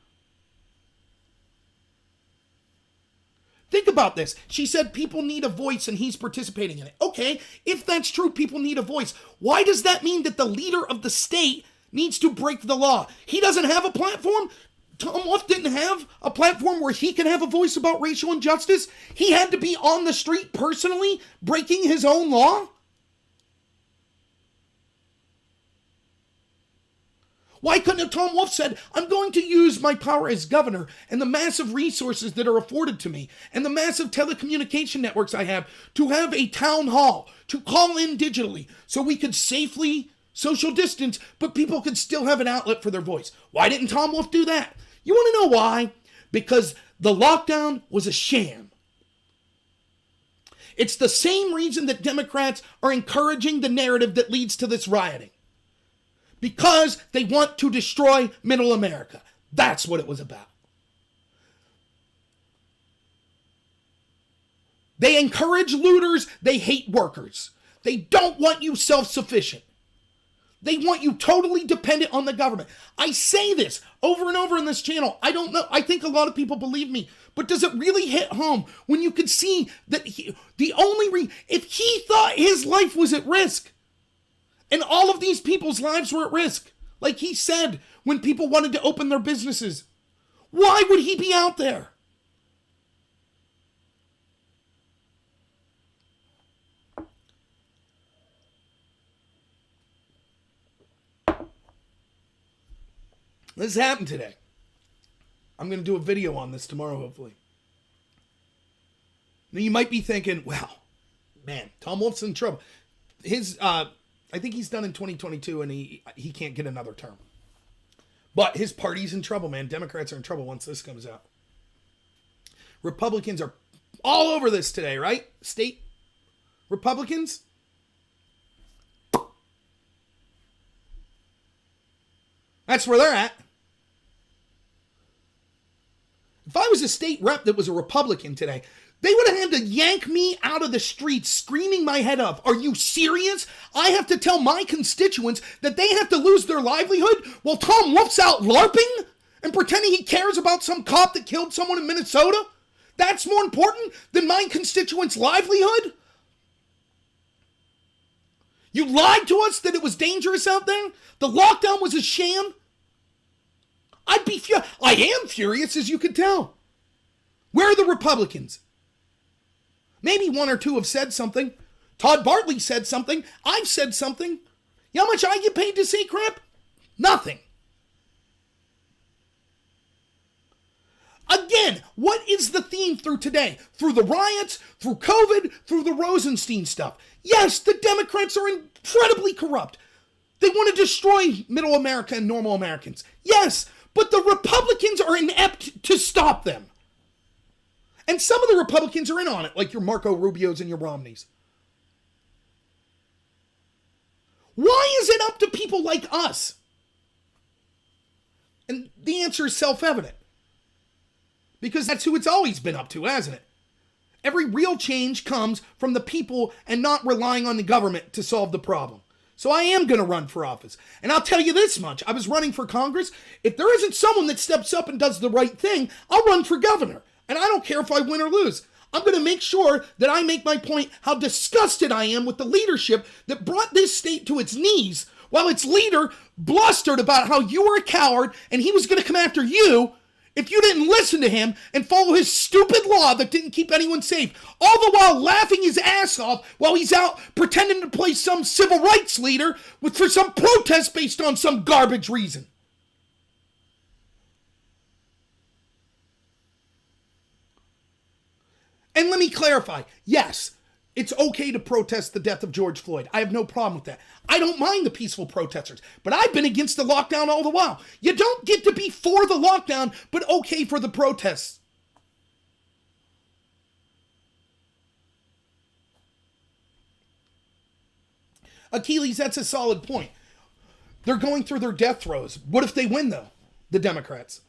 Think about this. She said people need a voice and he's participating in it. Okay, if that's true, people need a voice. Why does that mean that the leader of the state needs to break the law? He doesn't have a platform. Tom Wolf didn't have a platform where he could have a voice about racial injustice. He had to be on the street personally breaking his own law. Why couldn't have Tom Wolf said, I'm going to use my power as governor and the massive resources that are afforded to me and the massive telecommunication networks I have to have a town hall, to call in digitally so we could safely social distance, but people could still have an outlet for their voice. Why didn't Tom Wolf do that? You want to know why? Because the lockdown was a sham. It's the same reason that Democrats are encouraging the narrative that leads to this rioting. Because they want to destroy middle America. That's what it was about. They encourage looters. They hate workers. They don't want you self-sufficient. They want you totally dependent on the government. I say this over and over in this channel. I don't know. I think a lot of people believe me. But does it really hit home when you could see that if he thought his life was at risk and all of these people's lives were at risk, like he said when people wanted to open their businesses, why would he be out there? This happened today. I'm going to do a video on this tomorrow, hopefully. Now, you might be thinking, well, man, Tom Wolf's in trouble. I think he's done in 2022, and he can't get another term. But his party's in trouble, man. Democrats are in trouble once this comes out. Republicans are all over this today, right? State Republicans. That's where they're at. If I was a state rep that was a Republican today, they would have had to yank me out of the streets screaming my head off. Are you serious? I have to tell my constituents that they have to lose their livelihood while Tom Wolf's out LARPing and pretending he cares about some cop that killed someone in Minnesota? That's more important than my constituents' livelihood? You lied to us that it was dangerous out there? The lockdown was a sham? I am furious, as you can tell. Where are the Republicans? Maybe one or two have said something. Todd Bartlett said something. I've said something. You know how much I get paid to say crap? Nothing. Again, what is the theme through today? Through the riots, through COVID, through the Rosenstein stuff. Yes, the Democrats are incredibly corrupt. They want to destroy middle America and normal Americans. Yes, but the Republicans are inept to stop them. And some of the Republicans are in on it, like your Marco Rubios and your Romneys. Why is it up to people like us? And the answer is self-evident. Because that's who it's always been up to, hasn't it? Every real change comes from the people and not relying on the government to solve the problem. So I am going to run for office. And I'll tell you this much. I was running for Congress. If there isn't someone that steps up and does the right thing, I'll run for governor. And I don't care if I win or lose. I'm going to make sure that I make my point how disgusted I am with the leadership that brought this state to its knees while its leader blustered about how you were a coward and he was going to come after you if you didn't listen to him and follow his stupid law that didn't keep anyone safe, all the while laughing his ass off while he's out pretending to play some civil rights leader for some protest based on some garbage reason. And let me clarify, yes, it's okay to protest the death of George Floyd. I have no problem with that. I don't mind the peaceful protesters, but I've been against the lockdown all the while. You don't get to be for the lockdown, but okay for the protests. Achilles, that's a solid point. They're going through their death throes. What if they win, though? The Democrats.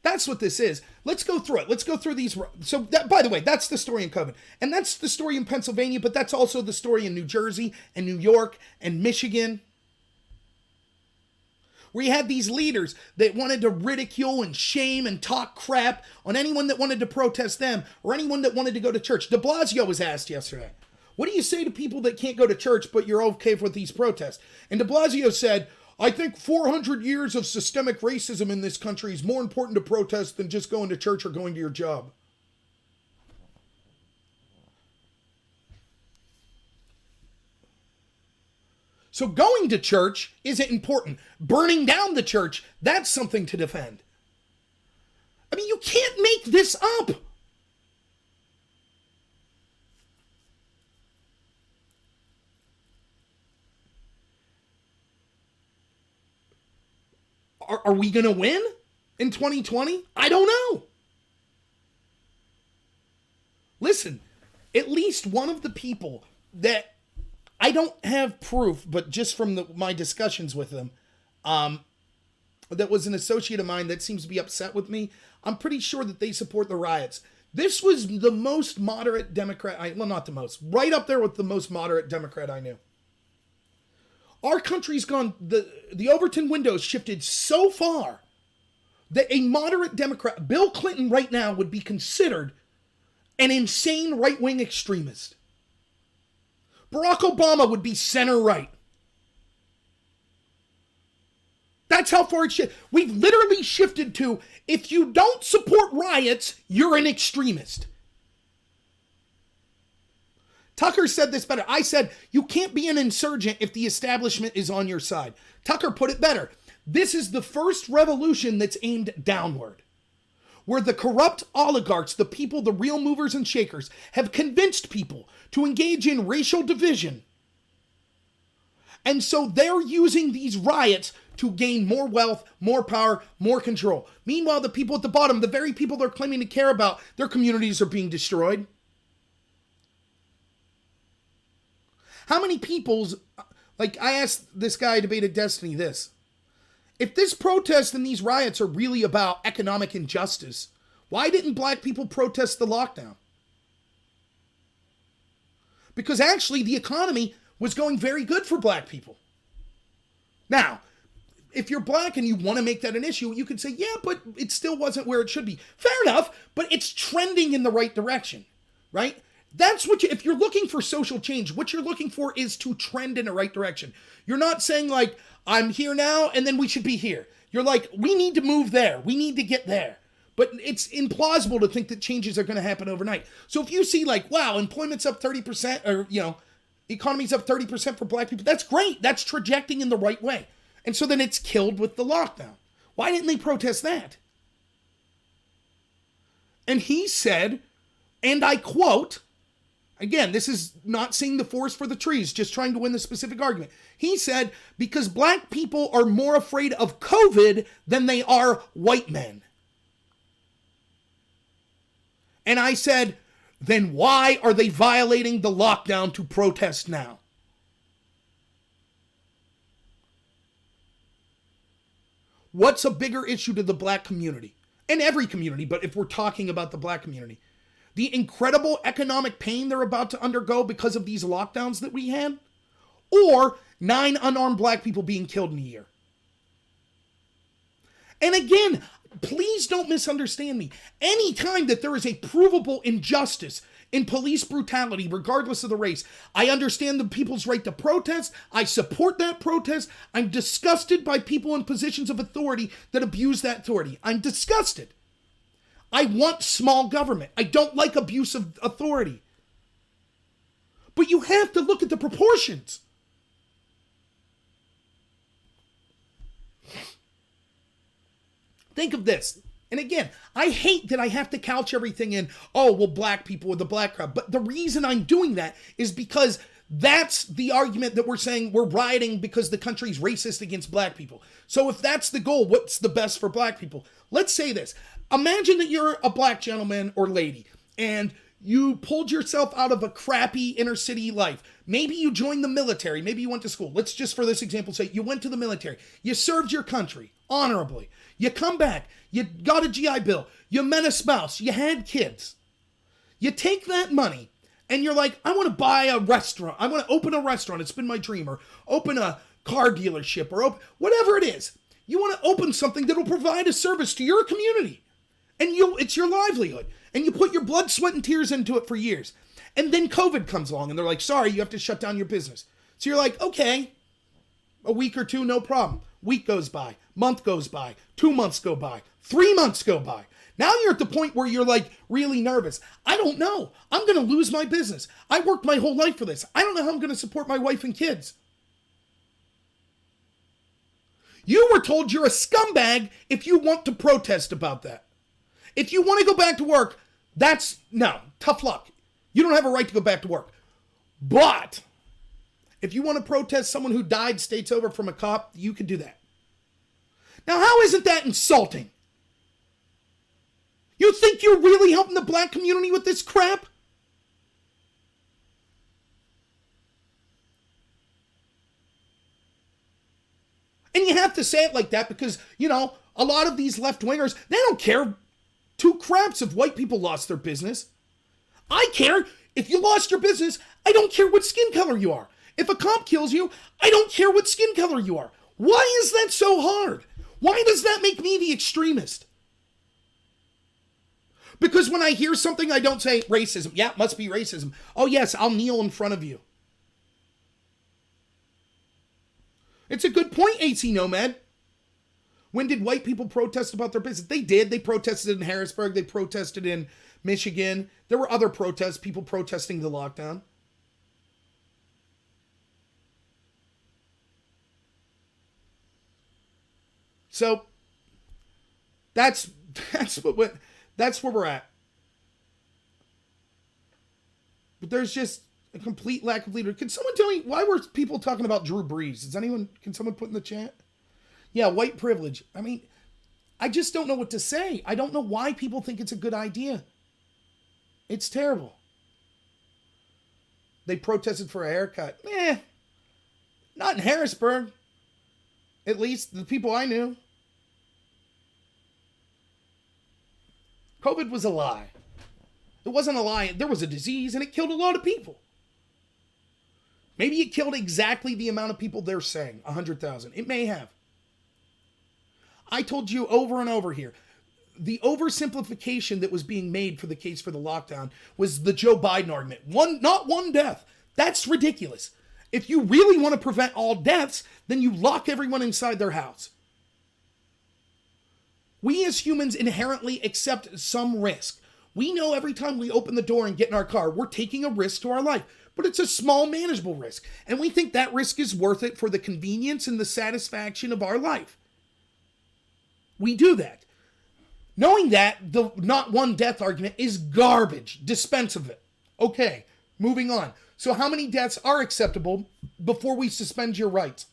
That's what this is. Let's go through it. Let's go through these. So, by the way, that's the story in COVID. And that's the story in Pennsylvania, but that's also the story in New Jersey and New York and Michigan. Where you had these leaders that wanted to ridicule and shame and talk crap on anyone that wanted to protest them or anyone that wanted to go to church. De Blasio was asked yesterday, what do you say to people that can't go to church, but you're okay with these protests? And de Blasio said, I think 400 years of systemic racism in this country is more important to protest than just going to church or going to your job. So going to church isn't important. Burning down the church, that's something to defend. I mean, you can't make this up. Are we going to win in 2020? I don't know. Listen, at least one of the people that I don't have proof, but just from my discussions with them, that was an associate of mine that seems to be upset with me. I'm pretty sure that they support the riots. This was the most moderate Democrat, well, not the most, right up there with the most moderate Democrat I knew. Our country's gone, the Overton window shifted so far that a moderate Democrat, Bill Clinton right now, would be considered an insane right-wing extremist. Barack Obama would be center-right. That's how far it's shifted. We've literally shifted to, if you don't support riots, you're an extremist. Tucker said this better. I said, you can't be an insurgent if the establishment is on your side. Tucker put it better. This is the first revolution that's aimed downward, where the corrupt oligarchs, the people, the real movers and shakers, have convinced people to engage in racial division. And so they're using these riots to gain more wealth, more power, more control. Meanwhile, the people at the bottom, the very people they're claiming to care about, their communities are being destroyed. How many people's, like I asked this guy who debated Destiny this, if this protest and these riots are really about economic injustice, why didn't black people protest the lockdown? Because actually the economy was going very good for black people. Now, if you're black and you want to make that an issue, you could say, yeah, but it still wasn't where it should be. Fair enough, but it's trending in the right direction, right? That's what if you're looking for social change, what you're looking for is to trend in the right direction. You're not saying like, I'm here now and then we should be here. You're like, we need to move there. We need to get there. But it's implausible to think that changes are going to happen overnight. So if you see like, wow, employment's up 30% or, economy's up 30% for black people, that's great. That's trajecting in the right way. And so then it's killed with the lockdown. Why didn't they protest that? And he said, and I quote, again, this is not seeing the forest for the trees, just trying to win the specific argument. He said, because black people are more afraid of COVID than they are white men. And I said, then why are they violating the lockdown to protest now? What's a bigger issue to the black community? And every community, but if we're talking about the black community, the incredible economic pain they're about to undergo because of these lockdowns that we had, or 9 unarmed black people being killed in a year. And again, please don't misunderstand me. Anytime that there is a provable injustice in police brutality, regardless of the race, I understand the people's right to protest. I support that protest. I'm disgusted by people in positions of authority that abuse that authority. I'm disgusted. I want small government. I don't like abuse of authority. But you have to look at the proportions. Think of this. And again, I hate that I have to couch everything in, oh, well, black people or the black crowd. But the reason I'm doing that is because that's the argument that we're saying we're rioting because the country's racist against black people. So if that's the goal, what's the best for black people? Let's say this. Imagine that you're a black gentleman or lady and you pulled yourself out of a crappy inner city life. Maybe you joined the military. Maybe you went to school. Let's just, for this example, say you went to the military. You served your country honorably. You come back. You got a GI Bill. You met a spouse. You had kids. You take that money and you're like, I want to buy a restaurant. I want to open a restaurant. It's been my dream. Or open a car dealership or whatever it is. You want to open something that will provide a service to your community. And it's your livelihood. And you put your blood, sweat, and tears into it for years. And then COVID comes along and they're like, sorry, you have to shut down your business. So you're like, okay, a week or two, no problem. Week goes by, month goes by, 2 months go by, 3 months go by. Now you're at the point where you're like really nervous. I don't know. I'm going to lose my business. I worked my whole life for this. I don't know how I'm going to support my wife and kids. You were told you're a scumbag if you want to protest about that. If you want to go back to work, no, tough luck. You don't have a right to go back to work. But if you want to protest someone who died states over from a cop, you can do that. Now, how isn't that insulting? You think you're really helping the black community with this crap? And you have to say it like that because, a lot of these left-wingers, they don't care two craps if white people lost their business. I care if you lost your business. I don't care what skin color you are. If a cop kills you, I don't care what skin color you are. Why is that so hard? Why does that make me the extremist? Because when I hear something, I don't say racism. Yeah, it must be racism. Oh yes, I'll kneel in front of you. It's a good point, AC Nomad. When did white people protest about their business? They did. They protested in Harrisburg. They protested in Michigan. There were other protests, people protesting the lockdown. So that's where we're at. But there's just a complete lack of leadership. Can someone tell me why were people talking about Drew Brees? Can someone put in the chat? Yeah, white privilege. I mean, I just don't know what to say. I don't know why people think it's a good idea. It's terrible. They protested for a haircut. Not in Harrisburg. At least the people I knew. COVID was a lie. It wasn't a lie. There was a disease and it killed a lot of people. Maybe it killed exactly the amount of people they're saying, 100,000. It may have. I told you over and over here, the oversimplification that was being made for the case for the lockdown was the Joe Biden argument. Not one death. That's ridiculous. If you really want to prevent all deaths, then you lock everyone inside their house. We as humans inherently accept some risk. We know every time we open the door and get in our car, we're taking a risk to our life. But it's a small, manageable risk. And we think that risk is worth it for the convenience and the satisfaction of our life. We do that. Knowing that, the not one death argument is garbage. Dispense of it. Okay, moving on. So how many deaths are acceptable before we suspend your rights?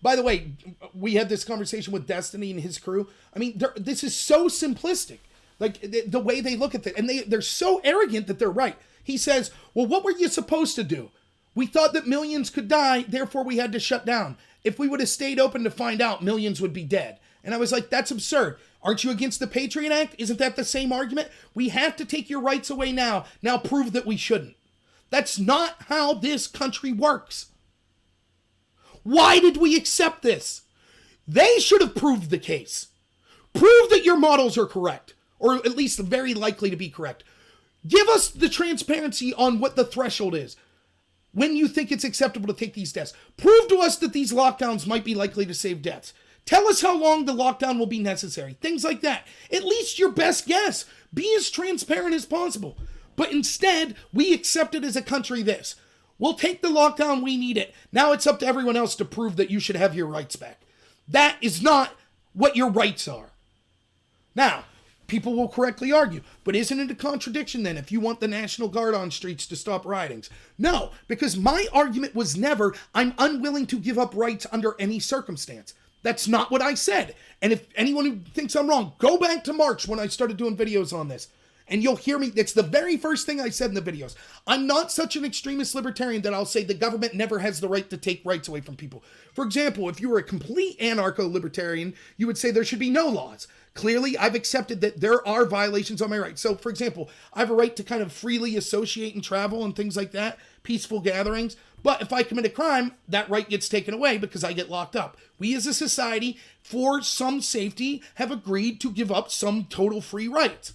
By the way, we had this conversation with Destiny and his crew. I mean, this is so simplistic. Like, the way they look at it. And they're so arrogant that they're right. He says, well, what were you supposed to do? We thought that millions could die, therefore we had to shut down. If we would have stayed open to find out, millions would be dead. And I was like, that's absurd. Aren't you against the Patriot Act? Isn't that the same argument? We have to take your rights away now. Now prove that we shouldn't. That's not how this country works. Why did we accept this? They should have proved the case. Prove that your models are correct, or at least very likely to be correct. Give us the transparency on what the threshold is. When you think it's acceptable to take these deaths. Prove to us that these lockdowns might be likely to save deaths. Tell us how long the lockdown will be necessary. Things like that. At least your best guess. Be as transparent as possible. But instead, we accepted as a country this. We'll take the lockdown, we need it. Now it's up to everyone else to prove that you should have your rights back. That is not what your rights are. Now, people will correctly argue, but isn't it a contradiction then if you want the National Guard on streets to stop riotings? No, because my argument was never, I'm unwilling to give up rights under any circumstance. That's not what I said. And if anyone who thinks I'm wrong, go back to March when I started doing videos on this. And you'll hear me, it's the very first thing I said in the videos. I'm not such an extremist libertarian that I'll say the government never has the right to take rights away from people. For example, if you were a complete anarcho-libertarian, you would say there should be no laws. Clearly, I've accepted that there are violations on my rights. So, for example, I have a right to kind of freely associate and travel and things like that, peaceful gatherings. But if I commit a crime, that right gets taken away because I get locked up. We as a society, for some safety, have agreed to give up some total free rights.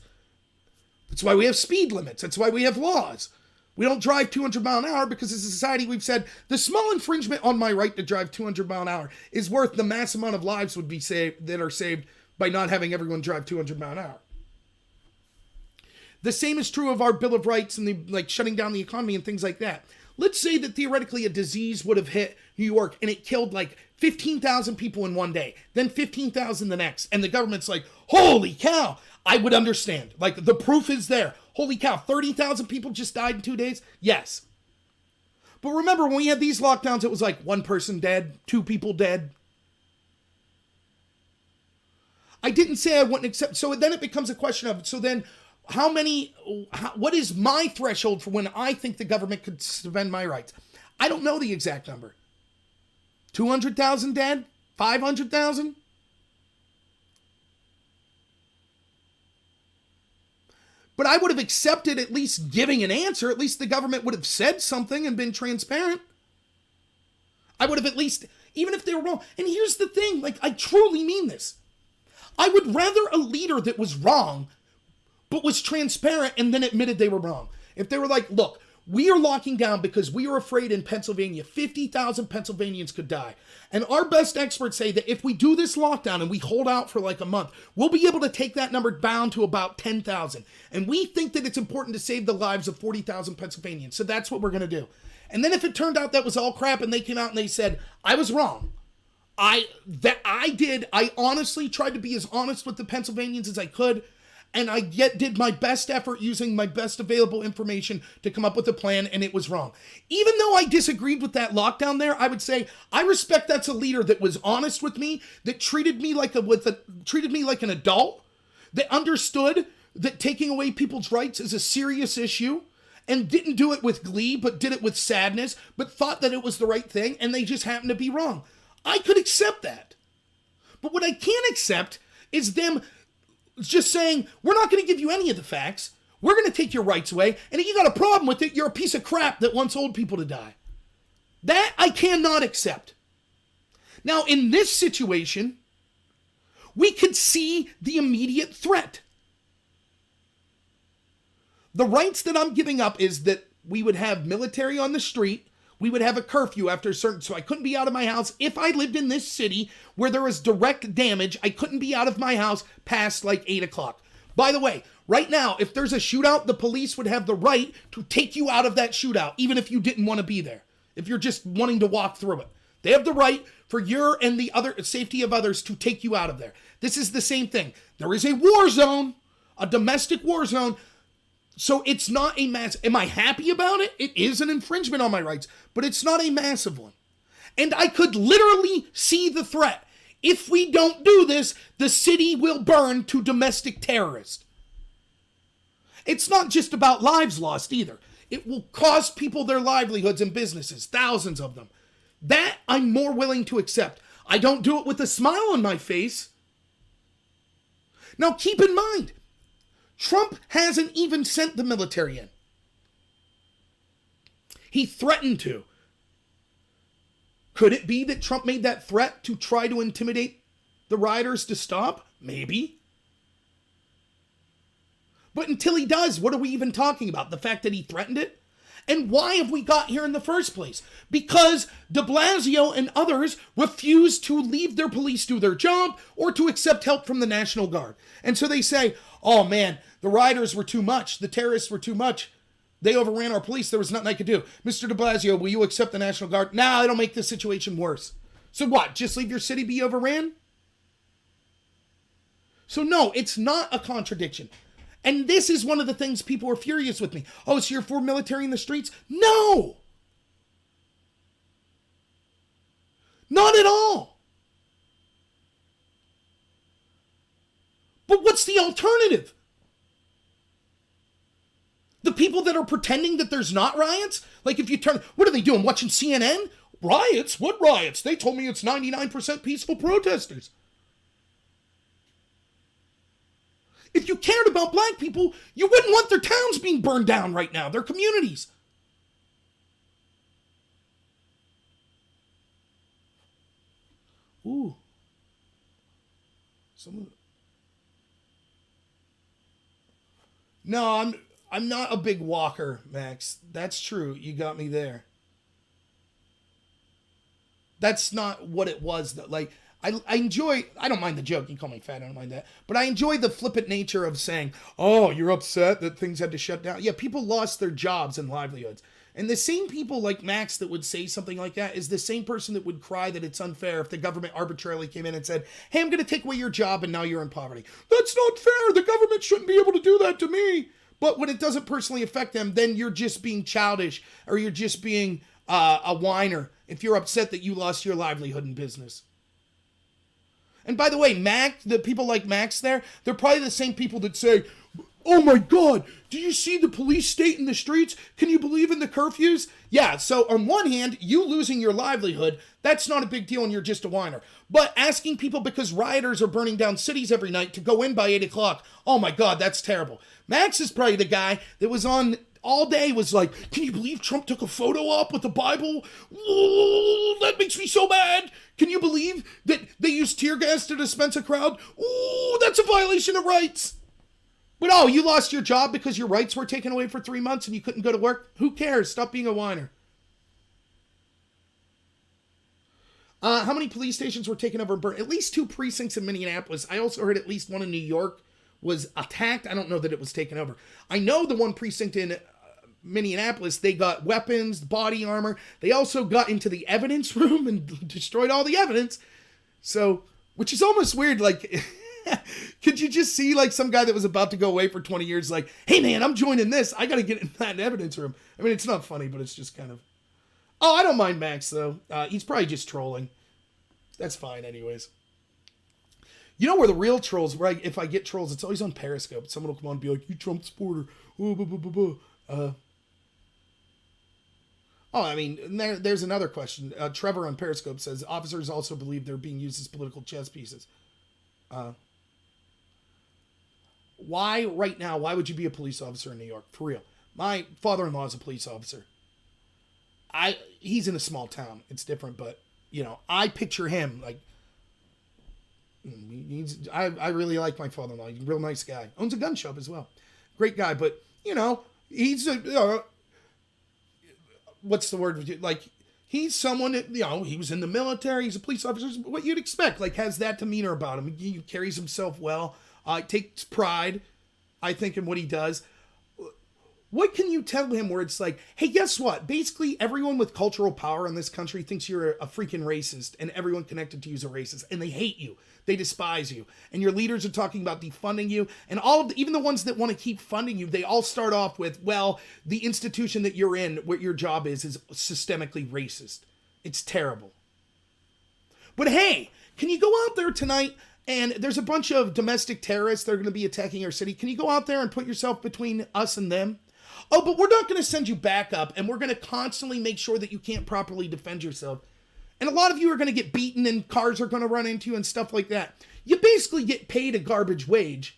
That's why we have speed limits. That's why we have laws. We don't drive 200 mile an hour because as a society we've said the small infringement on my right to drive 200 mile an hour is worth the mass amount of lives would be saved that are saved by not having everyone drive 200 mile an hour. The same is true of our Bill of Rights and the shutting down the economy and things like that. Let's say that theoretically a disease would have hit New York and it killed 15,000 people in one day, then 15,000 the next, and the government's like, holy cow, I would understand. The proof is there. Holy cow, 30,000 people just died in 2 days? Yes. But remember, when we had these lockdowns, it was one person dead, 2 people dead. I didn't say I wouldn't accept. So then it becomes a question of, so then what is my threshold for when I think the government could suspend my rights? I don't know the exact number. 200,000 dead? 500,000? but I would have accepted at least giving an answer. At least the government would have said something and been transparent. I would have at least, even if they were wrong. And here's the thing, like, I truly mean this. I would rather a leader that was wrong, but was transparent and then admitted they were wrong. If they were like, look, we are locking down because we are afraid in Pennsylvania, 50,000 Pennsylvanians could die. And our best experts say that if we do this lockdown and we hold out for like a month, we'll be able to take that number down to about 10,000. And we think that it's important to save the lives of 40,000 Pennsylvanians. So that's what we're going to do. And then if it turned out that was all crap and they came out and they said, I was wrong. I honestly tried to be as honest with the Pennsylvanians as I could. And I did my best effort using my best available information to come up with a plan, and it was wrong. Even though I disagreed with that lockdown there, I would say I respect that's a leader that was honest with me, that treated me like an adult, that understood that taking away people's rights is a serious issue, and didn't do it with glee, but did it with sadness, but thought that it was the right thing, and they just happened to be wrong. I could accept that. But what I can't accept is them just saying, we're not going to give you any of the facts. We're going to take your rights away. And if you got a problem with it, you're a piece of crap that wants old people to die. That I cannot accept. Now, in this situation, we could see the immediate threat. The rights that I'm giving up is that we would have military on the street. We would have a curfew after a certain, so I couldn't be out of my house. If I lived in this city where there was direct damage, I couldn't be out of my house past like 8 o'clock. By the way, right now, if there's a shootout, the police would have the right to take you out of that shootout, even if you didn't want to be there. If you're just wanting to walk through it. They have the right for your and the other safety of others to take you out of there. This is the same thing. There is a war zone, a domestic war zone. So it's not a am I happy about it? It is an infringement on my rights, but it's not a massive one. And I could literally see the threat. If we don't do this, the city will burn to domestic terrorists. It's not just about lives lost either. It will cost people their livelihoods and businesses, thousands of them. That I'm more willing to accept. I don't do it with a smile on my face. Now keep in mind, Trump hasn't even sent the military in. He threatened to. Could it be that Trump made that threat to try to intimidate the rioters to stop? Maybe. But until he does, what are we even talking about? The fact that he threatened it? And why have we got here in the first place? Because de Blasio and others refused to leave their police do their job or to accept help from the National Guard. And so they say, oh man, the rioters were too much. The terrorists were too much. They overran our police. There was nothing I could do. Mr. de Blasio, will you accept the National Guard? Nah, it'll make the situation worse. So what? Just leave your city be overran? So no, it's not a contradiction. And this is one of the things people are furious with me. Oh, so you're for military in the streets? No! Not at all. But what's the alternative? The people that are pretending that there's not riots? Like if you turn, what are they doing? Watching CNN? Riots? What riots? They told me it's 99% peaceful protesters. If you cared about black people, you wouldn't want their towns being burned down right now, their communities. Ooh. No, I'm not a big walker, Max. That's true. You got me there. That's not what it was, though. Like, I don't mind the joke. You call me fat, I don't mind that. But I enjoy the flippant nature of saying, oh, you're upset that things had to shut down. Yeah, people lost their jobs and livelihoods. And the same people like Max that would say something like that is the same person that would cry that it's unfair if the government arbitrarily came in and said, hey, I'm going to take away your job and now you're in poverty. That's not fair. The government shouldn't be able to do that to me. But when it doesn't personally affect them, then you're just being childish or you're just being a whiner if you're upset that you lost your livelihood and business. And by the way, the people like Max there, they're probably the same people that say, Oh my God, do you see the police state in the streets? Can you believe in the curfews? Yeah, so on one hand, you losing your livelihood, that's not a big deal and you're just a whiner. But asking people because rioters are burning down cities every night to go in by 8 o'clock, oh my God, that's terrible. Max is probably the guy that was on all day was like, can you believe Trump took a photo op with the Bible? Ooh, that makes me so mad. Can you believe that they used tear gas to dispense a crowd? Ooh, that's a violation of rights. But oh, you lost your job because your rights were taken away for 3 months and you couldn't go to work? Who cares? Stop being a whiner. How many police stations were taken over and burned? At least 2 precincts in Minneapolis. I also heard at least one in New York was attacked. I don't know that it was taken over. I know the one precinct in Minneapolis, they got weapons, body armor. They also got into the evidence room and destroyed all the evidence. So, which is almost weird, like... Could you just see like some guy that was about to go away for 20 years like, hey man, I'm joining this. I got to get in that evidence room. I mean, it's not funny, but it's just kind of... Oh, I don't mind Max though. He's probably just trolling. That's fine anyways. You know where the real trolls, where if I get trolls, it's always on Periscope. Someone will come on and be like, you Trump supporter. Oh, blah, blah, blah, blah. I mean, there's another question. Trevor on Periscope says, officers also believe they're being used as political chess pieces. Why right now? Why would you be a police officer in New York? For real. My father-in-law is a police officer. He's in a small town. It's different, but you know, I picture him like. I really like my father-in-law. He's a real nice guy. Owns a gun shop as well. Great guy, but you know, he's a what's the word? Like he's someone that, you know, he was in the military. He's a police officer. What you'd expect. Like has that demeanor about him. He carries himself well. Takes pride, I think, in what he does. What can you tell him where it's like, hey, guess what? Basically, everyone with cultural power in this country thinks you're a freaking racist, and everyone connected to you is a racist, and they hate you. They despise you. And your leaders are talking about defunding you, and even the ones that want to keep funding you, they all start off with, well, the institution that you're in, what your job is systemically racist. It's terrible. But hey, can you go out there tonight? And there's a bunch of domestic terrorists that are going to be attacking our city. Can you go out there and put yourself between us and them? Oh, but we're not going to send you back up, and we're going to constantly make sure that you can't properly defend yourself. And a lot of you are going to get beaten, and cars are going to run into you and stuff like that. You basically get paid a garbage wage,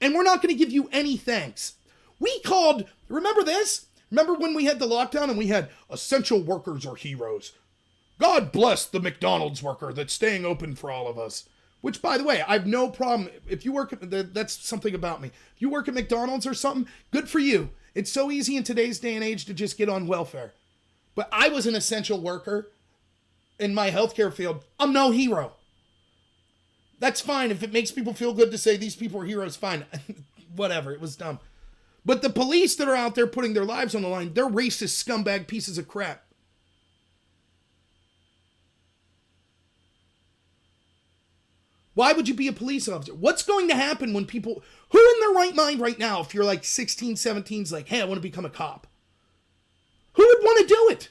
and we're not going to give you any thanks. We called, remember this? Remember when we had the lockdown and we had essential workers are heroes? God bless the McDonald's worker that's staying open for all of us. Which, by the way, I have no problem. If you work, that's something about me. If you work at McDonald's or something, good for you. It's so easy in today's day and age to just get on welfare. But I was an essential worker in my healthcare field. I'm no hero. That's fine. If it makes people feel good to say these people are heroes, fine. Whatever. It was dumb. But the police that are out there putting their lives on the line, they're racist scumbag pieces of crap. Why would you be a police officer? What's going to happen when people... Who in their right mind right now, if you're like 16, 17, is like, hey, I want to become a cop? Who would want to do it?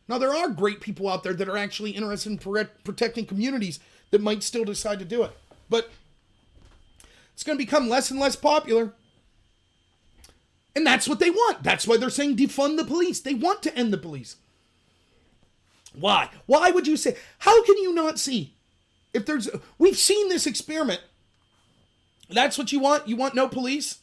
Now, there are great people out there that are actually interested in protecting communities that might still decide to do it. But it's going to become less and less popular. And that's what they want. That's why they're saying defund the police. They want to end the police. Why? Why would you say? How can you not see? If there's, we've seen this experiment. That's what you want? You want no police?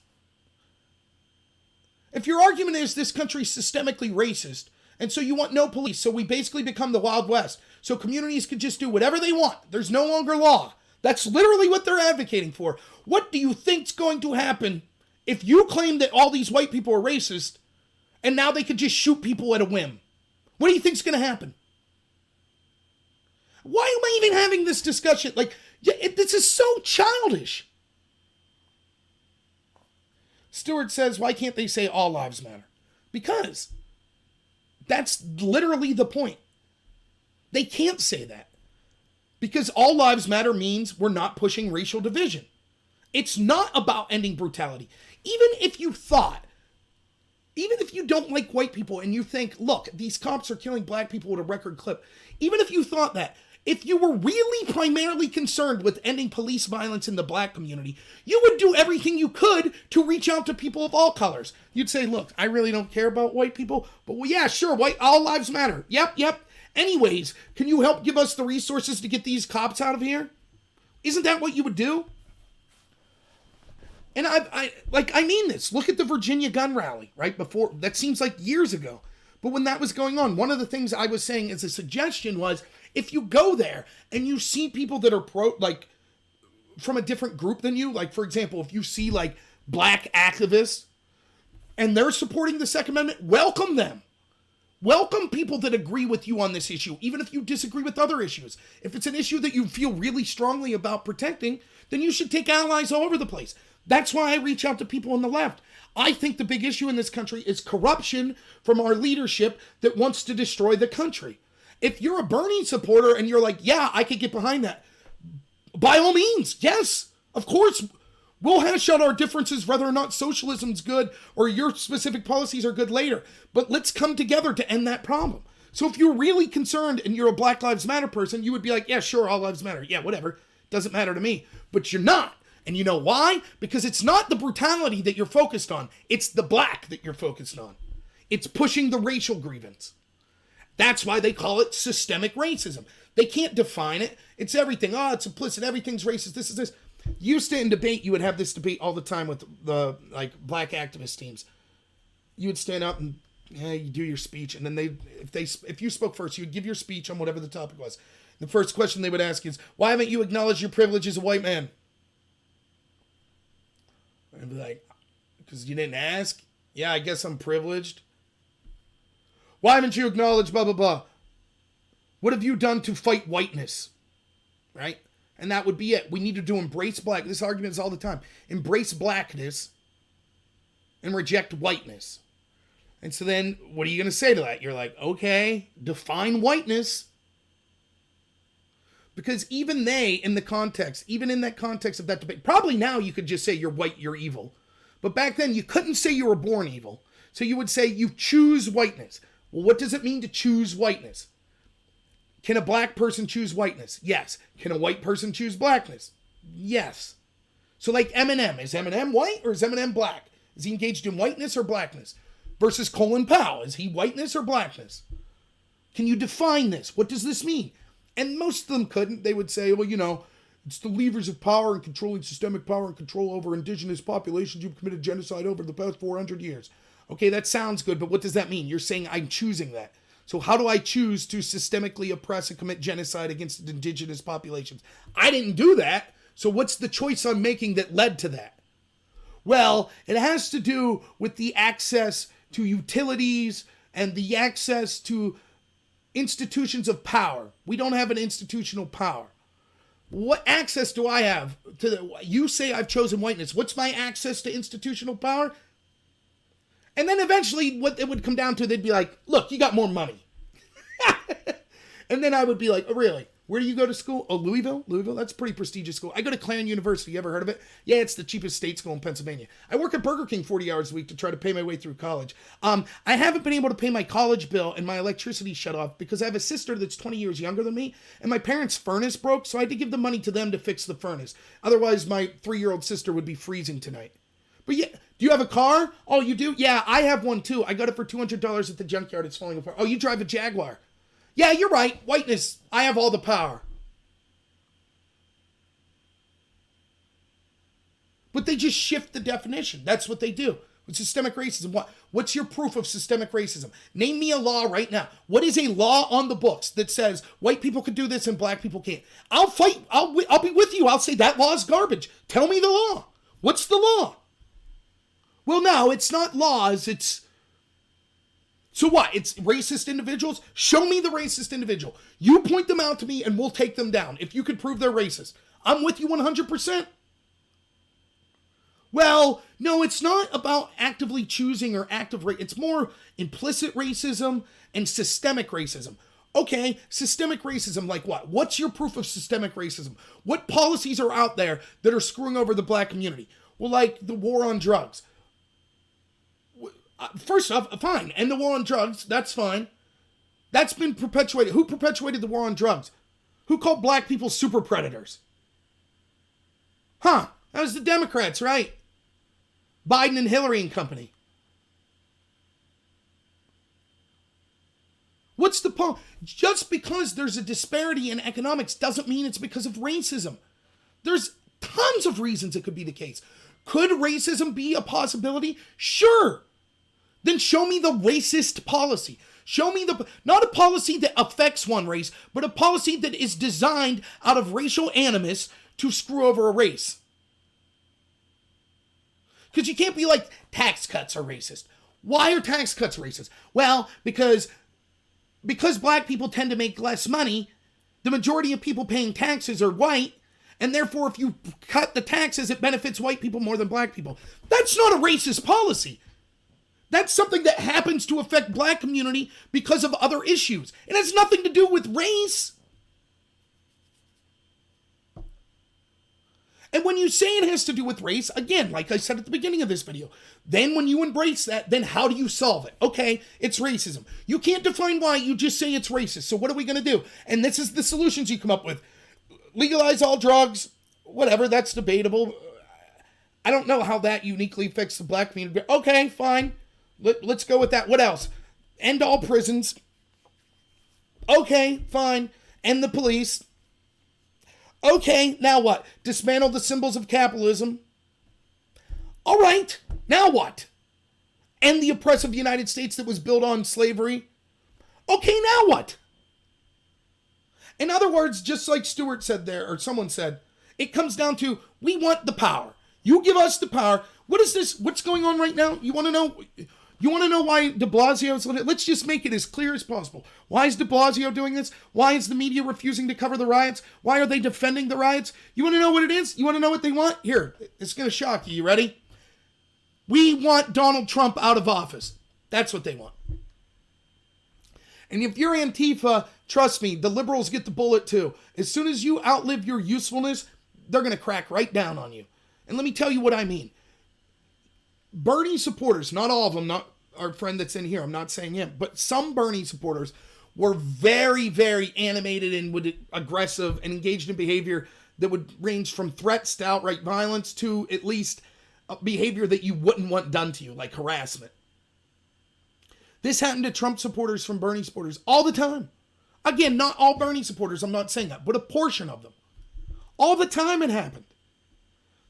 If your argument is this country's systemically racist, and so you want no police, so we basically become the Wild West, so communities can just do whatever they want. There's no longer law. That's literally what they're advocating for. What do you think's going to happen if you claim that all these white people are racist, and now they could just shoot people at a whim? What do you think's going to happen? Why am I even having this discussion? Like, this is so childish. Stewart says, why can't they say all lives matter? Because that's literally the point. They can't say that. Because all lives matter means we're not pushing racial division. It's not about ending brutality. Even if you don't like white people and you think, look, these cops are killing black people at a record clip. Even if you thought that, If you were really primarily concerned with ending police violence in the black community, you would do everything you could to reach out to people of all colors. You'd say, look, I really don't care about white people, but well, yeah, sure, all lives matter. Yep. Anyways, can you help give us the resources to get these cops out of here? Isn't that what you would do? And I mean this. Look at the Virginia gun rally, right? Before, that seems like years ago. But when that was going on, one of the things I was saying as a suggestion was, if you go there and you see people that are from a different group than you, like, for example, if you see, like, black activists and they're supporting the Second Amendment, welcome them. Welcome people that agree with you on this issue, even if you disagree with other issues. If it's an issue that you feel really strongly about protecting, then you should take allies all over the place. That's why I reach out to people on the left. I think the big issue in this country is corruption from our leadership that wants to destroy the country. If you're a Bernie supporter and you're like, yeah, I could get behind that, by all means, yes, of course, we'll hash out our differences whether or not socialism's good or your specific policies are good later. But let's come together to end that problem. So if you're really concerned and you're a Black Lives Matter person, you would be like, yeah, sure, all lives matter. Yeah, whatever. Doesn't matter to me. But you're not. And you know why? Because it's not the brutality that you're focused on. It's the black that you're focused on. It's pushing the racial grievance. That's why they call it systemic racism. They can't define it. It's everything. Oh, it's implicit. Everything's racist. This is this. Used to in debate, you would have this debate all the time with the black activist teams. You would stand up and you do your speech, and then if you spoke first, you would give your speech on whatever the topic was. The first question they would ask is, why haven't you acknowledged your privilege as a white man? And I'd be like, because you didn't ask? Yeah, I guess I'm privileged. Why haven't you acknowledged blah, blah, blah? What have you done to fight whiteness? Right? And that would be it. We needed to embrace black. This argument is all the time. Embrace blackness and reject whiteness. And so then what are you going to say to that? You're like, okay, define whiteness. Because even in that context of that debate, probably now you could just say you're white, you're evil. But back then you couldn't say you were born evil. So you would say you choose whiteness. Well, what does it mean to choose whiteness? Can a black person choose whiteness? Yes. Can a white person choose blackness? Yes. So like Eminem, is Eminem white or is Eminem black? Is he engaged in whiteness or blackness? Versus Colin Powell, is he whiteness or blackness? Can you define this? What does this mean? And most of them couldn't. They would say, well, it's the levers of power and controlling systemic power and control over indigenous populations who've committed genocide over the past 400 years. Okay, that sounds good, but what does that mean? You're saying I'm choosing that. So how do I choose to systemically oppress and commit genocide against indigenous populations? I didn't do that. So what's the choice I'm making that led to that? Well, it has to do with the access to utilities and the access to institutions of power. We don't have an institutional power. What access do I have to you say I've chosen whiteness. What's my access to institutional power? And then eventually what it would come down to, they'd be like, look, you got more money. And then I would be like, oh, really? Where do you go to school? Oh, Louisville? Louisville, that's a pretty prestigious school. I go to Clarendon University. You ever heard of it? Yeah, it's the cheapest state school in Pennsylvania. I work at Burger King 40 hours a week to try to pay my way through college. I haven't been able to pay my college bill and my electricity shut off because I have a sister that's 20 years younger than me, and my parents' furnace broke, so I had to give the money to them to fix the furnace. Otherwise, my 3-year-old sister would be freezing tonight. But yeah, do you have a car? Oh, you do? Yeah, I have one too. I got it for $200 at the junkyard. It's falling apart. Oh, you drive a Jaguar. Yeah, you're right. Whiteness. I have all the power. But they just shift the definition. That's what they do. With systemic racism. What's your proof of systemic racism? Name me a law right now. What is a law on the books that says white people can do this and black people can't? I'll fight. I'll be with you. I'll say that law is garbage. Tell me the law. What's the law? Well, no, it's not laws. It's... So what? It's racist individuals? Show me the racist individual. You point them out to me and we'll take them down. If you could prove they're racist. I'm with you 100%. Well, no, it's not about actively choosing or active racism. It's more implicit racism and systemic racism. Okay, systemic racism, like what? What's your proof of systemic racism? What policies are out there that are screwing over the black community? Well, like the war on drugs. First off, fine, end the war on drugs, that's fine. That's been perpetuated. Who perpetuated the war on drugs? Who called black people super predators? Huh, that was the Democrats, right? Biden and Hillary and company. What's the point? Just because there's a disparity in economics doesn't mean it's because of racism. There's tons of reasons it could be the case. Could racism be a possibility? Sure. Then show me the racist policy. Show me not a policy that affects one race, but a policy that is designed out of racial animus to screw over a race. Because you can't be like, tax cuts are racist. Why are tax cuts racist? Well, because black people tend to make less money, the majority of people paying taxes are white, and therefore if you cut the taxes, it benefits white people more than black people. That's not a racist policy. That's something that happens to affect black community because of other issues. It has nothing to do with race. And when you say it has to do with race, again, like I said at the beginning of this video, then when you embrace that, then how do you solve it? Okay, it's racism. You can't define why, you just say it's racist. So what are we going to do? And this is the solutions you come up with. Legalize all drugs, whatever, that's debatable. I don't know how that uniquely affects the black community. Okay, fine. Let's go with that. What else? End all prisons. Okay, fine. End the police. Okay, now what? Dismantle the symbols of capitalism. All right, now what? End the oppressive United States that was built on slavery. Okay, now what? In other words, just like Stewart said there, or someone said, it comes down to, we want the power. You give us the power. What is this? What's going on right now? You want to know? You want to know why de Blasio's... Let's just make it as clear as possible. Why is de Blasio doing this? Why is the media refusing to cover the riots? Why are they defending the riots? You want to know what it is? You want to know what they want? Here, it's going to shock you. You ready? We want Donald Trump out of office. That's what they want. And if you're Antifa, trust me, the liberals get the bullet too. As soon as you outlive your usefulness, they're going to crack right down on you. And let me tell you what I mean. Bernie supporters, not all of them, not our friend that's in here, I'm not saying him, but some Bernie supporters were very, very animated and aggressive and engaged in behavior that would range from threats to outright violence to at least behavior that you wouldn't want done to you, like harassment. This happened to Trump supporters from Bernie supporters all the time. Again, not all Bernie supporters, I'm not saying that, but a portion of them. All the time it happened.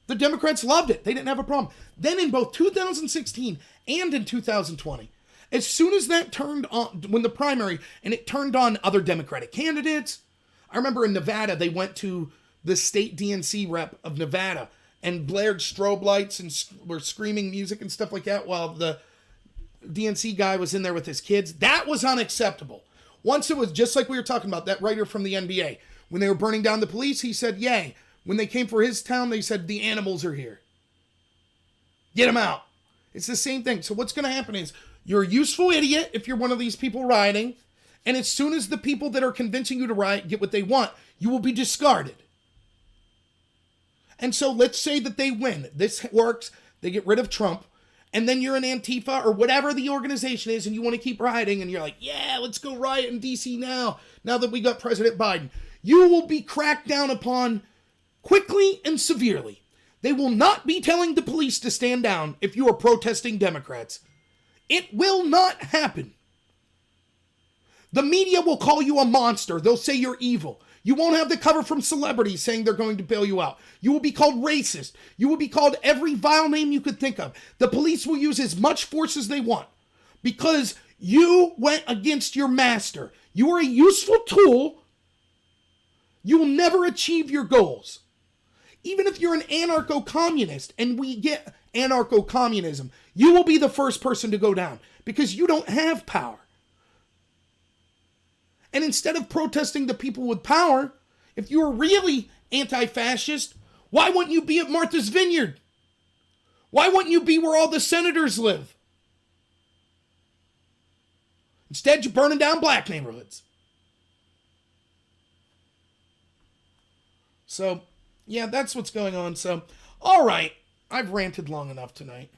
The Democrats loved it. They didn't have a problem. Then in both 2016 and in 2020, as soon as that turned on, when the primary, and it turned on other Democratic candidates, I remember in Nevada, they went to the state DNC rep of Nevada and blared strobe lights and were screaming music and stuff like that while the DNC guy was in there with his kids. That was unacceptable. Once it was just like we were talking about, that writer from the NBA, when they were burning down the police, he said, yay. When they came for his town, they said, the animals are here. Get them out. It's the same thing. So what's going to happen is you're a useful idiot if you're one of these people rioting. And as soon as the people that are convincing you to riot get what they want, you will be discarded. And so let's say that they win. This works. They get rid of Trump. And then you're an Antifa or whatever the organization is and you want to keep rioting. And you're like, yeah, let's go riot in D.C. now that we got President Biden. You will be cracked down upon quickly and severely. They will not be telling the police to stand down if you are protesting Democrats. It will not happen. The media will call you a monster. They'll say you're evil. You won't have the cover from celebrities saying they're going to bail you out. You will be called racist. You will be called every vile name you could think of. The police will use as much force as they want because you went against your master. You are a useful tool. You will never achieve your goals. Even if you're an anarcho-communist and we get anarcho-communism, you will be the first person to go down because you don't have power. And instead of protesting the people with power, if you were really anti-fascist, why wouldn't you be at Martha's Vineyard? Why wouldn't you be where all the senators live? Instead, you're burning down black neighborhoods. So, yeah, that's what's going on. So, all right, I've ranted long enough tonight.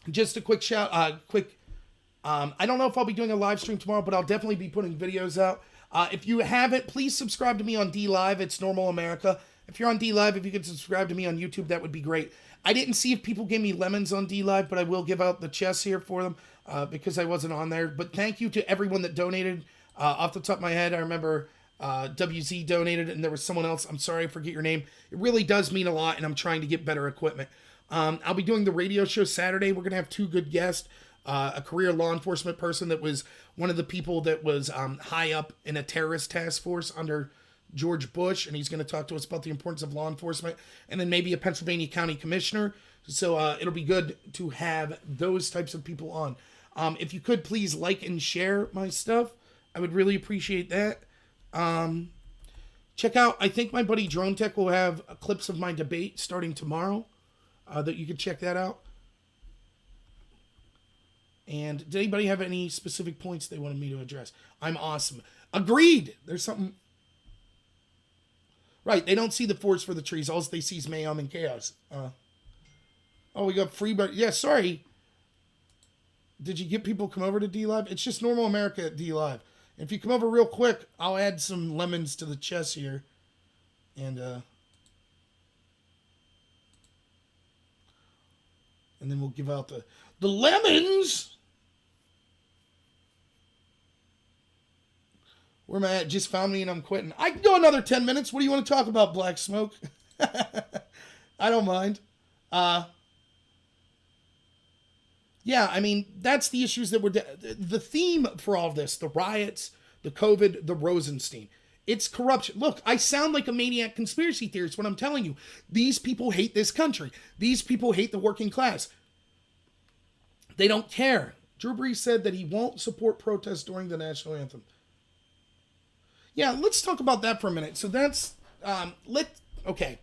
Just a quick shout, I don't know if I'll be doing a live stream tomorrow, but I'll definitely be putting videos out. If you haven't, please subscribe to me on D Live. It's Normal America. If you're on D Live, if you could subscribe to me on YouTube, that would be great. I didn't see if people gave me lemons on D Live, but I will give out the chests here for them because I wasn't on there. But thank you to everyone that donated. Off the top of my head, I remember WZ donated, and there was someone else. I'm sorry, I forget your name. It really does mean a lot, and I'm trying to get better equipment. I'll be doing the radio show Saturday. We're going to have 2 good guests. A career law enforcement person that was one of the people that was high up in a terrorist task force under George Bush, and he's going to talk to us about the importance of law enforcement, and then maybe a Pennsylvania County Commissioner. So it'll be good to have those types of people on. If you could please like and share my stuff, I would really appreciate that. Check out, I think my buddy Drone Tech will have clips of my debate starting tomorrow, that you can check that out. And did anybody have any specific points they wanted me to address? I'm awesome. Agreed. There's something. Right. They don't see the forest for the trees. All they see is mayhem and chaos. Oh, we got free. Yeah, sorry. Did you get people come over to D Live? It's just Normal America at D Live. If you come over real quick, I'll add some lemons to the chest here. And then we'll give out the lemons. Where am I at? Just found me and I'm quitting. I can go another 10 minutes. What do you want to talk about, Black Smoke? I don't mind. Yeah, I mean, that's the issues that the theme for all of this, the riots, the COVID, the Rosenstein. It's corruption. Look, I sound like a maniac conspiracy theorist when I'm telling you. These people hate this country. These people hate the working class. They don't care. Drew Brees said that he won't support protests during the national anthem. Yeah, let's talk about that for a minute. So that's, okay.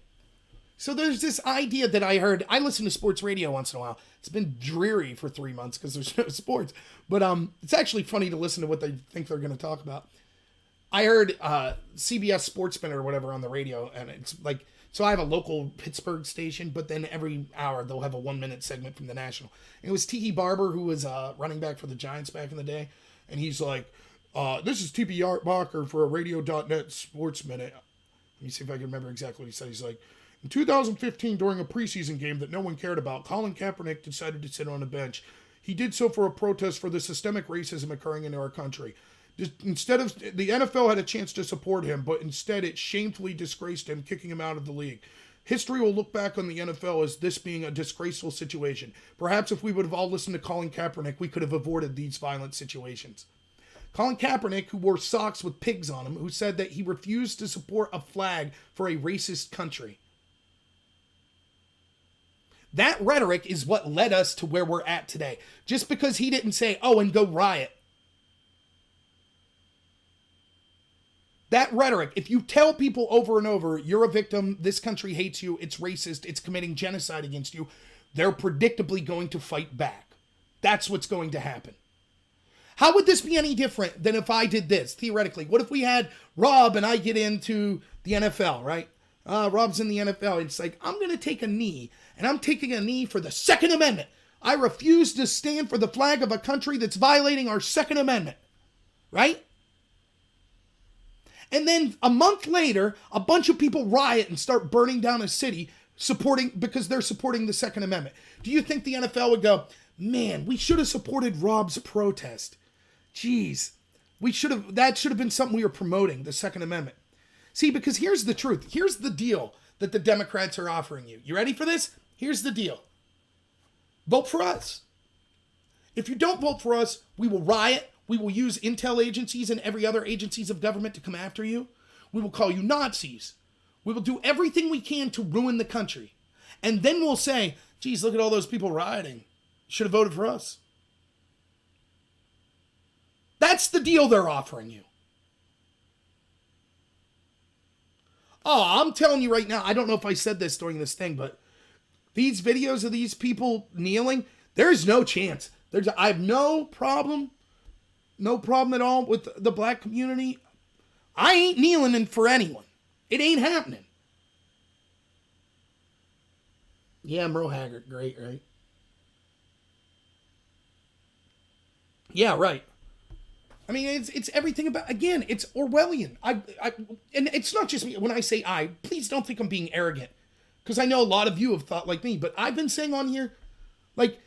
So there's this idea that I heard. I listen to sports radio once in a while. It's been dreary for 3 months because there's no sports. But it's actually funny to listen to what they think they're going to talk about. I heard CBS Sportsman or whatever on the radio, and it's like, so I have a local Pittsburgh station, but then every hour they'll have a 1-minute segment from the national. And it was Tiki Barber, who was running back for the Giants back in the day, and he's like, this is T.B. Barker for a Radio.net Sports Minute. Let me see if I can remember exactly what he said. He's like, in 2015, during a preseason game that no one cared about, Colin Kaepernick decided to sit on a bench. He did so for a protest for the systemic racism occurring in our country. Instead of the NFL had a chance to support him, but instead it shamefully disgraced him, kicking him out of the league. History will look back on the NFL as this being a disgraceful situation. Perhaps if we would have all listened to Colin Kaepernick, we could have avoided these violent situations. Colin Kaepernick, who wore socks with pigs on him, who said that he refused to support a flag for a racist country. That rhetoric is what led us to where we're at today. Just because he didn't say, oh, and go riot. That rhetoric, if you tell people over and over, you're a victim, this country hates you, it's racist, it's committing genocide against you, they're predictably going to fight back. That's what's going to happen. How would this be any different than if I did this, theoretically? What if we had Rob and I get into the NFL, right? Rob's in the NFL. It's like, I'm going to take a knee, and I'm taking a knee for the Second Amendment. I refuse to stand for the flag of a country that's violating our Second Amendment, right? And then a month later, a bunch of people riot and start burning down a city because they're supporting the Second Amendment. Do you think the NFL would go, man, we should have supported Rob's protest? Jeez, that should have been something we were promoting, the Second Amendment. See, because here's the truth. Here's the deal that the Democrats are offering you. You ready for this? Here's the deal. Vote for us. If you don't vote for us, we will riot. We will use intel agencies and every other agencies of government to come after you. We will call you Nazis. We will do everything we can to ruin the country. And then we'll say, geez, look at all those people rioting. Should have voted for us. That's the deal they're offering you. Oh, I'm telling you right now, I don't know if I said this during this thing, but these videos of these people kneeling, there's no chance. I have no problem at all with the black community. I ain't kneeling for anyone. It ain't happening. Yeah, Merle Haggard, great, right? Yeah, right. I mean, it's everything about, again, it's Orwellian. And it's not just me. When I say please don't think I'm being arrogant, because I know a lot of you have thought like me, but I've been saying on here, like,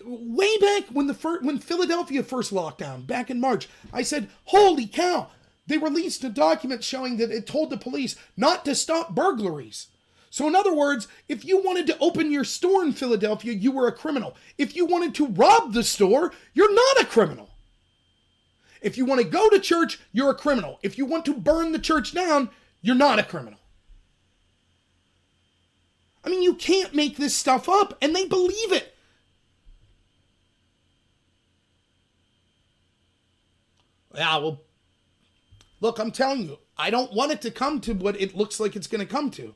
way back when Philadelphia first locked down, back in March, I said, holy cow, they released a document showing that it told the police not to stop burglaries. So in other words, if you wanted to open your store in Philadelphia, you were a criminal. If you wanted to rob the store, you're not a criminal. If you want to go to church, you're a criminal. If you want to burn the church down, you're not a criminal. I mean, you can't make this stuff up, and they believe it. Yeah, well, look, I'm telling you, I don't want it to come to what it looks like it's going to come to.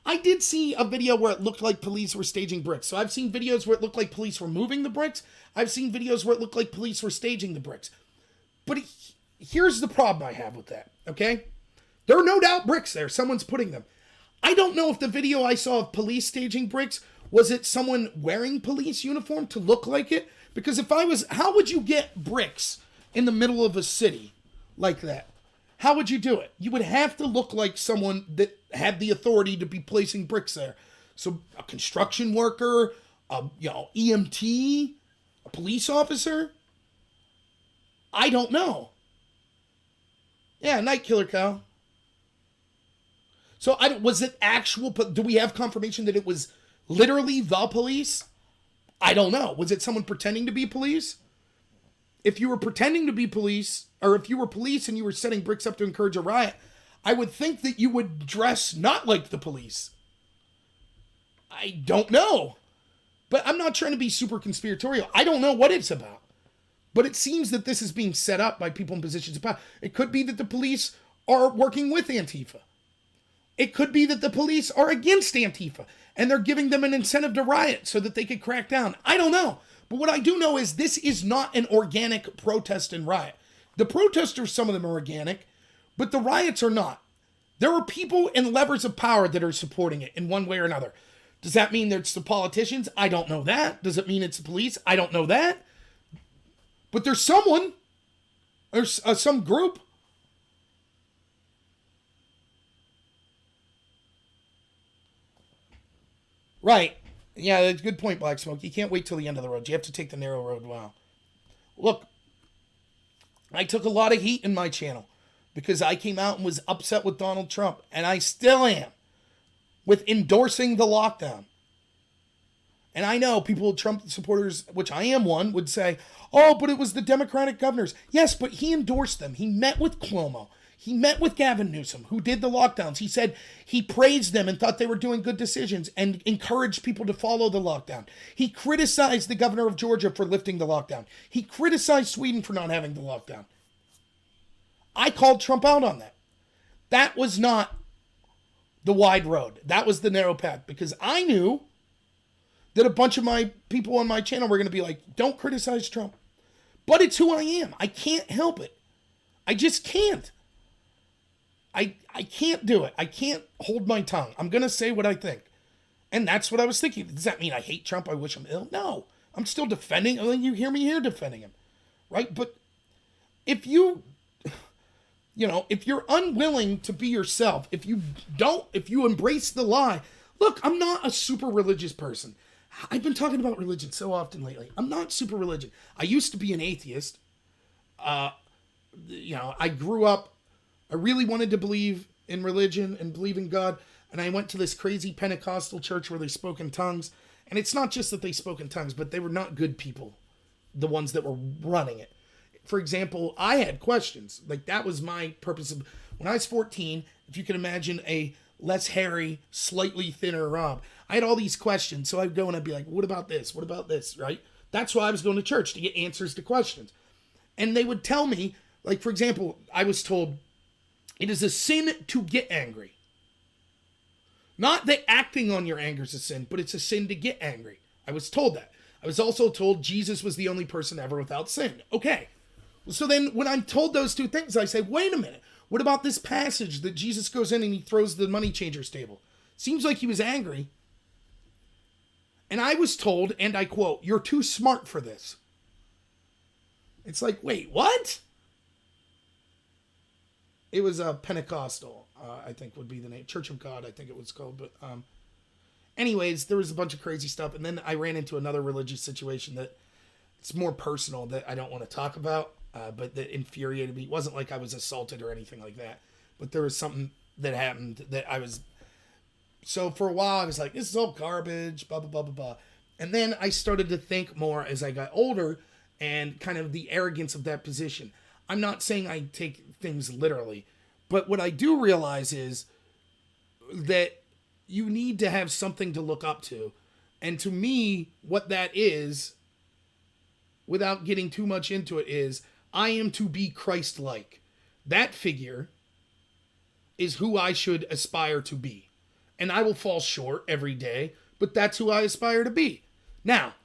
I did see a video where it looked like police were staging bricks. So I've seen videos where it looked like police were moving the bricks. I've seen videos where it looked like police were staging the bricks. But here's the problem I have with that, okay? There are no doubt bricks there. Someone's putting them. I don't know if the video I saw of police staging bricks, was it someone wearing police uniform to look like it? Because how would you get bricks in the middle of a city like that? How would you do it? You would have to look like someone that had the authority to be placing bricks there. So a construction worker, EMT, a police officer. I don't know. Yeah, night killer cow. So was it actual? Do we have confirmation that it was literally the police? I don't know. Was it someone pretending to be police? If you were pretending to be police, or if you were police and you were setting bricks up to encourage a riot, I would think that you would dress not like the police. I don't know. But I'm not trying to be super conspiratorial. I don't know what it's about. But it seems that this is being set up by people in positions of power. It could be that the police are working with Antifa. It could be that the police are against Antifa and they're giving them an incentive to riot so that they could crack down. I don't know. But what I do know is this is not an organic protest and riot. The protesters, some of them are organic, but the riots are not. There are people and levers of power that are supporting it in one way or another. Does that mean that it's the politicians? I don't know that. Does it mean it's the police? I don't know that. But there's someone, there's some group. Right. Yeah, that's a good point, Black Smoke. You can't wait till the end of the road. You have to take the narrow road. Wow. Look, I took a lot of heat in my channel because I came out and was upset with Donald Trump, and I still am, with endorsing the lockdown. And I know people, Trump supporters, which I am one, would say, oh, but it was the Democratic governors. Yes, but he endorsed them. He met with Cuomo. He met with Gavin Newsom, who did the lockdowns. He said he praised them and thought they were doing good decisions and encouraged people to follow the lockdown. He criticized the governor of Georgia for lifting the lockdown. He criticized Sweden for not having the lockdown. I called Trump out on that. That was not the wide road. That was the narrow path, because I knew that a bunch of my people on my channel were going to be like, don't criticize Trump. But it's who I am. I can't help it. I just can't. I can't do it. I can't hold my tongue. I'm going to say what I think. And that's what I was thinking. Does that mean I hate Trump? I wish him ill? No. I'm still defending. You hear me here defending him. Right? But if you're unwilling to be yourself, if you embrace the lie, look, I'm not a super religious person. I've been talking about religion so often lately. I'm not super religious. I used to be an atheist. I grew up, I really wanted to believe in religion and believe in God. And I went to this crazy Pentecostal church where they spoke in tongues. And it's not just that they spoke in tongues, but they were not good people, the ones that were running it. For example, I had questions. Like, that was my purpose of, when I was 14, if you can imagine a less hairy, slightly thinner Rob, I had all these questions. So I'd go and I'd be like, what about this? What about this? Right? That's why I was going to church, to get answers to questions. And they would tell me, like, for example, I was told, it is a sin to get angry. Not that acting on your anger is a sin, but it's a sin to get angry. I was told that. I was also told Jesus was the only person ever without sin. Okay. So then when I'm told those two things, I say, wait a minute. What about this passage that Jesus goes in and he throws the money changer's table? Seems like he was angry. And I was told, and I quote, "You're too smart for this." It's like, wait, what? It was a Pentecostal, I think would be the name. Church of God, I think it was called. But anyways, there was a bunch of crazy stuff. And then I ran into another religious situation that it's more personal that I don't want to talk about, but that infuriated me. It wasn't like I was assaulted or anything like that. But there was something that happened that I was... So for a while, I was like, this is all garbage, blah, blah, blah, blah, blah. And then I started to think more as I got older and kind of the arrogance of that position. I'm not saying I take things literally, but what I do realize is that you need to have something to look up to. And to me, what that is, without getting too much into it, is I am to be Christ-like. That figure is who I should aspire to be. And I will fall short every day, but that's who I aspire to be. Now,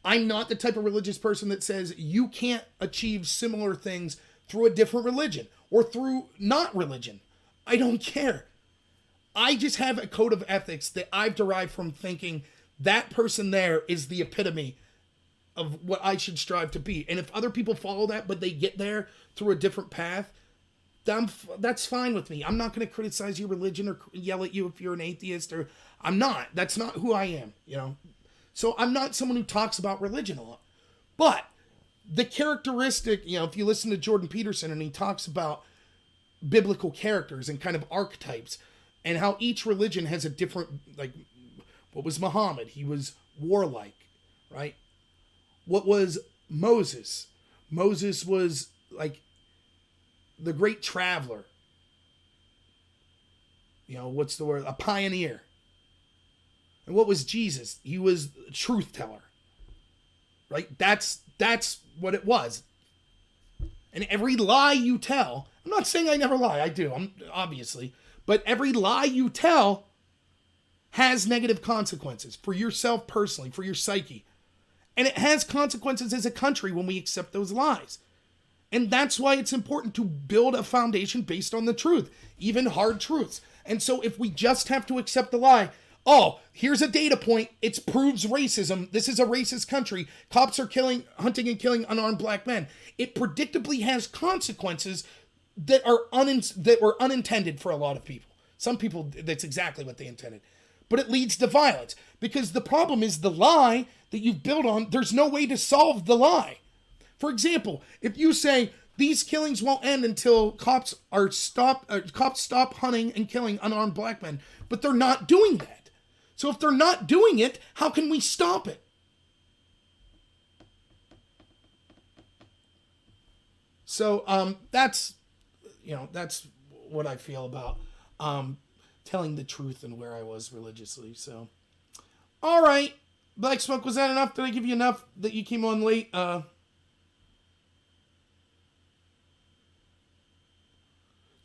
I'm not the type of religious person that says you can't achieve similar things through a different religion or through not religion. I don't care. I just have a code of ethics that I've derived from thinking that person there is the epitome of what I should strive to be. And if other people follow that, but they get there through a different path, that's fine with me. I'm not going to criticize your religion or yell at you if you're an atheist, or I'm not. That's not who I am, you know. So I'm not someone who talks about religion a lot. But the characteristic, you know, if you listen to Jordan Peterson and he talks about biblical characters and kind of archetypes and how each religion has a different, like, what was Muhammad? He was warlike, right? What was Moses? Moses was like the great traveler. You know, what's the word? A pioneer. And what was Jesus? He was a truth teller. Right? That's what it was. And every lie you tell, I'm not saying I never lie, I do, obviously, but every lie you tell has negative consequences for yourself personally, for your psyche. And it has consequences as a country when we accept those lies. And that's why it's important to build a foundation based on the truth, even hard truths. And so if we just have to accept the lie, oh, here's a data point, it proves racism, this is a racist country, cops are hunting and killing unarmed black men, it predictably has consequences that were unintended for a lot of people. Some people, that's exactly what they intended. But it leads to violence. Because the problem is the lie that you've built on, there's no way to solve the lie. For example, if you say these killings won't end until cops stop hunting and killing unarmed black men, but they're not doing that. So if they're not doing it, how can we stop it? So that's what I feel about telling the truth and where I was religiously. So, all right, Black Smoke, was that enough? Did I give you enough that you came on late?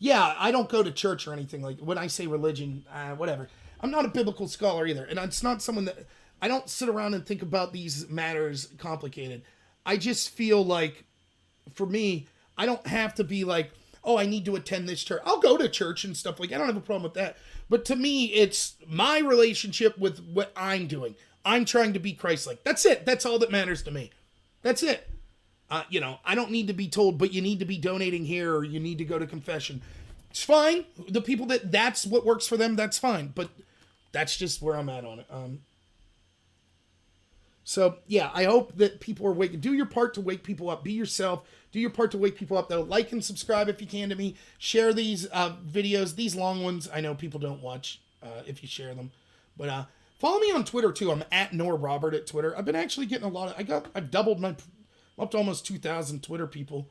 Yeah, I don't go to church or anything. Like when I say religion, whatever. I'm not a biblical scholar either, and it's not someone that I don't sit around and think about these matters complicated. I just feel like, for me, I don't have to be like, oh, I need to attend this church. I'll go to church and stuff like that. I don't have a problem with that. But to me, it's my relationship with what I'm doing. I'm trying to be Christ-like. That's it. That's all that matters to me. That's it. I don't need to be told, but you need to be donating here or you need to go to confession. It's fine. The people that's what works for them, that's fine. But that's just where I'm at on it. So, yeah, I hope that people are waking. Do your part to wake people up. Be yourself. Do your part to wake people up, though. Like and subscribe if you can to me. Share these videos. These long ones, I know people don't watch if you share them. But follow me on Twitter, too. I'm at NorRobert at Twitter. I've been actually getting a lot of... I've doubled my... up to almost 2,000 Twitter people.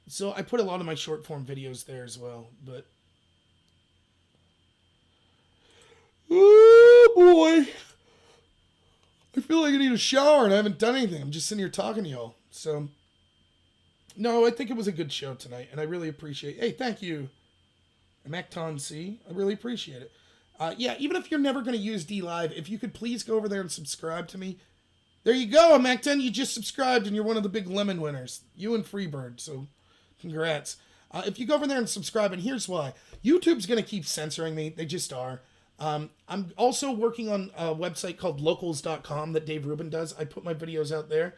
So I put a lot of my short form videos there as well. But... oh, boy. I feel like I need a shower and I haven't done anything. I'm just sitting here talking to y'all. So, no, I think it was a good show tonight, and I really appreciate it. Hey, thank you, Macton C. I really appreciate it. Yeah, even if you're never going to use DLive, if you could please go over there and subscribe to me. There you go, Macton. You just subscribed, and you're one of the big lemon winners. You and Freebird, so congrats. If you go over there and subscribe, and here's why. YouTube's going to keep censoring me. They just are. I'm also working on a website called locals.com that Dave Rubin does. I put my videos out there.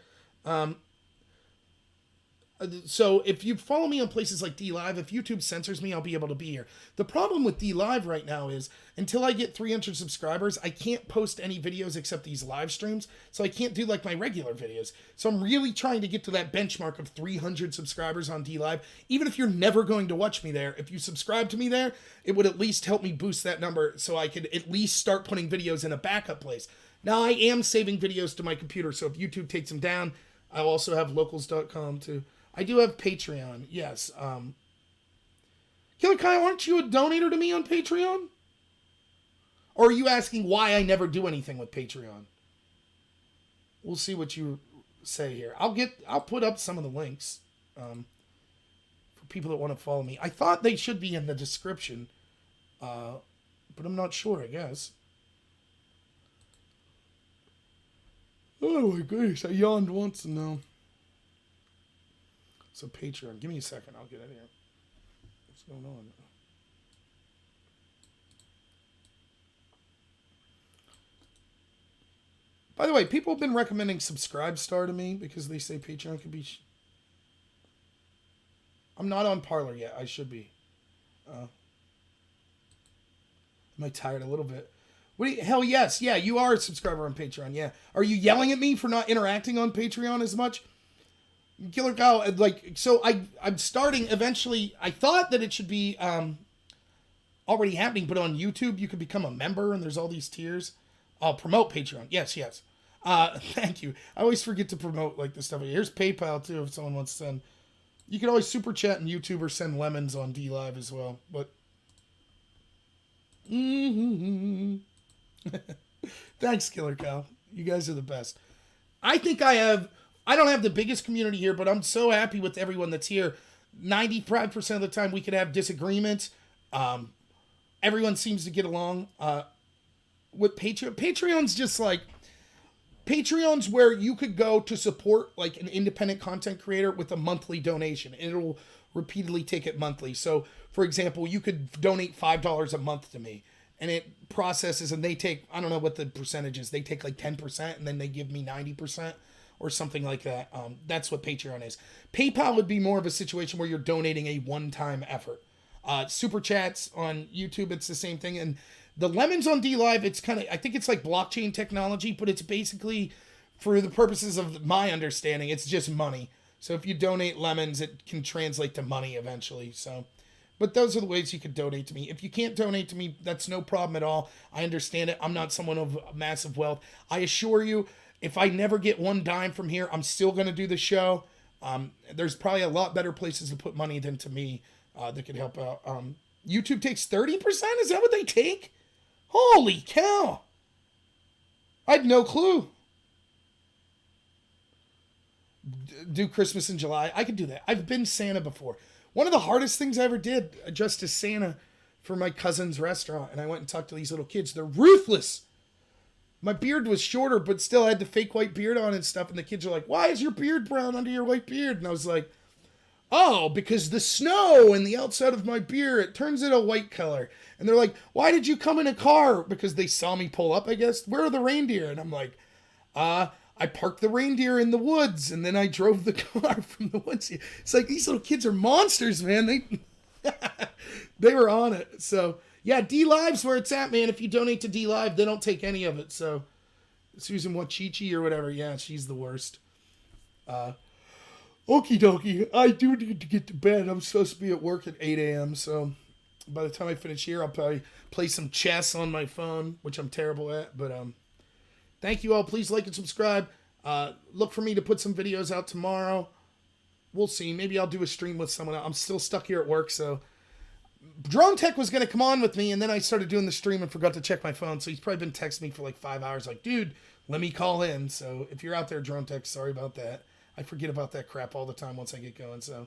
So if you follow me on places like DLive, if YouTube censors me, I'll be able to be here. The problem with DLive right now is until I get 300 subscribers, I can't post any videos except these live streams. So I can't do like my regular videos. So I'm really trying to get to that benchmark of 300 subscribers on DLive. Even if you're never going to watch me there, if you subscribe to me there, it would at least help me boost that number so I could at least start putting videos in a backup place. Now I am saving videos to my computer, so if YouTube takes them down, I'll also have locals.com too. I do have Patreon, yes. Killer Kyle, aren't you a donator to me on Patreon? Or are you asking why I never do anything with Patreon? We'll see what you say here. I'll put up some of the links for people that want to follow me. I thought they should be in the description, but I'm not sure, I guess. Oh my goodness, I yawned once and now. So Patreon, give me a second, I'll get in here. What's going on? By the way, people have been recommending Subscribestar to me because they say Patreon could be... I'm not on Parler yet, I should be. Am I tired a little bit? Hell yes, yeah, you are a subscriber on Patreon, yeah. Are you yelling at me for not interacting on Patreon as much? Killer Kyle, like, so I'm starting eventually. I thought that it should be already happening, but on YouTube you can become a member and there's all these tiers. I'll promote Patreon. Yes. Thank you. I always forget to promote like this stuff. Here's PayPal too if someone wants to send. You can always super chat on YouTube or send lemons on DLive as well. But thanks, Killer Kyle. You guys are the best. I think I don't have the biggest community here, but I'm so happy with everyone that's here. 95% of the time we could have disagreements. Everyone seems to get along. With Patreon, Patreon's just like, Patreon's where you could go to support like an independent content creator with a monthly donation. It'll repeatedly take it monthly. So for example, you could donate $5 a month to me and it processes and they take, I don't know what the percentage is. They take like 10% and then they give me 90%. Or something like that. That's what Patreon is. PayPal would be more of a situation where you're donating a one-time effort. Super chats on YouTube, it's the same thing. And the lemons on DLive, it's kind of, I think it's like blockchain technology, but it's basically, for the purposes of my understanding, it's just money. So if you donate lemons, it can translate to money eventually. So, but those are the ways you could donate to me. If you can't donate to me, that's no problem at all. I understand it. I'm not someone of massive wealth. I assure you, if I never get one dime from here, I'm still going to do the show. There's probably a lot better places to put money than to me that could help out. YouTube takes 30%? Is that what they take? Holy cow. I had no clue. Do Christmas in July. I could do that. I've been Santa before. One of the hardest things I ever did, dressed as Santa for my cousin's restaurant. And I went and talked to these little kids. They're ruthless. My beard was shorter, but still I had the fake white beard on and stuff. And the kids are like, why is your beard brown under your white beard? And I was like, oh, because the snow and the outside of my beard, it turns it a white color. And they're like, why did you come in a car? Because they saw me pull up, I guess. Where are the reindeer? And I'm like, I parked the reindeer in the woods. And then I drove the car from the woods. It's like, these little kids are monsters, man. They were on it. So... yeah, DLive's where it's at, man. If you donate to DLive, they don't take any of it. So, Susan Wachichi or whatever, yeah, she's the worst. Okie dokie. I do need to get to bed. I'm supposed to be at work at 8 a.m. So, by the time I finish here, I'll probably play some chess on my phone, which I'm terrible at. But, thank you all. Please like and subscribe. Look for me to put some videos out tomorrow. We'll see. Maybe I'll do a stream with someone else. I'm still stuck here at work, so... Drone Tech was going to come on with me, and then I started doing the stream and forgot to check my phone, so he's probably been texting me for like 5 hours, like, dude, let me call in. So if you're out there, Drone Tech, sorry about that. I forget about that crap all the time once I get going, so.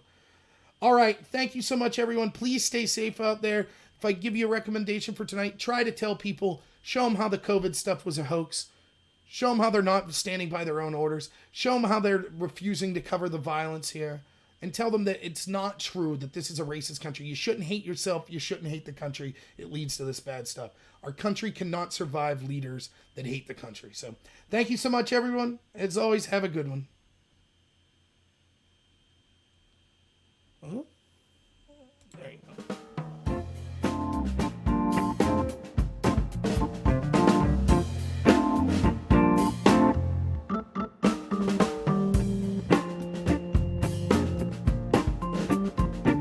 All right, thank you so much, everyone. Please stay safe out there. If I give you a recommendation for tonight, try to tell people, show them how the COVID stuff was a hoax. Show them how they're not standing by their own orders. Show them how they're refusing to cover the violence here. And tell them that it's not true that this is a racist country. You shouldn't hate yourself. You shouldn't hate the country. It leads to this bad stuff. Our country cannot survive leaders that hate the country. So thank you so much, everyone. As always, have a good one.